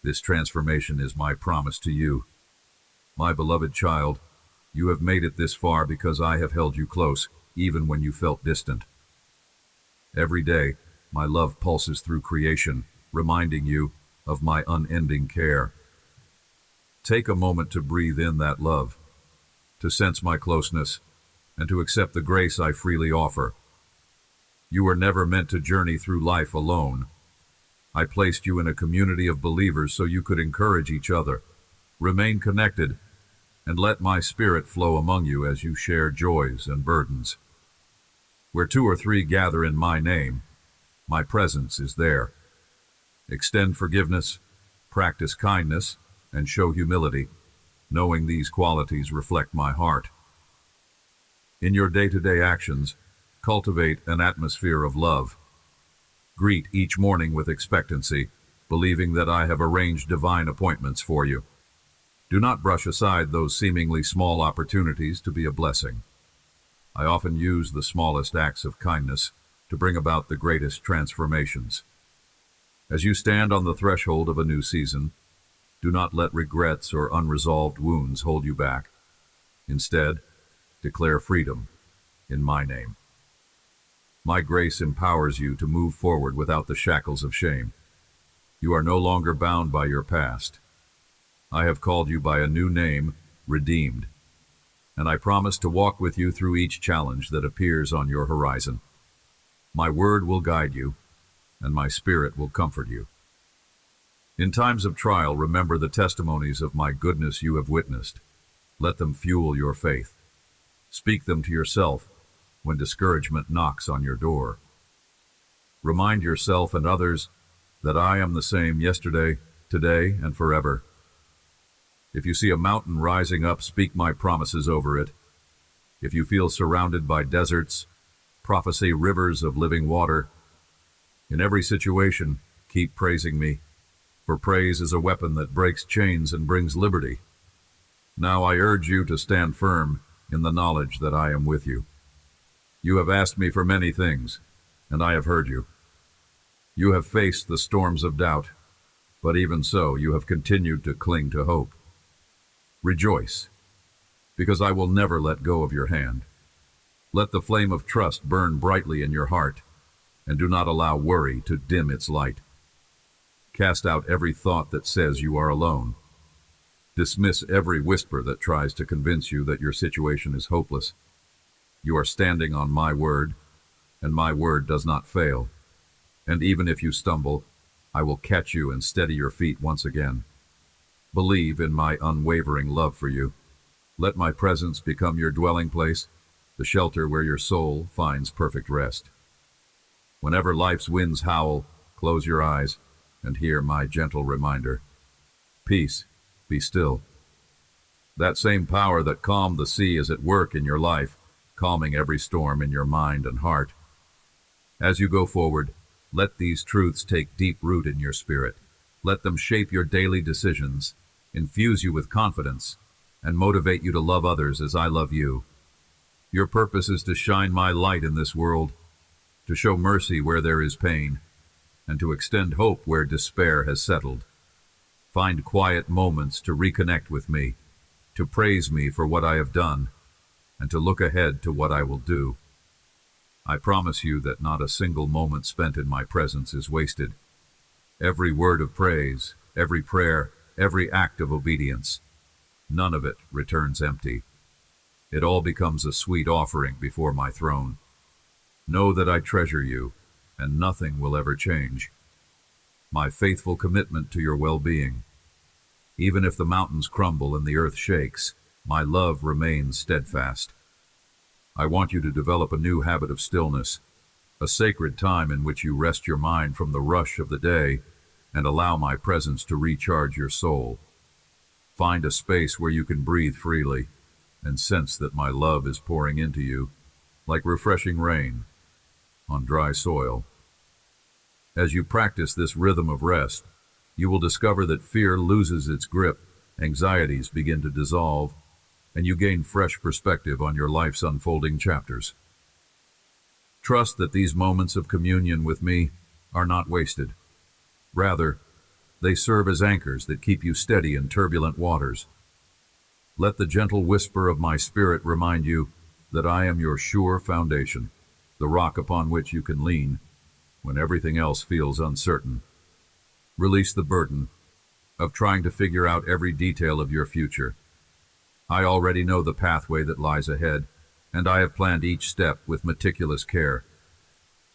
Speaker 1: This transformation is my promise to you. My beloved child, you have made it this far because I have held you close, even when you felt distant. Every day, my love pulses through creation, reminding you of my unending care. Take a moment to breathe in that love, to sense my closeness, and to accept the grace I freely offer. You were never meant to journey through life alone. I placed you in a community of believers so you could encourage each other, remain connected, and let my spirit flow among you as you share joys and burdens. Where 2 or 3 gather in my name, my presence is there. Extend forgiveness, practice kindness, and show humility, knowing these qualities reflect my heart. In your day-to-day actions, cultivate an atmosphere of love. Greet each morning with expectancy, believing that I have arranged divine appointments for you. Do not brush aside those seemingly small opportunities to be a blessing. I often use the smallest acts of kindness to bring about the greatest transformations. As you stand on the threshold of a new season, do not let regrets or unresolved wounds hold you back. Instead, declare freedom in my name. My grace empowers you to move forward without the shackles of shame. You are no longer bound by your past. I have called you by a new name, redeemed, and I promise to walk with you through each challenge that appears on your horizon. My word will guide you, and my spirit will comfort you. In times of trial, remember the testimonies of my goodness you have witnessed. Let them fuel your faith. Speak them to yourself when discouragement knocks on your door. Remind yourself and others that I am the same yesterday, today, and forever. If you see a mountain rising up, speak my promises over it. If you feel surrounded by deserts, prophesy rivers of living water. In every situation, keep praising me, for praise is a weapon that breaks chains and brings liberty. Now I urge you to stand firm in the knowledge that I am with you. You have asked me for many things, and I have heard you. You have faced the storms of doubt, but even so you have continued to cling to hope. Rejoice, because I will never let go of your hand. Let the flame of trust burn brightly in your heart, and do not allow worry to dim its light. Cast out every thought that says you are alone. Dismiss every whisper that tries to convince you that your situation is hopeless. You are standing on my word, and my word does not fail. And even if you stumble, I will catch you and steady your feet once again. Believe in my unwavering love for you. Let my presence become your dwelling place, the shelter where your soul finds perfect rest. Whenever life's winds howl, close your eyes and hear my gentle reminder. Peace, be still. That same power that calmed the sea is at work in your life, calming every storm in your mind and heart. As you go forward, let these truths take deep root in your spirit. Let them shape your daily decisions, infuse you with confidence, and motivate you to love others as I love you. Your purpose is to shine my light in this world, to show mercy where there is pain, and to extend hope where despair has settled. Find quiet moments to reconnect with me, to praise me for what I have done, and to look ahead to what I will do. I promise you that not a single moment spent in my presence is wasted. Every word of praise, every prayer, every act of obedience, none of it returns empty. It all becomes a sweet offering before my throne. Know that I treasure you, and nothing will ever change. My faithful commitment to your well-being. Even if the mountains crumble and the earth shakes, my love remains steadfast. I want you to develop a new habit of stillness, a sacred time in which you rest your mind from the rush of the day and allow my presence to recharge your soul. Find a space where you can breathe freely and sense that my love is pouring into you like refreshing rain on dry soil. As you practice this rhythm of rest, you will discover that fear loses its grip, anxieties begin to dissolve, and you gain fresh perspective on your life's unfolding chapters. Trust that these moments of communion with me are not wasted. Rather, they serve as anchors that keep you steady in turbulent waters. Let the gentle whisper of my spirit remind you that I am your sure foundation, the rock upon which you can lean when everything else feels uncertain. Release the burden of trying to figure out every detail of your future. I already know the pathway that lies ahead, and I have planned each step with meticulous care.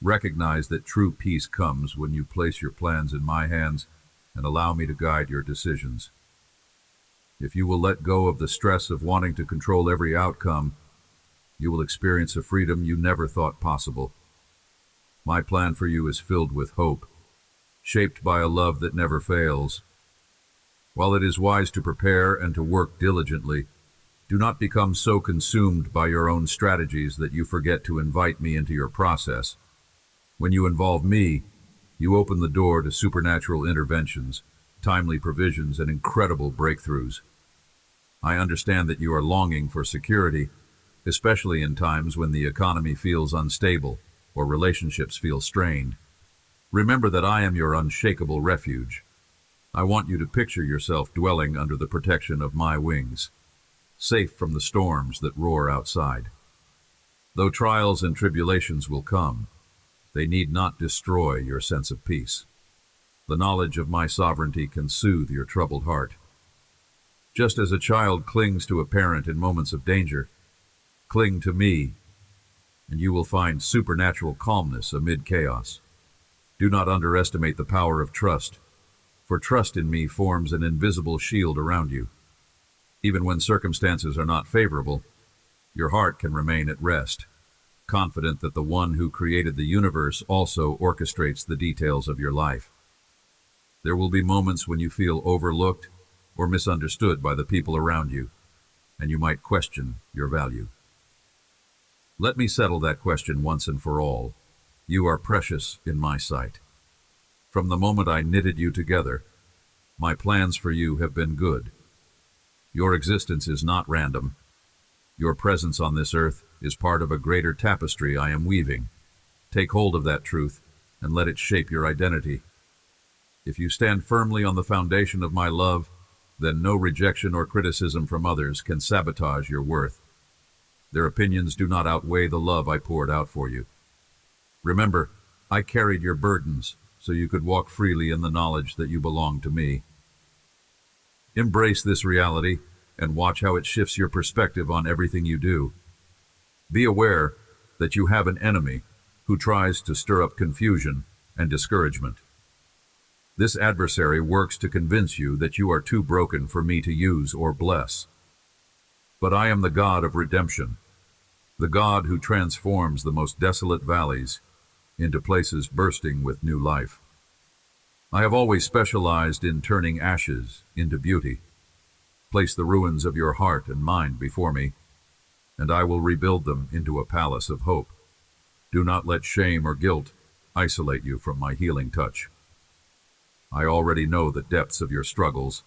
Speaker 1: Recognize that true peace comes when you place your plans in my hands and allow me to guide your decisions. If you will let go of the stress of wanting to control every outcome, you will experience a freedom you never thought possible. My plan for you is filled with hope, shaped by a love that never fails. While it is wise to prepare and to work diligently, do not become so consumed by your own strategies that you forget to invite me into your process. When you involve me, you open the door to supernatural interventions, timely provisions, and incredible breakthroughs. I understand that you are longing for security, especially in times when the economy feels unstable or relationships feel strained. Remember that I am your unshakable refuge. I want you to picture yourself dwelling under the protection of my wings, safe from the storms that roar outside. Though trials and tribulations will come, they need not destroy your sense of peace. The knowledge of my sovereignty can soothe your troubled heart. Just as a child clings to a parent in moments of danger, cling to me, and you will find supernatural calmness amid chaos. Do not underestimate the power of trust, for trust in me forms an invisible shield around you. Even when circumstances are not favorable, your heart can remain at rest, confident that the one who created the universe also orchestrates the details of your life. There will be moments when you feel overlooked or misunderstood by the people around you, and you might question your value. Let me settle that question once and for all. You are precious in my sight. From the moment I knitted you together, my plans for you have been good. Your existence is not random. Your presence on this earth is part of a greater tapestry I am weaving. Take hold of that truth and let it shape your identity. If you stand firmly on the foundation of my love, then no rejection or criticism from others can sabotage your worth. Their opinions do not outweigh the love I poured out for you. Remember, I carried your burdens so you could walk freely in the knowledge that you belong to me. Embrace this reality and watch how it shifts your perspective on everything you do. Be aware that you have an enemy who tries to stir up confusion and discouragement. This adversary works to convince you that you are too broken for me to use or bless. But I am the God of redemption, the God who transforms the most desolate valleys into places bursting with new life. I have always specialized in turning ashes into beauty. Place the ruins of your heart and mind before me, and I will rebuild them into a palace of hope. Do not let shame or guilt isolate you from my healing touch. I already know the depths of your struggles,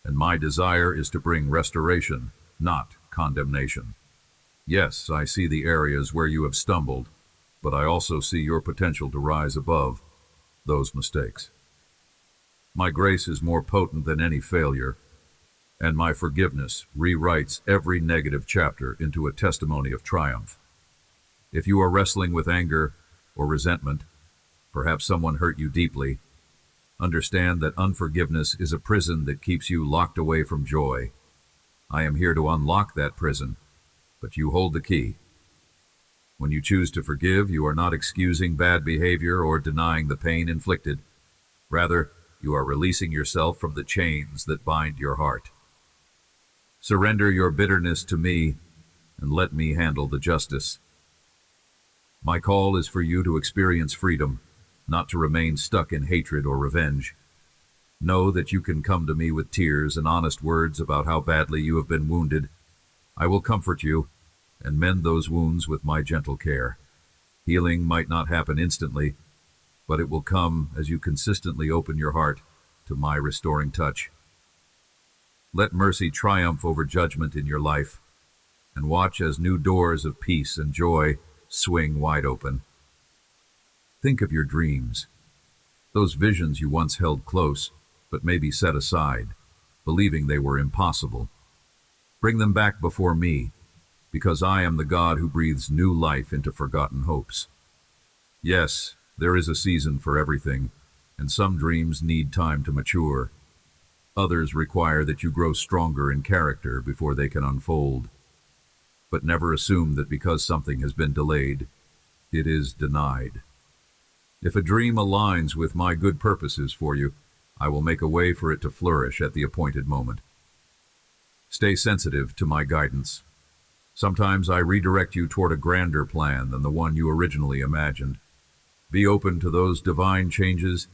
Speaker 1: and my desire is to bring restoration, not condemnation. Yes, I see the areas where you have stumbled, but I also see your potential to rise above those mistakes. My grace is more potent than any failure, and my forgiveness rewrites every negative chapter into a testimony of triumph. If you are wrestling with anger or resentment, perhaps someone hurt you deeply, understand that unforgiveness is a prison that keeps you locked away from joy. I am here to unlock that prison, but you hold the key. When you choose to forgive, you are not excusing bad behavior or denying the pain inflicted. Rather, you are releasing yourself from the chains that bind your heart. Surrender your bitterness to me, and let me handle the justice. My call is for you to experience freedom, not to remain stuck in hatred or revenge. Know that you can come to me with tears and honest words about how badly you have been wounded. I will comfort you and mend those wounds with my gentle care. Healing might not happen instantly, but it will come as you consistently open your heart to my restoring touch. Let mercy triumph over judgment in your life, and watch as new doors of peace and joy swing wide open. Think of your dreams, those visions you once held close, but maybe set aside, believing they were impossible. Bring them back before me, because I am the God who breathes new life into forgotten hopes. Yes, there is a season for everything, and some dreams need time to mature. Others require that you grow stronger in character before they can unfold. But never assume that because something has been delayed, it is denied. If a dream aligns with my good purposes for you, I will make a way for it to flourish at the appointed moment. Stay sensitive to my guidance. Sometimes I redirect you toward a grander plan than the one you originally imagined. Be open to those divine changes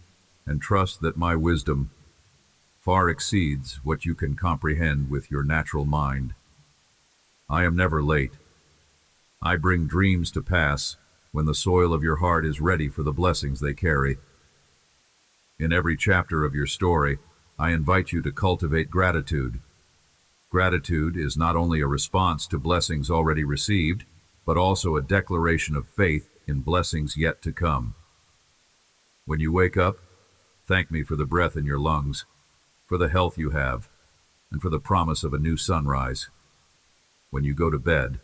Speaker 1: and trust that my wisdom far exceeds what you can comprehend with your natural mind. I am never late. I bring dreams to pass when the soil of your heart is ready for the blessings they carry. In every chapter of your story, I invite you to cultivate gratitude. Gratitude is not only a response to blessings already received, but also a declaration of faith in blessings yet to come. When you wake up, thank me for the breath in your lungs, for the health you have, and for the promise of a new sunrise. When you go to bed,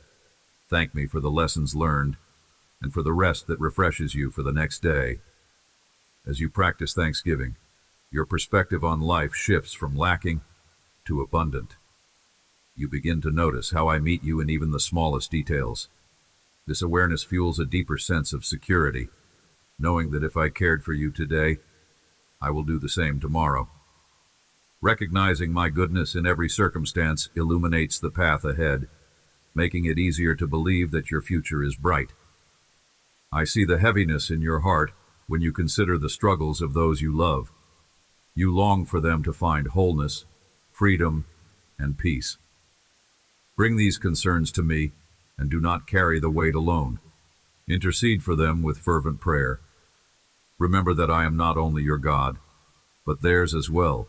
Speaker 1: thank me for the lessons learned and for the rest that refreshes you for the next day. As you practice thanksgiving, your perspective on life shifts from lacking to abundant. You begin to notice how I meet you in even the smallest details. This awareness fuels a deeper sense of security, knowing that if I cared for you today, I will do the same tomorrow. Recognizing my goodness in every circumstance illuminates the path ahead, making it easier to believe that your future is bright. I see the heaviness in your heart when you consider the struggles of those you love. You long for them to find wholeness, freedom, and peace. Bring these concerns to me, and do not carry the weight alone. Intercede for them with fervent prayer. Remember that I am not only your God, but theirs as well,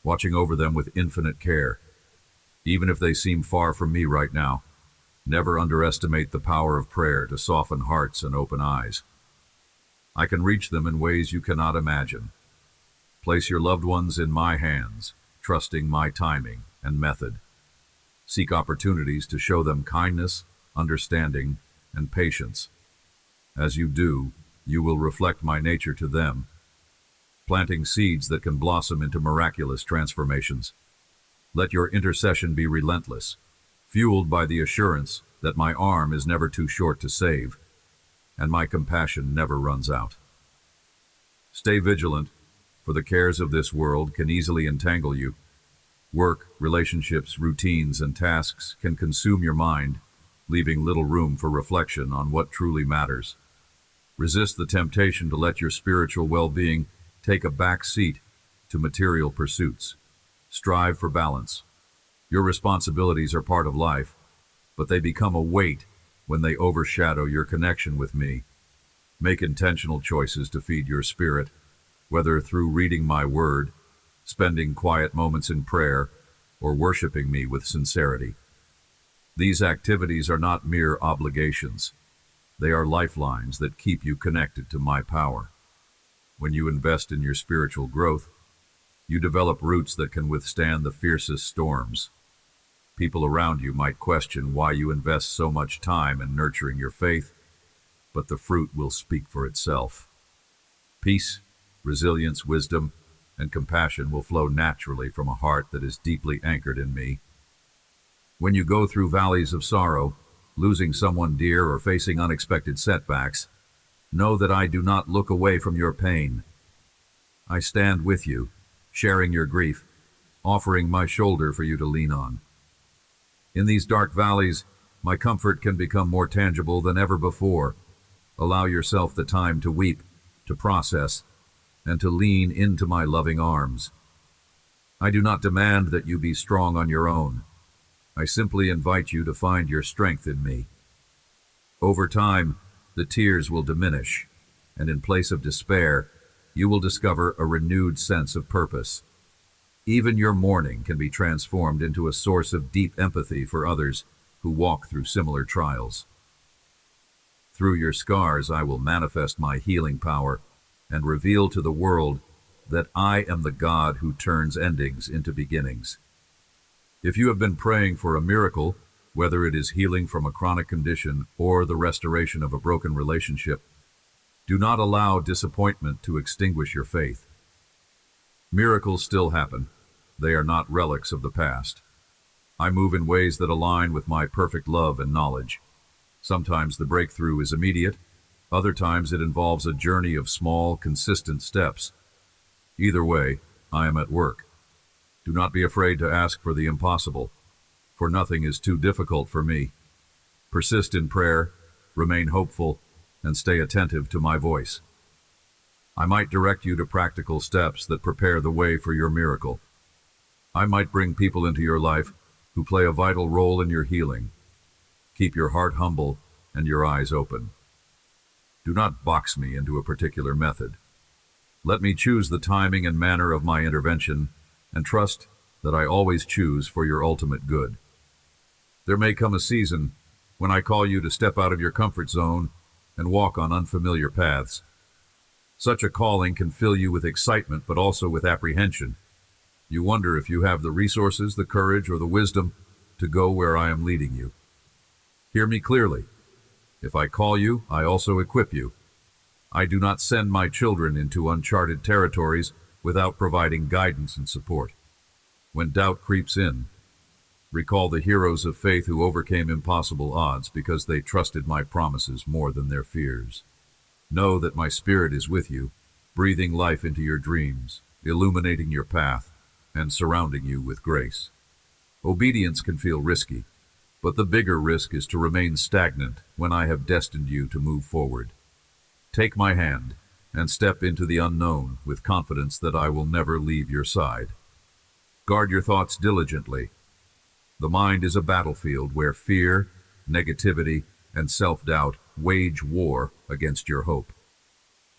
Speaker 1: watching over them with infinite care. Even if they seem far from me right now, never underestimate the power of prayer to soften hearts and open eyes. I can reach them in ways you cannot imagine. Place your loved ones in my hands, trusting my timing and method. Seek opportunities to show them kindness, understanding, and patience. As you do, you will reflect my nature to them, planting seeds that can blossom into miraculous transformations. Let your intercession be relentless, fueled by the assurance that my arm is never too short to save. and my compassion never runs out. Stay vigilant, for the cares of this world can easily entangle you. Work, relationships, routines, and tasks can consume your mind, leaving little room for reflection on what truly matters. Resist the temptation to let your spiritual well-being take a back seat to material pursuits. Strive for balance. Your responsibilities are part of life, but they become a weight when they overshadow your connection with me. Make intentional choices to feed your spirit, whether through reading my word, spending quiet moments in prayer, or worshiping me with sincerity. These activities are not mere obligations. They are lifelines that keep you connected to my power. When you invest in your spiritual growth, you develop roots that can withstand the fiercest storms. People around you might question why you invest so much time in nurturing your faith, but the fruit will speak for itself. Peace, resilience, wisdom, and compassion will flow naturally from a heart that is deeply anchored in me. When you go through valleys of sorrow, losing someone dear or facing unexpected setbacks, know that I do not look away from your pain. I stand with you, sharing your grief, offering my shoulder for you to lean on. In these dark valleys, my comfort can become more tangible than ever before. Allow yourself the time to weep, to process, and to lean into my loving arms. I do not demand that you be strong on your own. I simply invite you to find your strength in me. Over time, the tears will diminish, and in place of despair, you will discover a renewed sense of purpose. Even your mourning can be transformed into a source of deep empathy for others who walk through similar trials. Through your scars, I will manifest my healing power and reveal to the world that I am the God who turns endings into beginnings. If you have been praying for a miracle, whether it is healing from a chronic condition or the restoration of a broken relationship, do not allow disappointment to extinguish your faith. Miracles still happen. They are not relics of the past. I move in ways that align with my perfect love and knowledge. Sometimes the breakthrough is immediate. Other times it involves a journey of small, consistent steps. Either way, I am at work. Do not be afraid to ask for the impossible, for nothing is too difficult for me. Persist in prayer, remain hopeful, and stay attentive to my voice. I might direct you to practical steps that prepare the way for your miracle. I might bring people into your life who play a vital role in your healing. Keep your heart humble and your eyes open. Do not box me into a particular method. Let me choose the timing and manner of my intervention, and trust that I always choose for your ultimate good. There may come a season when I call you to step out of your comfort zone and walk on unfamiliar paths. Such a calling can fill you with excitement, but also with apprehension. You wonder if you have the resources, the courage, or the wisdom to go where I am leading you. Hear me clearly. If I call you, I also equip you. I do not send my children into uncharted territories without providing guidance and support. When doubt creeps in, recall the heroes of faith who overcame impossible odds because they trusted my promises more than their fears. Know that my spirit is with you, breathing life into your dreams, illuminating your path, and surrounding you with grace. Obedience can feel risky, but the bigger risk is to remain stagnant when I have destined you to move forward. Take my hand and step into the unknown with confidence that I will never leave your side. Guard your thoughts diligently. The mind is a battlefield where fear, negativity, and self-doubt wage war against your hope.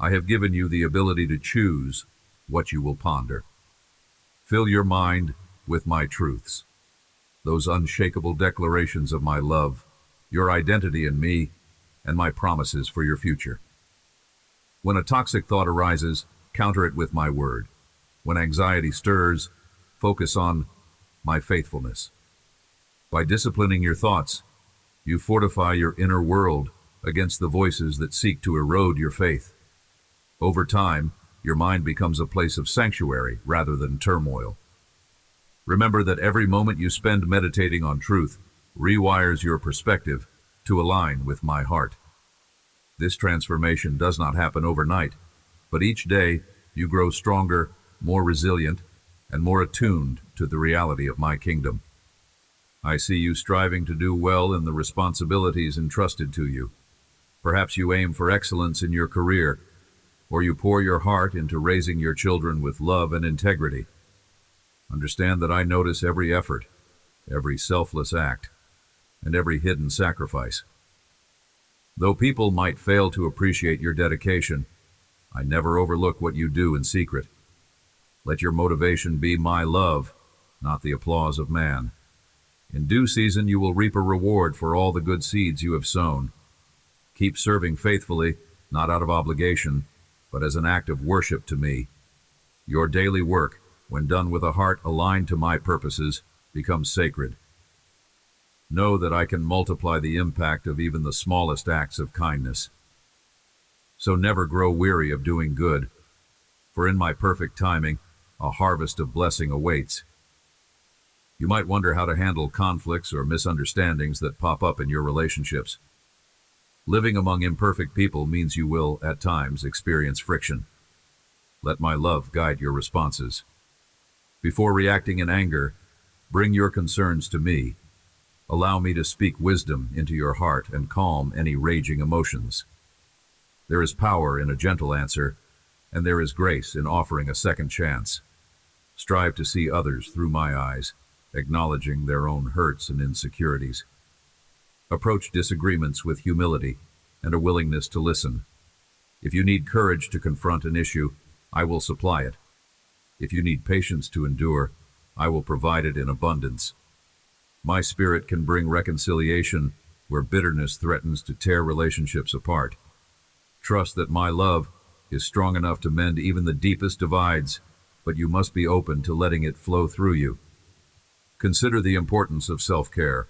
Speaker 1: I have given you the ability to choose what you will ponder. Fill your mind with my truths, those unshakable declarations of my love, your identity in me, and my promises for your future. When a toxic thought arises, counter it with my word. When anxiety stirs, focus on my faithfulness. By disciplining your thoughts, you fortify your inner world against the voices that seek to erode your faith. Over time, your mind becomes a place of sanctuary rather than turmoil. Remember that every moment you spend meditating on truth rewires your perspective to align with my heart. This transformation does not happen overnight, but each day you grow stronger, more resilient, and more attuned to the reality of my kingdom. I see you striving to do well in the responsibilities entrusted to you. Perhaps you aim for excellence in your career, or you pour your heart into raising your children with love and integrity. Understand that I notice every effort, every selfless act, and every hidden sacrifice. Though people might fail to appreciate your dedication, I never overlook what you do in secret. Let your motivation be my love, not the applause of man. In due season you will reap a reward for all the good seeds you have sown. Keep serving faithfully, not out of obligation, but as an act of worship to me. Your daily work, when done with a heart aligned to my purposes, becomes sacred. Know that I can multiply the impact of even the smallest acts of kindness. So never grow weary of doing good, for in my perfect timing, a harvest of blessing awaits. You might wonder how to handle conflicts or misunderstandings that pop up in your relationships. Living among imperfect people means you will, at times, experience friction. Let my love guide your responses. Before reacting in anger, bring your concerns to me. Allow me to speak wisdom into your heart and calm any raging emotions. There is power in a gentle answer, and there is grace in offering a second chance. Strive to see others through my eyes, acknowledging their own hurts and insecurities. Approach disagreements with humility and a willingness to listen. If you need courage to confront an issue, I will supply it. If you need patience to endure, I will provide it in abundance. My spirit can bring reconciliation where bitterness threatens to tear relationships apart. Trust that my love is strong enough to mend even the deepest divides, but you must be open to letting it flow through you. Consider the importance of self-care.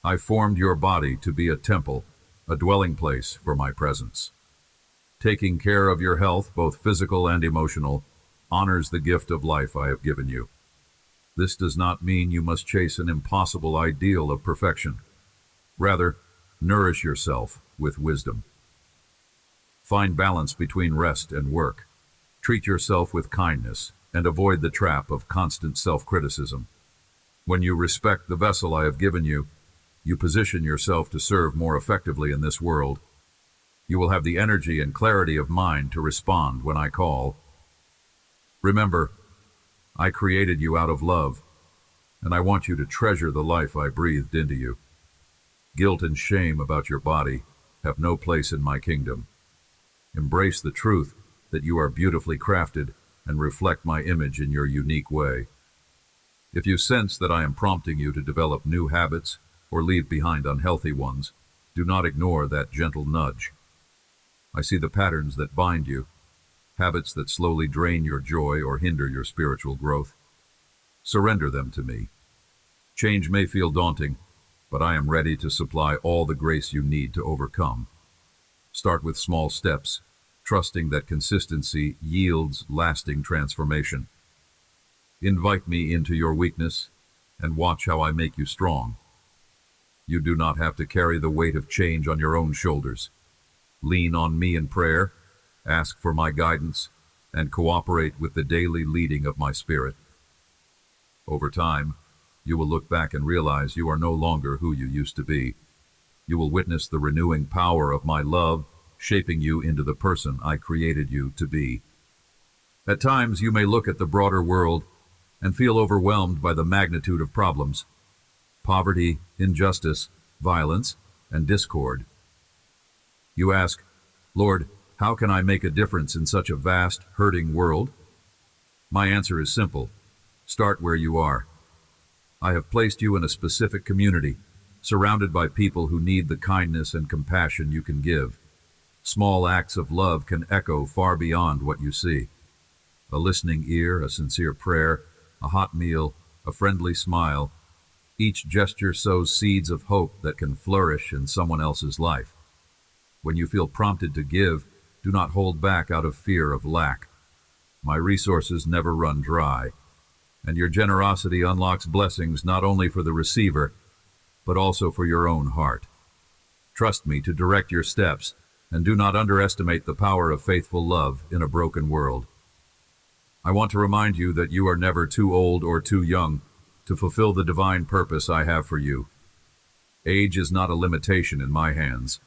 Speaker 1: I formed your body to be a temple, a dwelling place for my presence. Taking care of your health, both physical and emotional, honors the gift of life I have given you. This does not mean you must chase an impossible ideal of perfection. Rather, nourish yourself with wisdom. Find balance between rest and work. Treat yourself with kindness and avoid the trap of constant self-criticism. When you respect the vessel I have given you, you position yourself to serve more effectively in this world. You will have the energy and clarity of mind to respond when I call. Remember, I created you out of love, and I want you to treasure the life I breathed into you. Guilt and shame about your body have no place in my kingdom. Embrace the truth that you are beautifully crafted and reflect my image in your unique way. If you sense that I am prompting you to develop new habits or leave behind unhealthy ones, do not ignore that gentle nudge. I see the patterns that bind you, habits that slowly drain your joy or hinder your spiritual growth. Surrender them to me. Change may feel daunting, but I am ready to supply all the grace you need to overcome. Start with small steps, trusting that consistency yields lasting transformation. Invite me into your weakness and watch how I make you strong. You do not have to carry the weight of change on your own shoulders. Lean on me in prayer, ask for my guidance, and cooperate with the daily leading of my spirit. Over time, you will look back and realize you are no longer who you used to be. You will witness the renewing power of my love, shaping you into the person I created you to be. At times, you may look at the broader world and feel overwhelmed by the magnitude of problems: poverty, injustice, violence, and discord. You ask, Lord, how can I make a difference in such a vast, hurting world? My answer is simple. Start where you are. I have placed you in a specific community, surrounded by people who need the kindness and compassion you can give. Small acts of love can echo far beyond what you see. A listening ear, a sincere prayer, a hot meal, a friendly smile. Each gesture sows seeds of hope that can flourish in someone else's life. When you feel prompted to give, do not hold back out of fear of lack. My resources never run dry, and your generosity unlocks blessings not only for the receiver, but also for your own heart. Trust me to direct your steps, and do not underestimate the power of faithful love in a broken world. I want to remind you that you are never too old or too young to fulfill the divine purpose I have for you. Age is not a limitation in my hands.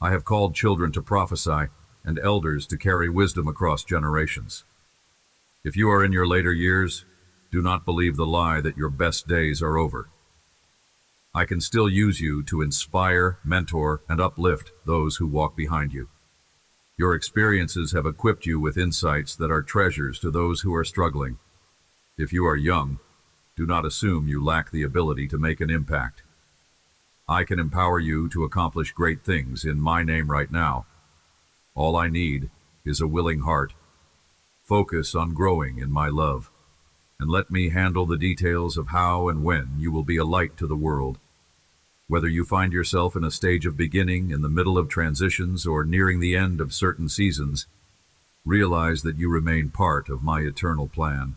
Speaker 1: I have called children to prophesy and elders to carry wisdom across generations. If you are in your later years, do not believe the lie that your best days are over. I can still use you to inspire, mentor, and uplift those who walk behind you. Your experiences have equipped you with insights that are treasures to those who are struggling. If you are young, do not assume you lack the ability to make an impact. I can empower you to accomplish great things in my name right now. All I need is a willing heart. Focus on growing in my love, and let me handle the details of how and when you will be a light to the world. Whether you find yourself in a stage of beginning, in the middle of transitions, or nearing the end of certain seasons, realize that you remain part of my eternal plan.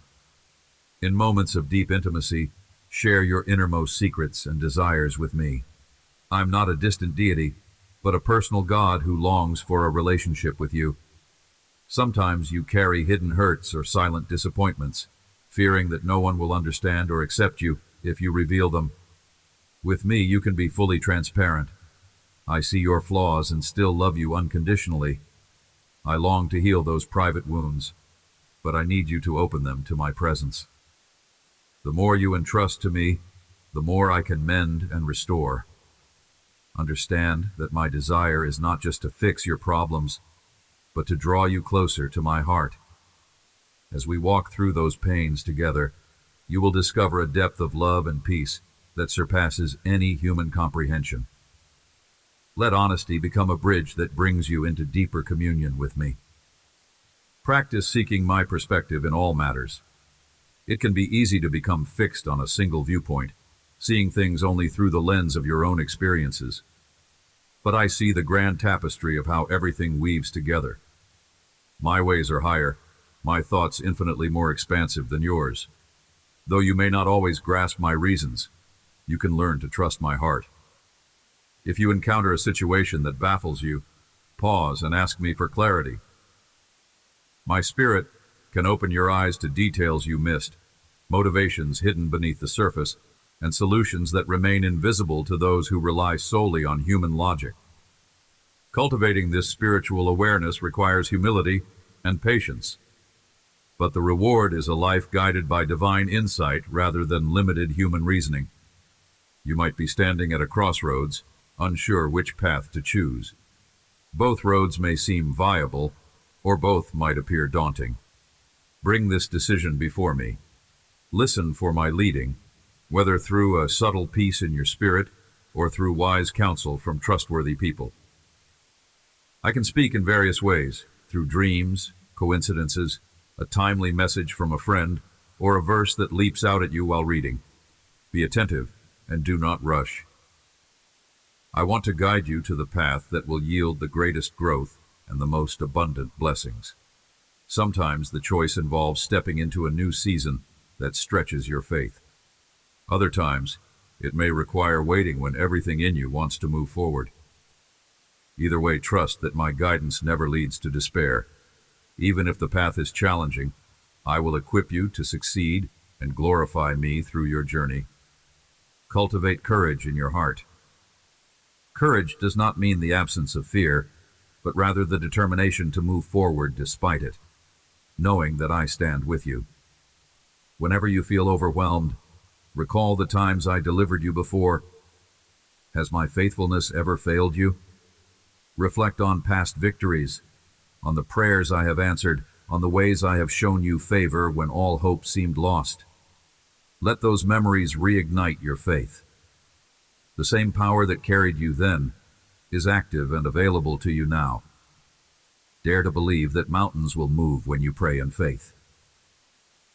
Speaker 1: In moments of deep intimacy, share your innermost secrets and desires with me. I'm not a distant deity, but a personal God who longs for a relationship with you. Sometimes you carry hidden hurts or silent disappointments, fearing that no one will understand or accept you if you reveal them. With me, you can be fully transparent. I see your flaws and still love you unconditionally. I long to heal those private wounds, but I need you to open them to my presence. The more you entrust to me, the more I can mend and restore. Understand that my desire is not just to fix your problems, but to draw you closer to my heart. As we walk through those pains together, you will discover a depth of love and peace that surpasses any human comprehension. Let honesty become a bridge that brings you into deeper communion with me. Practice seeking my perspective in all matters. It can be easy to become fixed on a single viewpoint, seeing things only through the lens of your own experiences. But I see the grand tapestry of how everything weaves together. My ways are higher, my thoughts infinitely more expansive than yours. Though you may not always grasp my reasons, you can learn to trust my heart. If you encounter a situation that baffles you, pause and ask me for clarity. My spirit can open your eyes to details you missed, motivations hidden beneath the surface, and solutions that remain invisible to those who rely solely on human logic. Cultivating this spiritual awareness requires humility and patience, but the reward is a life guided by divine insight rather than limited human reasoning. You might be standing at a crossroads, unsure which path to choose. Both roads may seem viable, or both might appear daunting. Bring this decision before me. Listen for my leading, whether through a subtle peace in your spirit or through wise counsel from trustworthy people. I can speak in various ways, through dreams, coincidences, a timely message from a friend, or a verse that leaps out at you while reading. Be attentive and do not rush. I want to guide you to the path that will yield the greatest growth and the most abundant blessings. Sometimes the choice involves stepping into a new season that stretches your faith. Other times, it may require waiting when everything in you wants to move forward. Either way, trust that my guidance never leads to despair. Even if the path is challenging, I will equip you to succeed and glorify me through your journey. Cultivate courage in your heart. Courage does not mean the absence of fear, but rather the determination to move forward despite it, knowing that I stand with you. Whenever you feel overwhelmed, recall the times I delivered you before. Has my faithfulness ever failed you? Reflect on past victories, on the prayers I have answered, on the ways I have shown you favor when all hope seemed lost. Let those memories reignite your faith. The same power that carried you then is active and available to you now. Dare to believe that mountains will move when you pray in faith.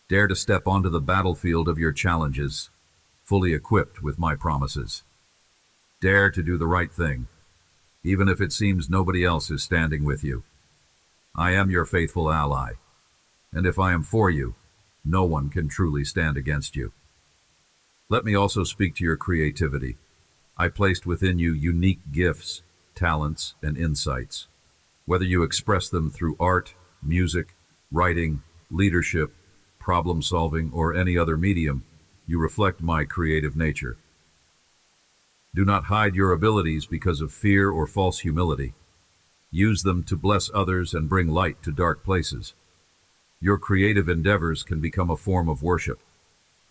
Speaker 1: Dare to step onto the battlefield of your challenges, fully equipped with my promises. Dare to do the right thing, even if it seems nobody else is standing with you. I am your faithful ally, and if I am for you, no one can truly stand against you. Let me also speak to your creativity. I placed within you unique gifts, talents, and insights. Whether you express them through art, music, writing, leadership, problem solving, or any other medium, you reflect my creative nature. Do not hide your abilities because of fear or false humility. Use them to bless others and bring light to dark places. Your creative endeavors can become a form of worship,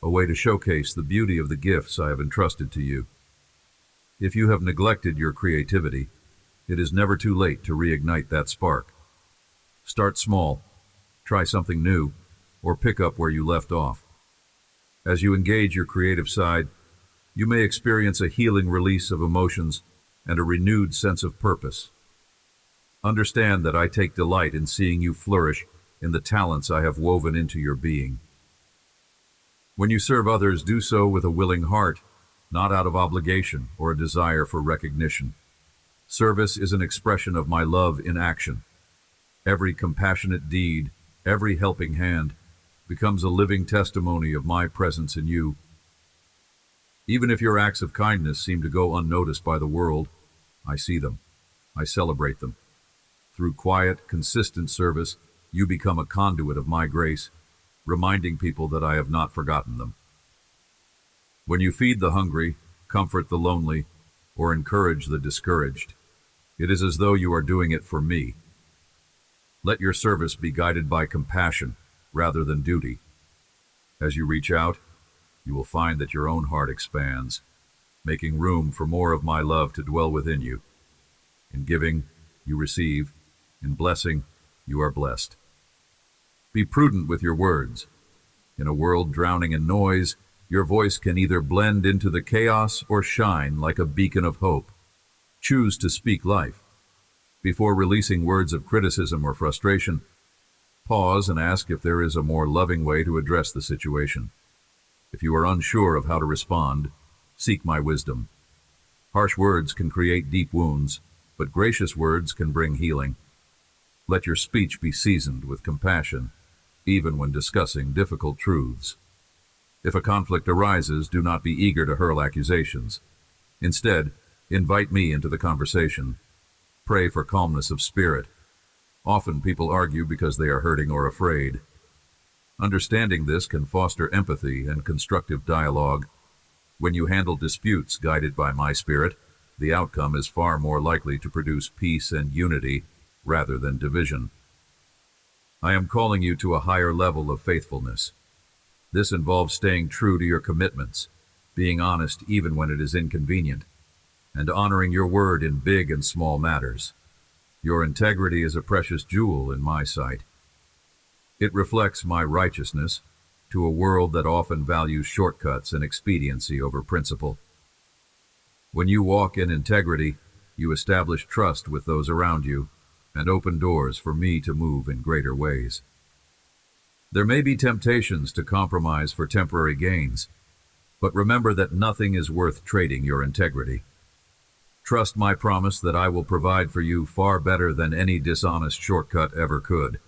Speaker 1: a way to showcase the beauty of the gifts I have entrusted to you. If you have neglected your creativity, it is never too late to reignite that spark. Start small, try something new, or pick up where you left off. As you engage your creative side, you may experience a healing release of emotions and a renewed sense of purpose. Understand that I take delight in seeing you flourish in the talents I have woven into your being. When you serve others, do so with a willing heart, not out of obligation or a desire for recognition. Service is an expression of my love in action. Every compassionate deed, every helping hand, becomes a living testimony of my presence in you. Even if your acts of kindness seem to go unnoticed by the world, I see them. I celebrate them. Through quiet, consistent service, you become a conduit of my grace, reminding people that I have not forgotten them. When you feed the hungry, comfort the lonely, or encourage the discouraged, it is as though you are doing it for me. Let your service be guided by compassion rather than duty. As you reach out, you will find that your own heart expands, making room for more of my love to dwell within you. In giving, you receive. In blessing, you are blessed. Be prudent with your words. In a world drowning in noise, your voice can either blend into the chaos or shine like a beacon of hope. Choose to speak life. Before releasing words of criticism or frustration, pause and ask if there is a more loving way to address the situation. If you are unsure of how to respond, seek my wisdom. Harsh words can create deep wounds, but gracious words can bring healing. Let your speech be seasoned with compassion, even when discussing difficult truths. If a conflict arises, do not be eager to hurl accusations. Instead, invite me into the conversation. Pray for calmness of spirit. Often people argue because they are hurting or afraid. Understanding this can foster empathy and constructive dialogue. When you handle disputes guided by my spirit, the outcome is far more likely to produce peace and unity rather than division. I am calling you to a higher level of faithfulness. This involves staying true to your commitments, being honest even when it is inconvenient, and honoring your word in big and small matters. Your integrity is a precious jewel in my sight. It reflects my righteousness to a world that often values shortcuts and expediency over principle. When you walk in integrity, you establish trust with those around you and open doors for me to move in greater ways. There may be temptations to compromise for temporary gains, but remember that nothing is worth trading your integrity. Trust my promise that I will provide for you far better than any dishonest shortcut ever could.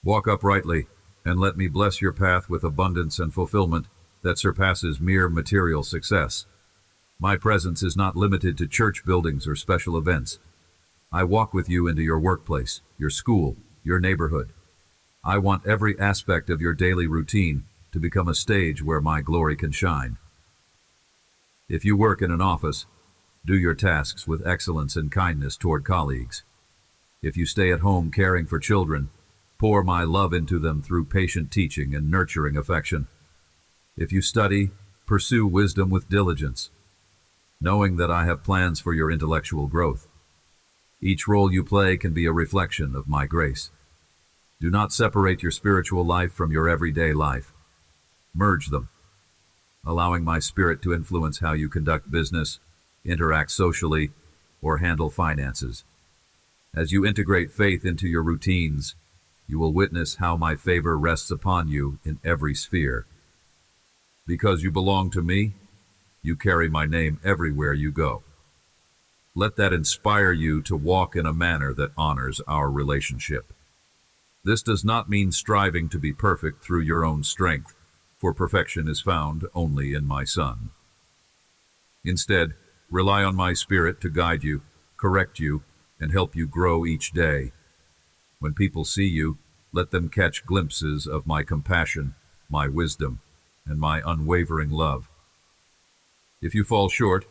Speaker 1: Walk uprightly, and let me bless your path with abundance and fulfillment that surpasses mere material success. My presence is not limited to church buildings or special events. I walk with you into your workplace, your school, your neighborhood. I want every aspect of your daily routine to become a stage where my glory can shine. If you work in an office, do your tasks with excellence and kindness toward colleagues. If you stay at home caring for children, pour my love into them through patient teaching and nurturing affection. If you study, pursue wisdom with diligence, knowing that I have plans for your intellectual growth. Each role you play can be a reflection of my grace. Do not separate your spiritual life from your everyday life. Merge them, allowing my spirit to influence how you conduct business, interact socially, or handle finances. As you integrate faith into your routines, you will witness how my favor rests upon you in every sphere. Because you belong to me, you carry my name everywhere you go. Let that inspire you to walk in a manner that honors our relationship. This does not mean striving to be perfect through your own strength, for perfection is found only in my Son. Instead, rely on my Spirit to guide you correct you, and help you grow each day. When people see you, let them catch glimpses of my compassion, my wisdom, and my unwavering love. If you fall short,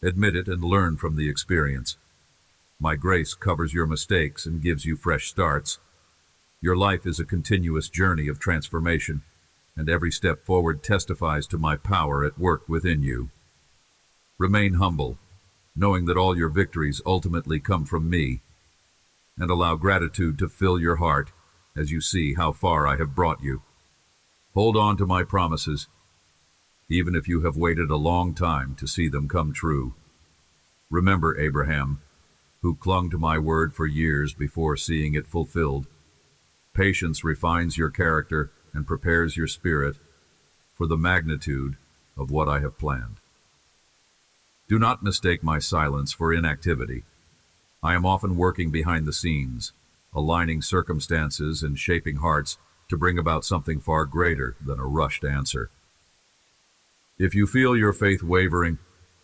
Speaker 1: admit it and learn from the experience. My grace covers your mistakes and gives you fresh starts. Your life is a continuous journey of transformation, and every step forward testifies to my power at work within you. Remain humble, knowing that all your victories ultimately come from me, and allow gratitude to fill your heart as you see how far I have brought you. Hold on to my promises, even if you have waited a long time to see them come true. Remember Abraham, who clung to my word for years before seeing it fulfilled. Patience refines your character and prepares your spirit for the magnitude of what I have planned. Do not mistake my silence for inactivity. I am often working behind the scenes, aligning circumstances and shaping hearts to bring about something far greater than a rushed answer. If you feel your faith wavering,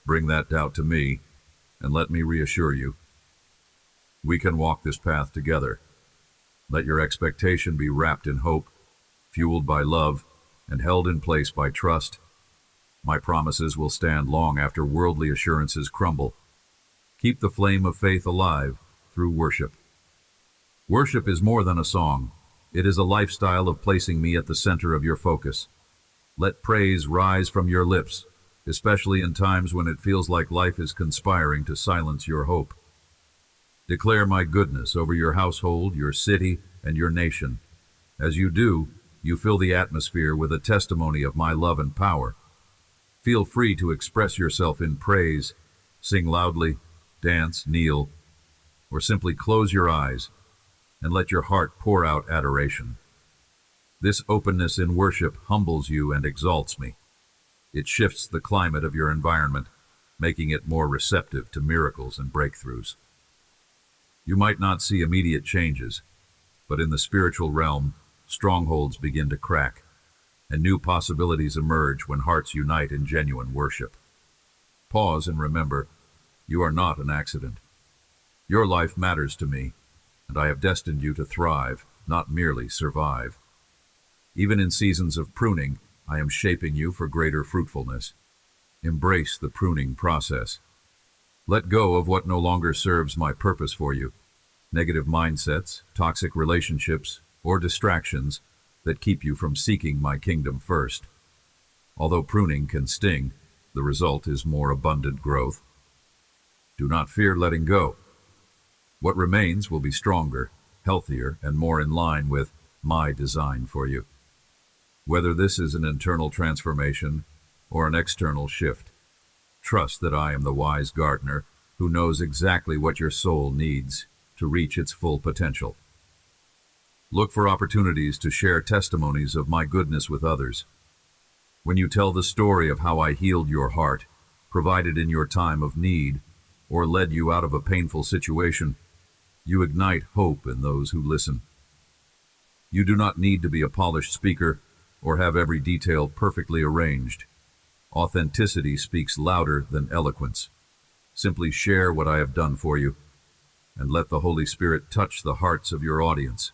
Speaker 1: bring that doubt to me, and let me reassure you. We can walk this path together. Let your expectation be wrapped in hope, fueled by love, and held in place by trust. My promises will stand long after worldly assurances crumble. Keep the flame of faith alive through worship. Worship is more than a song. It is a lifestyle of placing me at the center of your focus. Let praise rise from your lips, especially in times when it feels like life is conspiring to silence your hope. Declare my goodness over your household, your city, and your nation. As you do, you fill the atmosphere with a testimony of my love and power. Feel free to express yourself in praise, sing loudly, dance, kneel, or simply close your eyes and let your heart pour out adoration. This openness in worship humbles you and exalts me. It shifts the climate of your environment, making it more receptive to miracles and breakthroughs. You might not see immediate changes, but in the spiritual realm, strongholds begin to crack, and new possibilities emerge when hearts unite in genuine worship. Pause and remember, you are not an accident. Your life matters to me, and I have destined you to thrive, not merely survive. Even in seasons of pruning, I am shaping you for greater fruitfulness. Embrace the pruning process. Let go of what no longer serves my purpose for you. Negative mindsets, toxic relationships, or distractions that keep you from seeking my kingdom first. Although pruning can sting, the result is more abundant growth. Do not fear letting go. What remains will be stronger, healthier, and more in line with my design for you. Whether this is an internal transformation or an external shift, trust that I am the wise gardener who knows exactly what your soul needs to reach its full potential. Look for opportunities to share testimonies of my goodness with others. When you tell the story of how I healed your heart, provided in your time of need, or led you out of a painful situation, you ignite hope in those who listen. You do not need to be a polished speaker or have every detail perfectly arranged. Authenticity speaks louder than eloquence. Simply share what I have done for you, and let the Holy Spirit touch the hearts of your audience.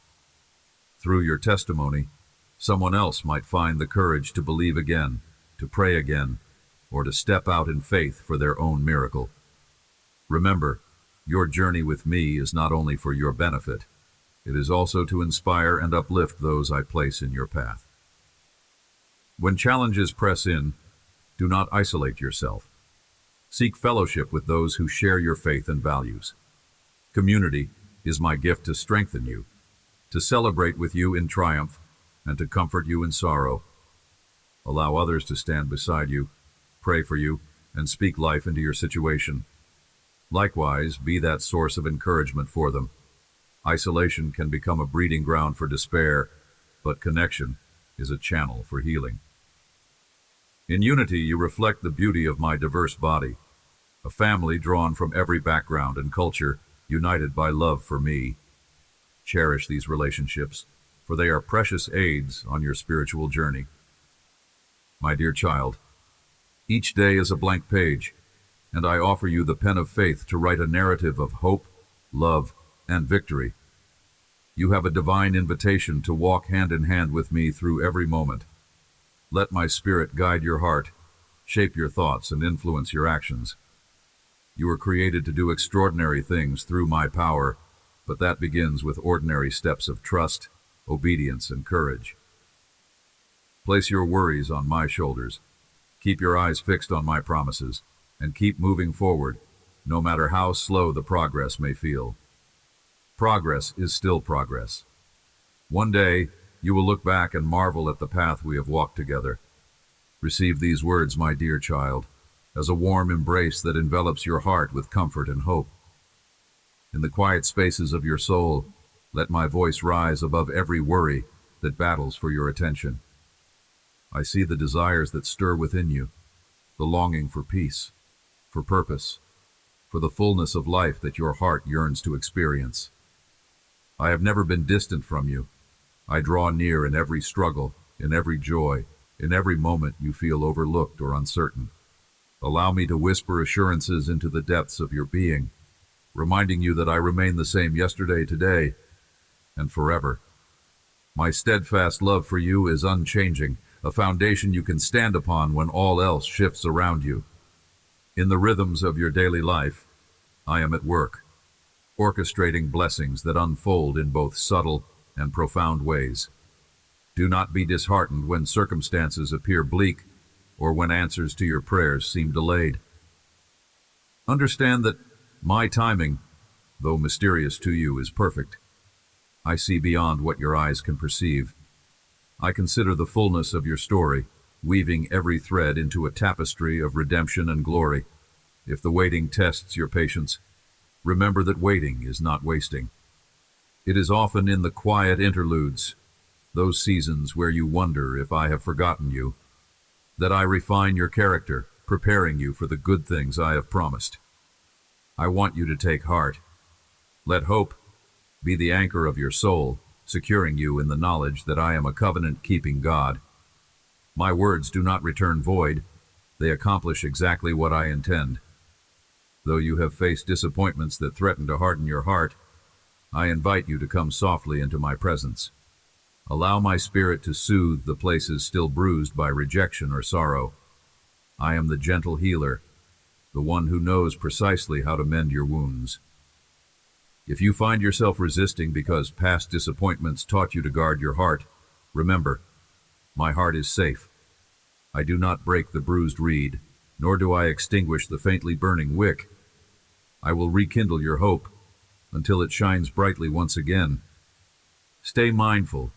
Speaker 1: Through your testimony, someone else might find the courage to believe again, to pray again, or to step out in faith for their own miracle. Remember, your journey with me is not only for your benefit, it is also to inspire and uplift those I place in your path. When challenges press in, do not isolate yourself. Seek fellowship with those who share your faith and values. Community is my gift to strengthen you, to celebrate with you in triumph, and to comfort you in sorrow. Allow others to stand beside you, pray for you, and speak life into your situation. Likewise, be that source of encouragement for them. Isolation can become a breeding ground for despair, but connection is a channel for healing. In unity, you reflect the beauty of my diverse body, a family drawn from every background and culture, united by love for me. Cherish these relationships, for they are precious aids on your spiritual journey. My dear child, each day is a blank page. and I offer you the pen of faith to write a narrative of hope, love, and victory. You have a divine invitation to walk hand in hand with me through every moment. Let my spirit guide your heart, shape your thoughts, and influence your actions. You were created to do extraordinary things through my power, but that begins with ordinary steps of trust, obedience, and courage. Place your worries on my shoulders. Keep your eyes fixed on my promises, and keep moving forward, no matter how slow the progress may feel. Progress is still progress. One day, you will look back and marvel at the path we have walked together. Receive these words, my dear child, as a warm embrace that envelops your heart with comfort and hope. In the quiet spaces of your soul, let my voice rise above every worry that battles for your attention. I see the desires that stir within you, the longing for peace, for purpose, for the fullness of life that your heart yearns to experience. I have never been distant from you. I draw near in every struggle, in every joy, in every moment you feel overlooked or uncertain. Allow me to whisper assurances into the depths of your being, reminding you that I remain the same yesterday, today, and forever. My steadfast love for you is unchanging, a foundation you can stand upon when all else shifts around you. In the rhythms of your daily life, I am at work, orchestrating blessings that unfold in both subtle and profound ways. Do not be disheartened when circumstances appear bleak or when answers to your prayers seem delayed. Understand that my timing, though mysterious to you, is perfect. I see beyond what your eyes can perceive. I consider the fullness of your story, weaving every thread into a tapestry of redemption and glory. If the waiting tests your patience, remember that waiting is not wasting. It is often in the quiet interludes, those seasons where you wonder if I have forgotten you, that I refine your character, preparing you for the good things I have promised. I want you to take heart. Let hope be the anchor of your soul, securing you in the knowledge that I am a covenant-keeping God. My words do not return void. They accomplish exactly what I intend. Though you have faced disappointments that threaten to harden your heart, I invite you to come softly into my presence. Allow my spirit to soothe the places still bruised by rejection or sorrow. I am the gentle healer, the one who knows precisely how to mend your wounds. If you find yourself resisting because past disappointments taught you to guard your heart, remember, my heart is safe. I do not break the bruised reed, nor do I extinguish the faintly burning wick. I will rekindle your hope until it shines brightly once again. Stay mindful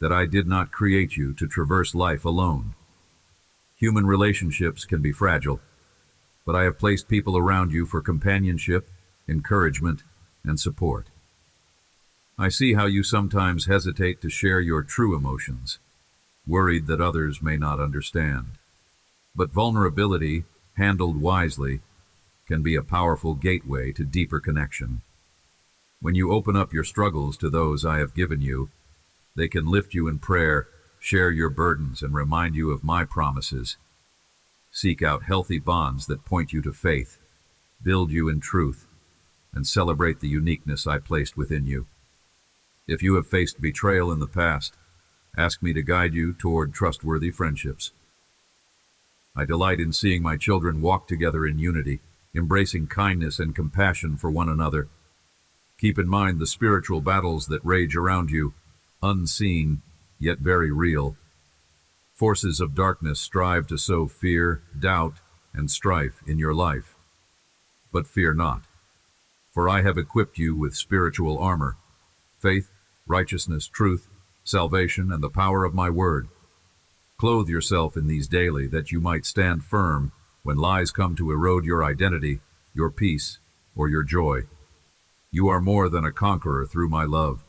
Speaker 1: that I did not create you to traverse life alone. Human relationships can be fragile, but I have placed people around you for companionship, encouragement, and support. I see how you sometimes hesitate to share your true emotions, worried that others may not understand. But vulnerability, handled wisely, can be a powerful gateway to deeper connection. When you open up your struggles to those I have given you, they can lift you in prayer, share your burdens, and remind you of my promises. Seek out healthy bonds that point you to faith, build you in truth, and celebrate the uniqueness I placed within you. If you have faced betrayal in the past, ask me to guide you toward trustworthy friendships. I delight in seeing my children walk together in unity, embracing kindness and compassion for one another. Keep in mind the spiritual battles that rage around you, unseen, yet very real. Forces of darkness strive to sow fear, doubt, and strife in your life. But fear not, for I have equipped you with spiritual armor, faith, righteousness, truth, salvation, and the power of my word. Clothe yourself in these daily that you might stand firm when lies come to erode your identity, your peace, or your joy. You are more than a conqueror through my love.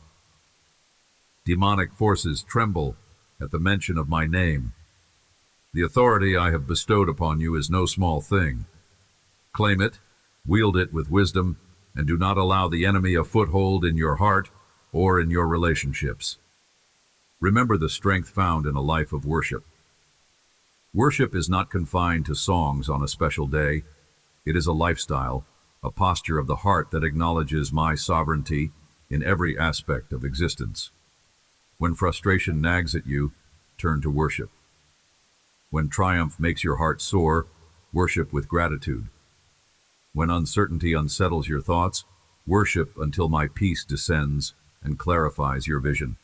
Speaker 1: Demonic forces tremble at the mention of my name. The authority I have bestowed upon you is no small thing. Claim it, wield it with wisdom, and do not allow the enemy a foothold in your heart or in your relationships. Remember the strength found in a life of worship. Worship is not confined to songs on a special day. It is a lifestyle, a posture of the heart that acknowledges my sovereignty in every aspect of existence. When frustration nags at you, turn to worship. When triumph makes your heart soar, worship with gratitude. When uncertainty unsettles your thoughts, worship until my peace descends and clarifies your vision.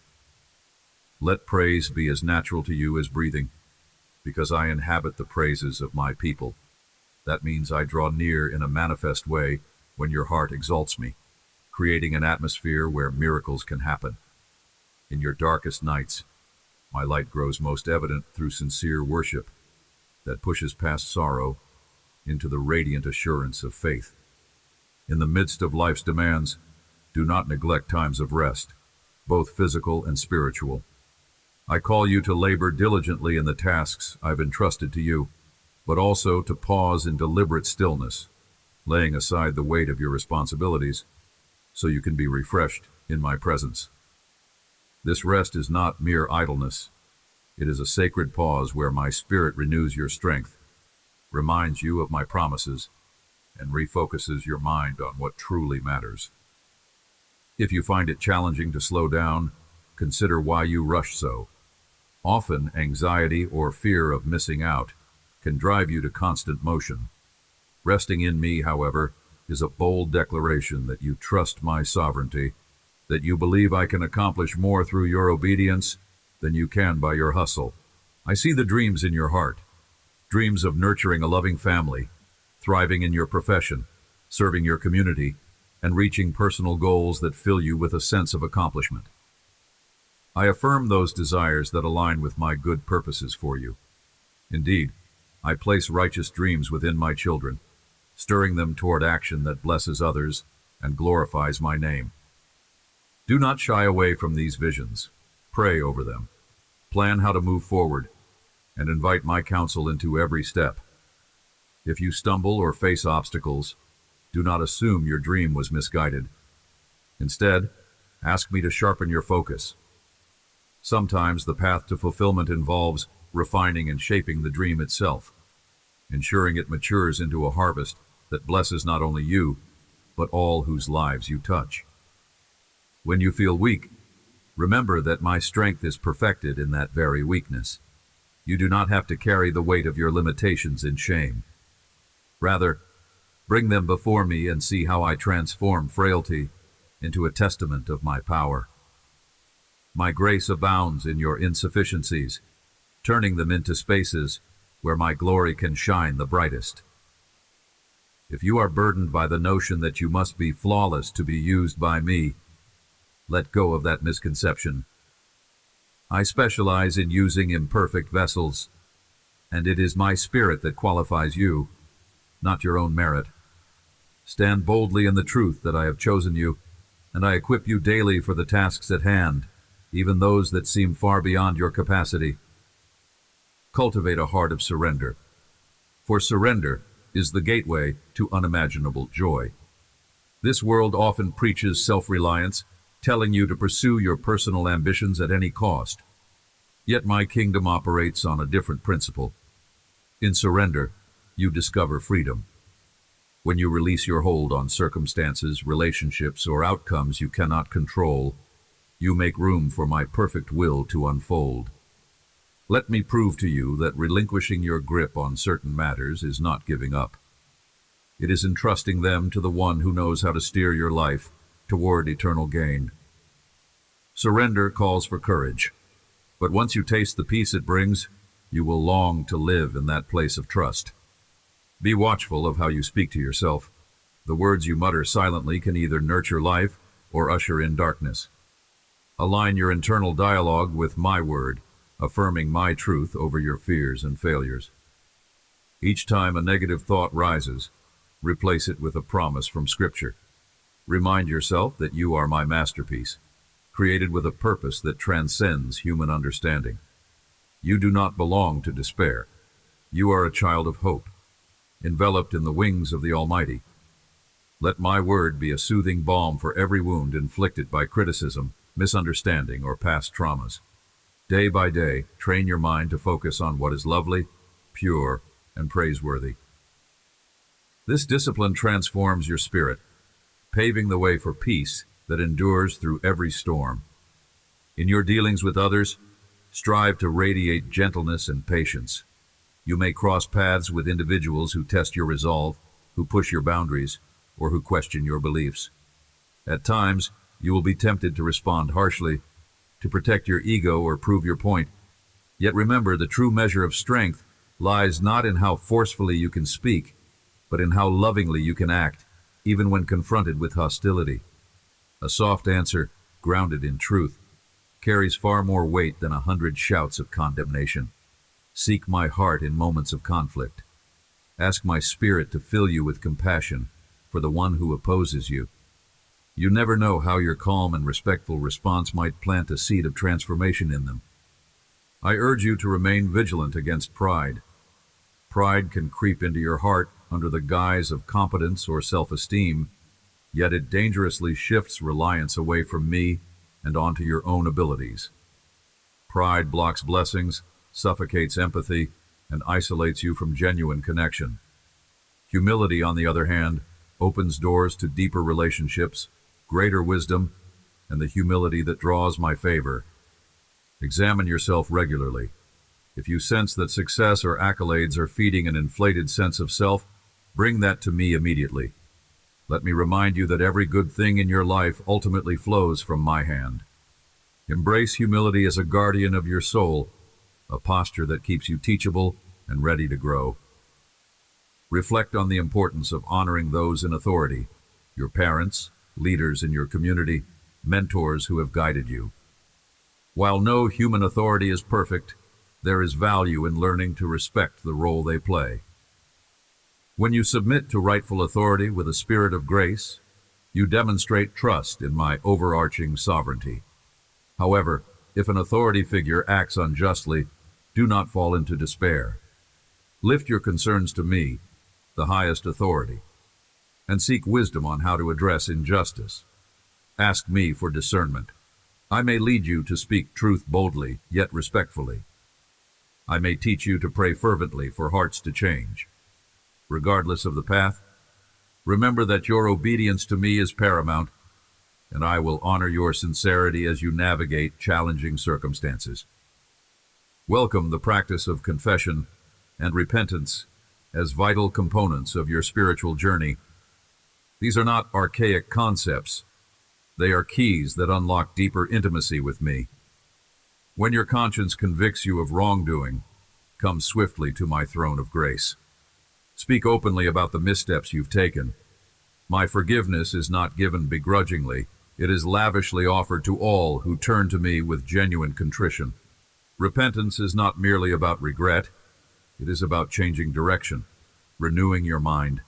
Speaker 1: Let praise be as natural to you as breathing, because I inhabit the praises of my people. That means I draw near in a manifest way when your heart exalts me, creating an atmosphere where miracles can happen. In your darkest nights, my light grows most evident through sincere worship that pushes past sorrow into the radiant assurance of faith. In the midst of life's demands, do not neglect times of rest, both physical and spiritual. I call you to labor diligently in the tasks I've entrusted to you, but also to pause in deliberate stillness, laying aside the weight of your responsibilities so you can be refreshed in my presence. This rest is not mere idleness. It is a sacred pause where my spirit renews your strength, reminds you of my promises, and refocuses your mind on what truly matters. If you find it challenging to slow down, consider why you rush so. Often, anxiety or fear of missing out can drive you to constant motion. Resting in me, however, is a bold declaration that you trust my sovereignty, that you believe I can accomplish more through your obedience than you can by your hustle. I see the dreams in your heart, dreams of nurturing a loving family, thriving in your profession, serving your community, and reaching personal goals that fill you with a sense of accomplishment. I affirm those desires that align with my good purposes for you. Indeed, I place righteous dreams within my children, stirring them toward action that blesses others and glorifies my name. Do not shy away from these visions. Pray over them. Plan how to move forward, and invite my counsel into every step. If you stumble or face obstacles, do not assume your dream was misguided. Instead, ask me to sharpen your focus. Sometimes the path to fulfillment involves refining and shaping the dream itself, ensuring it matures into a harvest that blesses not only you, but all whose lives you touch. When you feel weak, remember that my strength is perfected in that very weakness. You do not have to carry the weight of your limitations in shame. Rather, bring them before me and see how I transform frailty into a testament of my power. My grace abounds in your insufficiencies, turning them into spaces where my glory can shine the brightest. If you are burdened by the notion that you must be flawless to be used by me, let go of that misconception. I specialize in using imperfect vessels, and it is my spirit that qualifies you, not your own merit. Stand boldly in the truth that I have chosen you, and I equip you daily for the tasks at hand, even those that seem far beyond your capacity. Cultivate a heart of surrender, for surrender is the gateway to unimaginable joy. This world often preaches self-reliance, telling you to pursue your personal ambitions at any cost. Yet my kingdom operates on a different principle. In surrender, you discover freedom. When you release your hold on circumstances, relationships, or outcomes you cannot control, you make room for my perfect will to unfold. Let me prove to you that relinquishing your grip on certain matters is not giving up. It is entrusting them to the one who knows how to steer your life toward eternal gain. Surrender calls for courage, but once you taste the peace it brings, you will long to live in that place of trust. Be watchful of how you speak to yourself. The words you mutter silently can either nurture life or usher in darkness. Align your internal dialogue with my word, affirming my truth over your fears and failures. Each time a negative thought rises, replace it with a promise from Scripture. Remind yourself that you are my masterpiece, created with a purpose that transcends human understanding. You do not belong to despair. You are a child of hope, enveloped in the wings of the Almighty. Let my word be a soothing balm for every wound inflicted by criticism, misunderstanding, or past traumas. Day by day, train your mind to focus on what is lovely, pure, and praiseworthy. This discipline transforms your spirit, paving the way for peace that endures through every storm. In your dealings with others, strive to radiate gentleness and patience. You may cross paths with individuals who test your resolve, who push your boundaries, or who question your beliefs. At times, you will be tempted to respond harshly, to protect your ego or prove your point. Yet remember, the true measure of strength lies not in how forcefully you can speak, but in how lovingly you can act, even when confronted with hostility. A soft answer, grounded in truth, carries far more weight than 100 shouts of condemnation. Seek my heart in moments of conflict. Ask my spirit to fill you with compassion for the one who opposes you. You never know how your calm and respectful response might plant a seed of transformation in them. I urge you to remain vigilant against pride. Pride can creep into your heart under the guise of competence or self-esteem, yet it dangerously shifts reliance away from me and onto your own abilities. Pride blocks blessings, suffocates empathy, and isolates you from genuine connection. Humility, on the other hand, opens doors to deeper relationships, greater wisdom, and the humility that draws my favor. Examine yourself regularly. If you sense that success or accolades are feeding an inflated sense of self, bring that to me immediately. Let me remind you that every good thing in your life ultimately flows from my hand. Embrace humility as a guardian of your soul, a posture that keeps you teachable and ready to grow. Reflect on the importance of honoring those in authority, your parents, leaders in your community, mentors who have guided you. While no human authority is perfect, there is value in learning to respect the role they play. When you submit to rightful authority with a spirit of grace, you demonstrate trust in my overarching sovereignty. However, if an authority figure acts unjustly, do not fall into despair. Lift your concerns to me, the highest authority, and seek wisdom on how to address injustice. Ask me for discernment. I may lead you to speak truth boldly, yet respectfully. I may teach you to pray fervently for hearts to change. Regardless of the path, remember that your obedience to me is paramount, and I will honor your sincerity as you navigate challenging circumstances. Welcome the practice of confession and repentance as vital components of your spiritual journey. These are not archaic concepts. They are keys that unlock deeper intimacy with me. When your conscience convicts you of wrongdoing, come swiftly to my throne of grace. Speak openly about the missteps you've taken. My forgiveness is not given begrudgingly. It is lavishly offered to all who turn to me with genuine contrition. Repentance is not merely about regret. It is about changing direction, renewing your mind,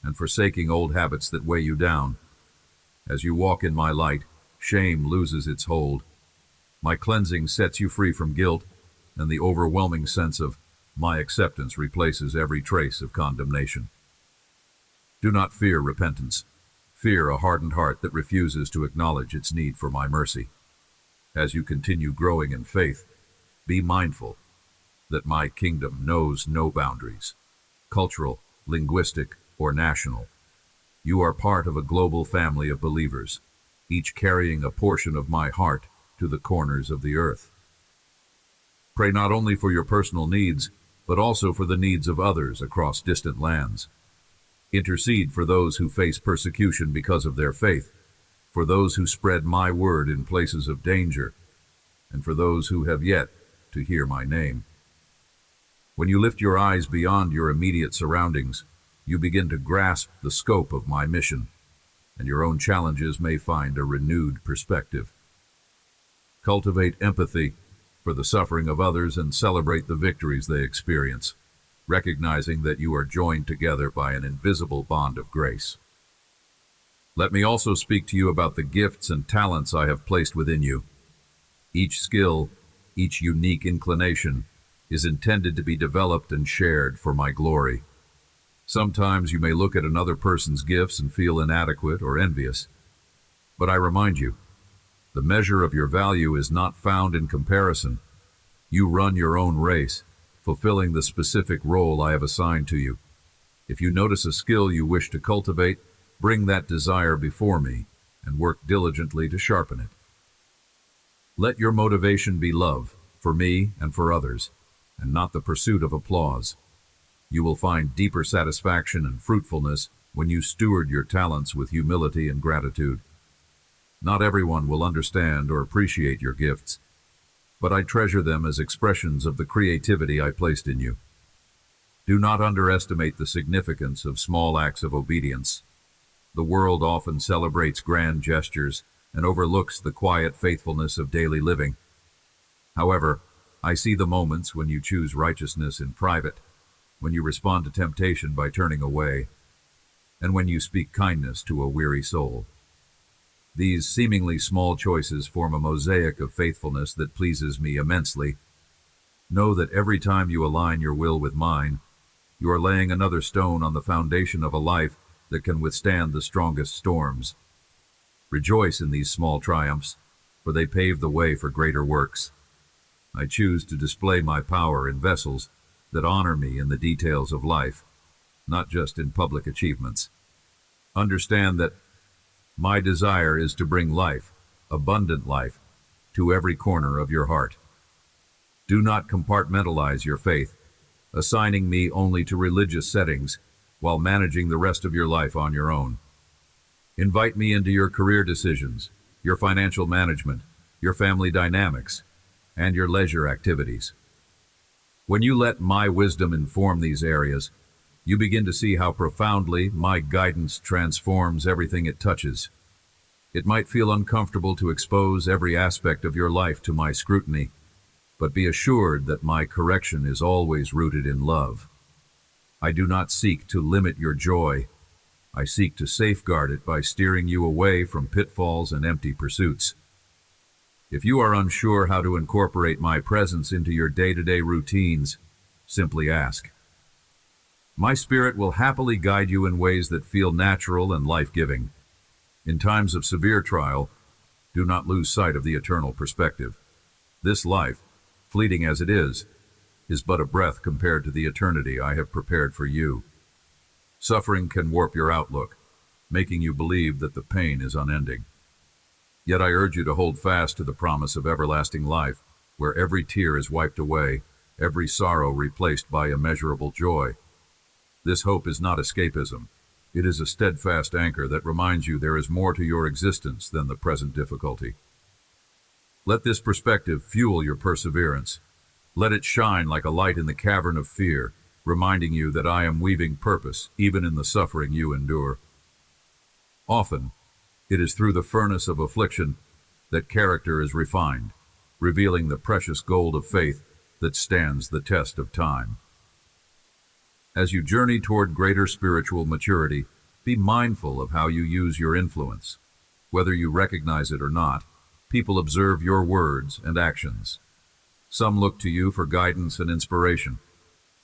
Speaker 1: and forsaking old habits that weigh you down. As you walk in my light, shame loses its hold. My cleansing sets you free from guilt, and the overwhelming sense of my acceptance replaces every trace of condemnation. Do not fear repentance. Fear a hardened heart that refuses to acknowledge its need for my mercy. As you continue growing in faith, be mindful that my kingdom knows no boundaries, cultural, linguistic, or national. You are part of a global family of believers, each carrying a portion of my heart to the corners of the earth. Pray not only for your personal needs, but also for the needs of others across distant lands. Intercede for those who face persecution because of their faith, for those who spread my word in places of danger, and for those who have yet to hear my name. When you lift your eyes beyond your immediate surroundings, you begin to grasp the scope of my mission, and your own challenges may find a renewed perspective. Cultivate empathy for the suffering of others and celebrate the victories they experience, recognizing that you are joined together by an invisible bond of grace. Let me also speak to you about the gifts and talents I have placed within you. Each skill, each unique inclination, is intended to be developed and shared for my glory. Sometimes you may look at another person's gifts and feel inadequate or envious, but I remind you, the measure of your value is not found in comparison. You run your own race, fulfilling the specific role I have assigned to you. If you notice a skill you wish to cultivate, bring that desire before me and work diligently to sharpen it. Let your motivation be love, for me and for others, and not the pursuit of applause. You will find deeper satisfaction and fruitfulness when you steward your talents with humility and gratitude. Not everyone will understand or appreciate your gifts, but I treasure them as expressions of the creativity I placed in you. Do not underestimate the significance of small acts of obedience. The world often celebrates grand gestures and overlooks the quiet faithfulness of daily living. However, I see the moments when you choose righteousness in private, when you respond to temptation by turning away, and when you speak kindness to a weary soul. These seemingly small choices form a mosaic of faithfulness that pleases me immensely. Know that every time you align your will with mine, you are laying another stone on the foundation of a life that can withstand the strongest storms. Rejoice in these small triumphs, for they pave the way for greater works. I choose to display my power in vessels that honor me in the details of life, not just in public achievements. Understand that my desire is to bring life, abundant life, to every corner of your heart. Do not compartmentalize your faith, assigning me only to religious settings while managing the rest of your life on your own. Invite me into your career decisions, your financial management, your family dynamics, and your leisure activities. When you let my wisdom inform these areas, you begin to see how profoundly my guidance transforms everything it touches. It might feel uncomfortable to expose every aspect of your life to my scrutiny, but be assured that my correction is always rooted in love. I do not seek to limit your joy. I seek to safeguard it by steering you away from pitfalls and empty pursuits. If you are unsure how to incorporate my presence into your day-to-day routines, simply ask. My spirit will happily guide you in ways that feel natural and life-giving. In times of severe trial, do not lose sight of the eternal perspective. This life, fleeting as it is but a breath compared to the eternity I have prepared for you. Suffering can warp your outlook, making you believe that the pain is unending. Yet I urge you to hold fast to the promise of everlasting life, where every tear is wiped away, every sorrow replaced by immeasurable joy. This hope is not escapism. It is a steadfast anchor that reminds you there is more to your existence than the present difficulty. Let this perspective fuel your perseverance. Let it shine like a light in the cavern of fear, reminding you that I am weaving purpose even in the suffering you endure. Often, it is through the furnace of affliction that character is refined, revealing the precious gold of faith that stands the test of time. As you journey toward greater spiritual maturity, be mindful of how you use your influence. Whether you recognize it or not, people observe your words and actions. Some look to you for guidance and inspiration,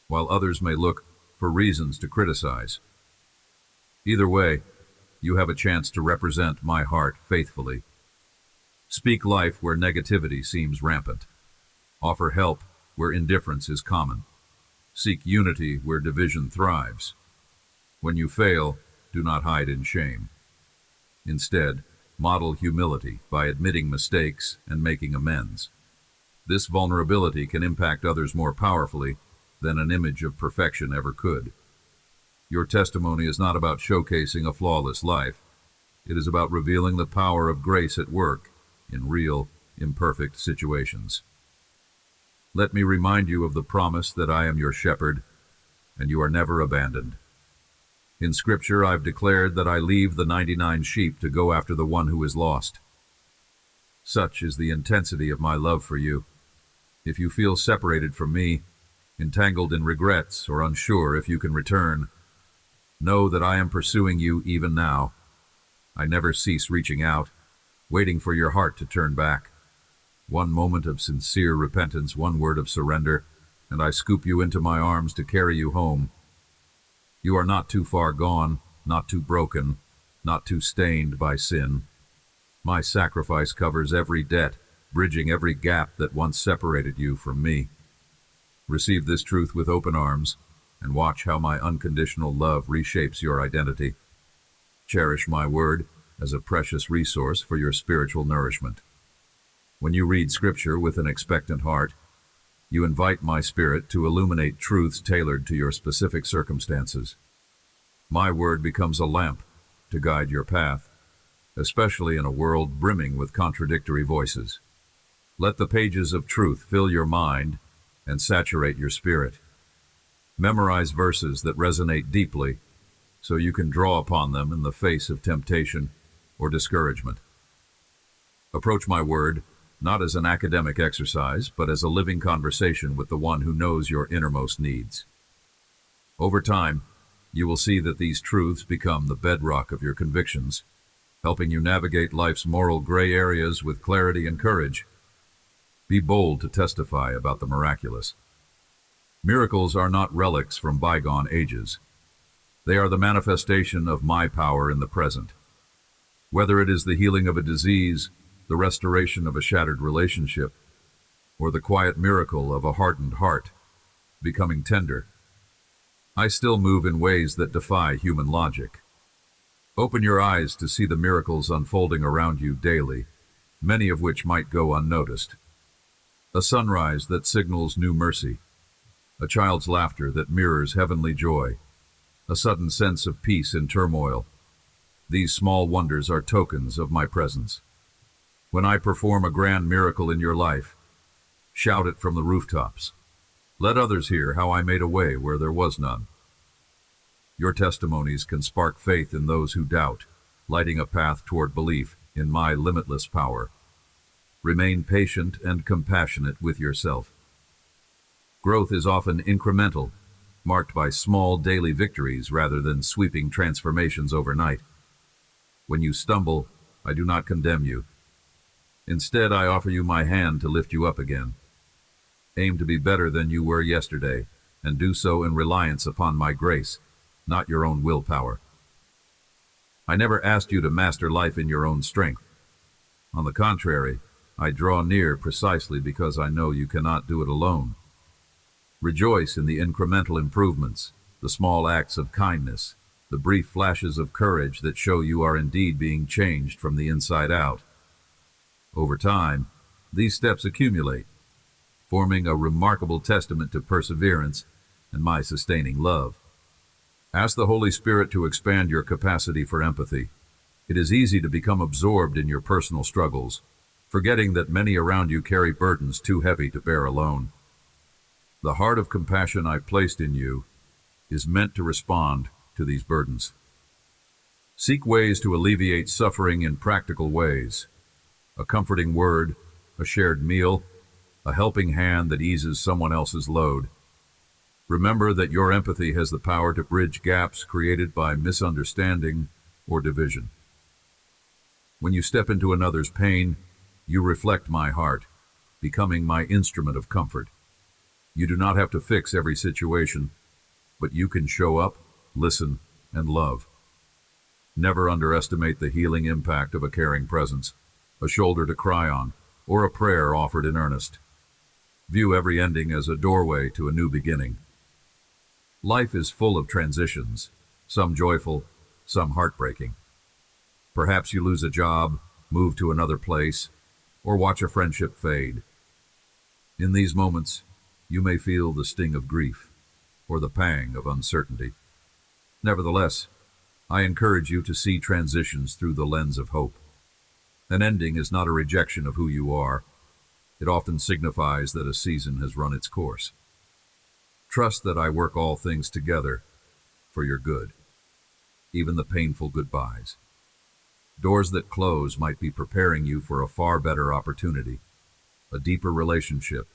Speaker 1: while others may look for reasons to criticize. Either way, you have a chance to represent my heart faithfully. Speak life where negativity seems rampant. Offer help where indifference is common. Seek unity where division thrives. When you fail, do not hide in shame. Instead, model humility by admitting mistakes and making amends. This vulnerability can impact others more powerfully than an image of perfection ever could. Your testimony is not about showcasing a flawless life. It is about revealing the power of grace at work in real, imperfect situations. Let me remind you of the promise that I am your shepherd, and you are never abandoned. In Scripture, I've declared that I leave the 99 sheep to go after the one who is lost. Such is the intensity of my love for you. If you feel separated from me, entangled in regrets, or unsure if you can return, know that I am pursuing you even now. I never cease reaching out, waiting for your heart to turn back. One moment of sincere repentance, one word of surrender, and I scoop you into my arms to carry you home. You are not too far gone, not too broken, not too stained by sin. My sacrifice covers every debt, bridging every gap that once separated you from me. Receive this truth with open arms, and watch how my unconditional love reshapes your identity. Cherish my word as a precious resource for your spiritual nourishment. When you read Scripture with an expectant heart, you invite my Spirit to illuminate truths tailored to your specific circumstances. My word becomes a lamp to guide your path, especially in a world brimming with contradictory voices. Let the pages of truth fill your mind and saturate your spirit. Memorize verses that resonate deeply so you can draw upon them in the face of temptation or discouragement. Approach my word not as an academic exercise, but as a living conversation with the one who knows your innermost needs. Over time, you will see that these truths become the bedrock of your convictions, helping you navigate life's moral gray areas with clarity and courage. Be bold to testify about the miraculous. Miracles are not relics from bygone ages. They are the manifestation of my power in the present. Whether it is the healing of a disease, the restoration of a shattered relationship, or the quiet miracle of a hardened heart becoming tender, I still move in ways that defy human logic. Open your eyes to see the miracles unfolding around you daily, many of which might go unnoticed. A sunrise that signals new mercy, a child's laughter that mirrors heavenly joy, a sudden sense of peace in turmoil. These small wonders are tokens of my presence. When I perform a grand miracle in your life, shout it from the rooftops. Let others hear how I made a way where there was none. Your testimonies can spark faith in those who doubt, lighting a path toward belief in my limitless power. Remain patient and compassionate with yourself. Growth is often incremental, marked by small daily victories rather than sweeping transformations overnight. When you stumble, I do not condemn you. Instead, I offer you my hand to lift you up again. Aim to be better than you were yesterday, and do so in reliance upon my grace, not your own willpower. I never asked you to master life in your own strength. On the contrary, I draw near precisely because I know you cannot do it alone. Rejoice in the incremental improvements, the small acts of kindness, the brief flashes of courage that show you are indeed being changed from the inside out. Over time, these steps accumulate, forming a remarkable testament to perseverance and my sustaining love. Ask the Holy Spirit to expand your capacity for empathy. It is easy to become absorbed in your personal struggles, forgetting that many around you carry burdens too heavy to bear alone. The heart of compassion I placed in you is meant to respond to these burdens. Seek ways to alleviate suffering in practical ways. A comforting word, a shared meal, a helping hand that eases someone else's load. Remember that your empathy has the power to bridge gaps created by misunderstanding or division. When you step into another's pain, you reflect my heart, becoming my instrument of comfort. You do not have to fix every situation, but you can show up, listen, and love. Never underestimate the healing impact of a caring presence, a shoulder to cry on, or a prayer offered in earnest. View every ending as a doorway to a new beginning. Life is full of transitions, some joyful, some heartbreaking. Perhaps you lose a job, move to another place, or watch a friendship fade. In these moments, you may feel the sting of grief or the pang of uncertainty. Nevertheless, I encourage you to see transitions through the lens of hope. An ending is not a rejection of who you are. It often signifies that a season has run its course. Trust that I work all things together for your good, even the painful goodbyes. Doors that close might be preparing you for a far better opportunity, a deeper relationship,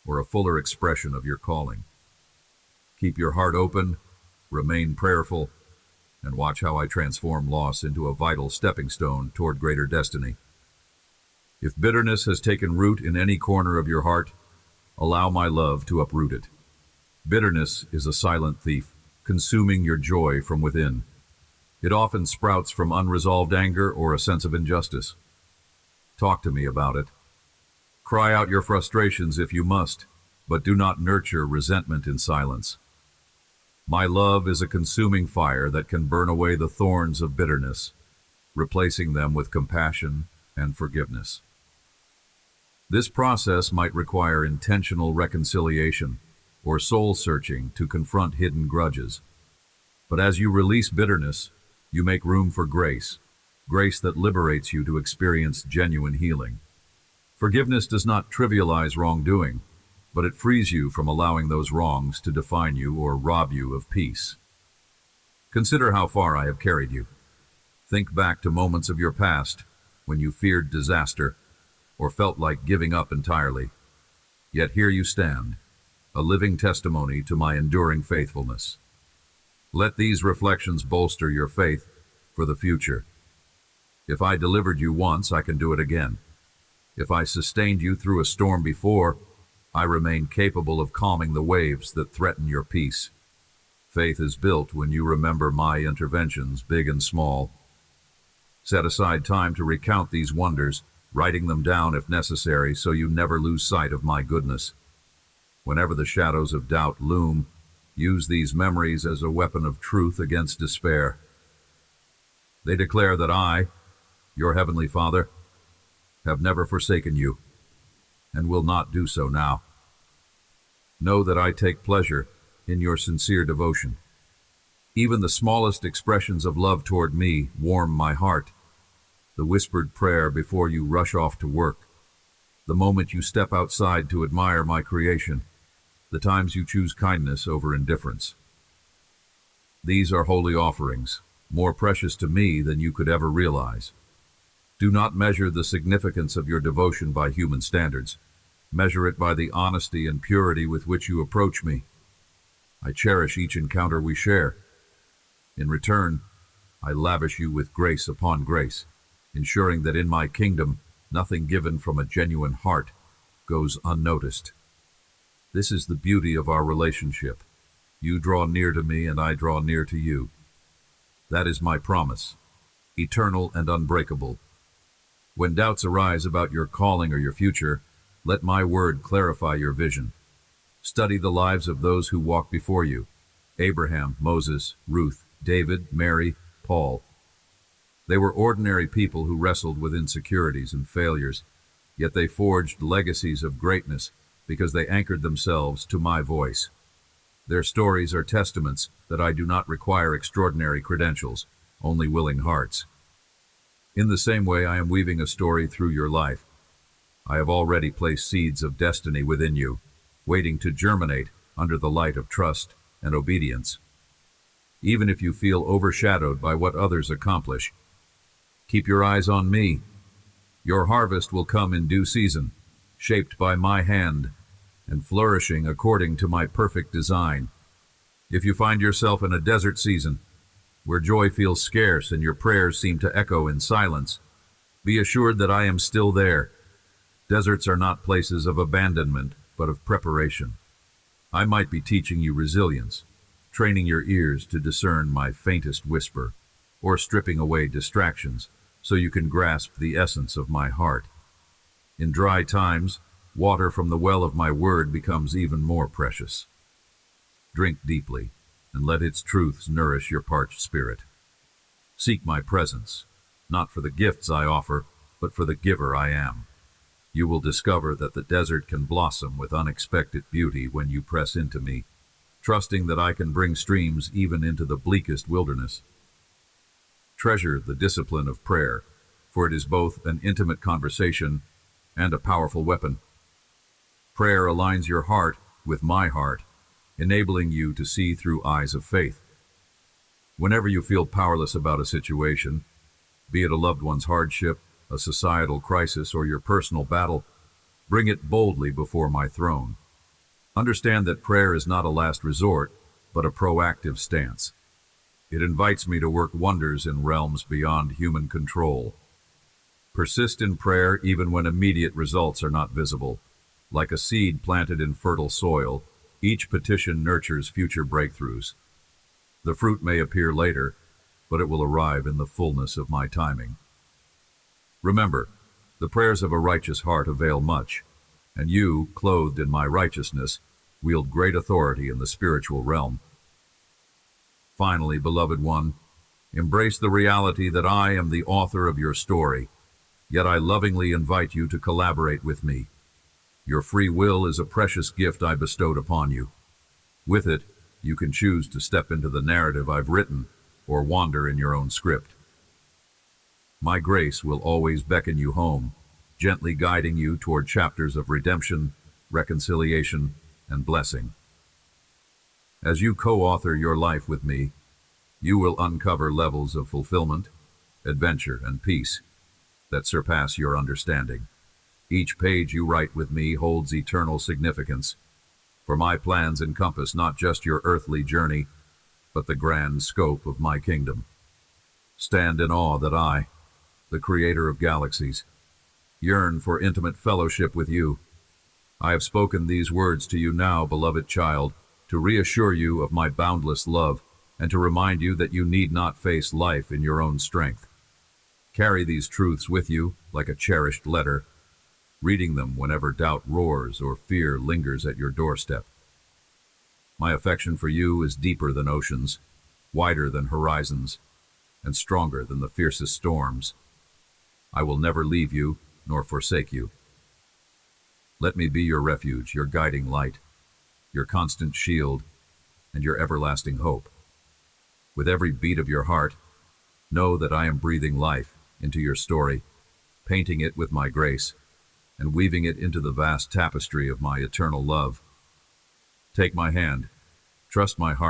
Speaker 1: or a fuller expression of your calling. Keep your heart open, remain prayerful, and watch how I transform loss into a vital stepping stone toward greater destiny. If bitterness has taken root in any corner of your heart, allow my love to uproot it. Bitterness is a silent thief, consuming your joy from within. It often sprouts from unresolved anger or a sense of injustice. Talk to me about it. Cry out your frustrations if you must, but do not nurture resentment in silence. My love is a consuming fire that can burn away the thorns of bitterness, replacing them with compassion and forgiveness. This process might require intentional reconciliation or soul-searching to confront hidden grudges. But as you release bitterness, you make room for grace, grace that liberates you to experience genuine healing. Forgiveness does not trivialize wrongdoing, but it frees you from allowing those wrongs to define you or rob you of peace. Consider how far I have carried you. Think back to moments of your past when you feared disaster or felt like giving up entirely. Yet here you stand, a living testimony to my enduring faithfulness. Let these reflections bolster your faith for the future. If I delivered you once, I can do it again. If I sustained you through a storm before, I remain capable of calming the waves that threaten your peace. Faith is built when you remember my interventions, big and small. Set aside time to recount these wonders, writing them down if necessary so you never lose sight of my goodness. Whenever the shadows of doubt loom, use these memories as a weapon of truth against despair. They declare that I, your heavenly Father, have never forsaken you, and will not do so now. Know that I take pleasure in your sincere devotion. Even the smallest expressions of love toward me warm my heart. The whispered prayer before you rush off to work, the moment you step outside to admire my creation, the times you choose kindness over indifference. These are holy offerings, more precious to me than you could ever realize. Do not measure the significance of your devotion by human standards. Measure it by the honesty and purity with which you approach me. I cherish each encounter we share. In return, I lavish you with grace upon grace, ensuring that in my kingdom, nothing given from a genuine heart goes unnoticed. This is the beauty of our relationship. You draw near to me and I draw near to you. That is my promise, eternal and unbreakable. When doubts arise about your calling or your future, let my word clarify your vision. Study the lives of those who walked before you: Abraham, Moses, Ruth, David, Mary, Paul. They were ordinary people who wrestled with insecurities and failures, yet they forged legacies of greatness because they anchored themselves to my voice. Their stories are testaments that I do not require extraordinary credentials, only willing hearts. In the same way, I am weaving a story through your life. I have already placed seeds of destiny within you, waiting to germinate under the light of trust and obedience. Even if you feel overshadowed by what others accomplish, keep your eyes on me. Your harvest will come in due season, shaped by my hand and flourishing according to my perfect design. If you find yourself in a desert season, where joy feels scarce and your prayers seem to echo in silence, be assured that I am still there. Deserts are not places of abandonment, but of preparation. I might be teaching you resilience, training your ears to discern my faintest whisper, or stripping away distractions so you can grasp the essence of my heart. In dry times, water from the well of my word becomes even more precious. Drink deeply, and let its truths nourish your parched spirit. Seek my presence, not for the gifts I offer, but for the giver I am. You will discover that the desert can blossom with unexpected beauty when you press into me, trusting that I can bring streams even into the bleakest wilderness. Treasure the discipline of prayer, for it is both an intimate conversation and a powerful weapon. Prayer aligns your heart with my heart, enabling you to see through eyes of faith. Whenever you feel powerless about a situation, be it a loved one's hardship, a societal crisis, or your personal battle, bring it boldly before my throne. Understand that prayer is not a last resort, but a proactive stance. It invites me to work wonders in realms beyond human control. Persist in prayer even when immediate results are not visible. Like a seed planted in fertile soil, each petition nurtures future breakthroughs. The fruit may appear later, but it will arrive in the fullness of my timing. Remember, the prayers of a righteous heart avail much, and you, clothed in my righteousness, wield great authority in the spiritual realm. Finally, beloved one, embrace the reality that I am the author of your story, yet I lovingly invite you to collaborate with me. Your free will is a precious gift I bestowed upon you. With it, you can choose to step into the narrative I've written or wander in your own script. My grace will always beckon you home, gently guiding you toward chapters of redemption, reconciliation, and blessing. As you co-author your life with me, you will uncover levels of fulfillment, adventure, and peace that surpass your understanding. Each page you write with me holds eternal significance, for my plans encompass not just your earthly journey, but the grand scope of my kingdom. Stand in awe that I, the creator of galaxies, yearn for intimate fellowship with you. I have spoken these words to you now, beloved child, to reassure you of my boundless love and to remind you that you need not face life in your own strength. Carry these truths with you like a cherished letter, reading them whenever doubt roars or fear lingers at your doorstep. My affection for you is deeper than oceans, wider than horizons, and stronger than the fiercest storms. I will never leave you nor forsake you. Let me be your refuge, your guiding light, your constant shield, and your everlasting hope. With every beat of your heart, know that I am breathing life into your story, painting it with my grace, and weaving it into the vast tapestry of my eternal love. Take my hand, trust my heart.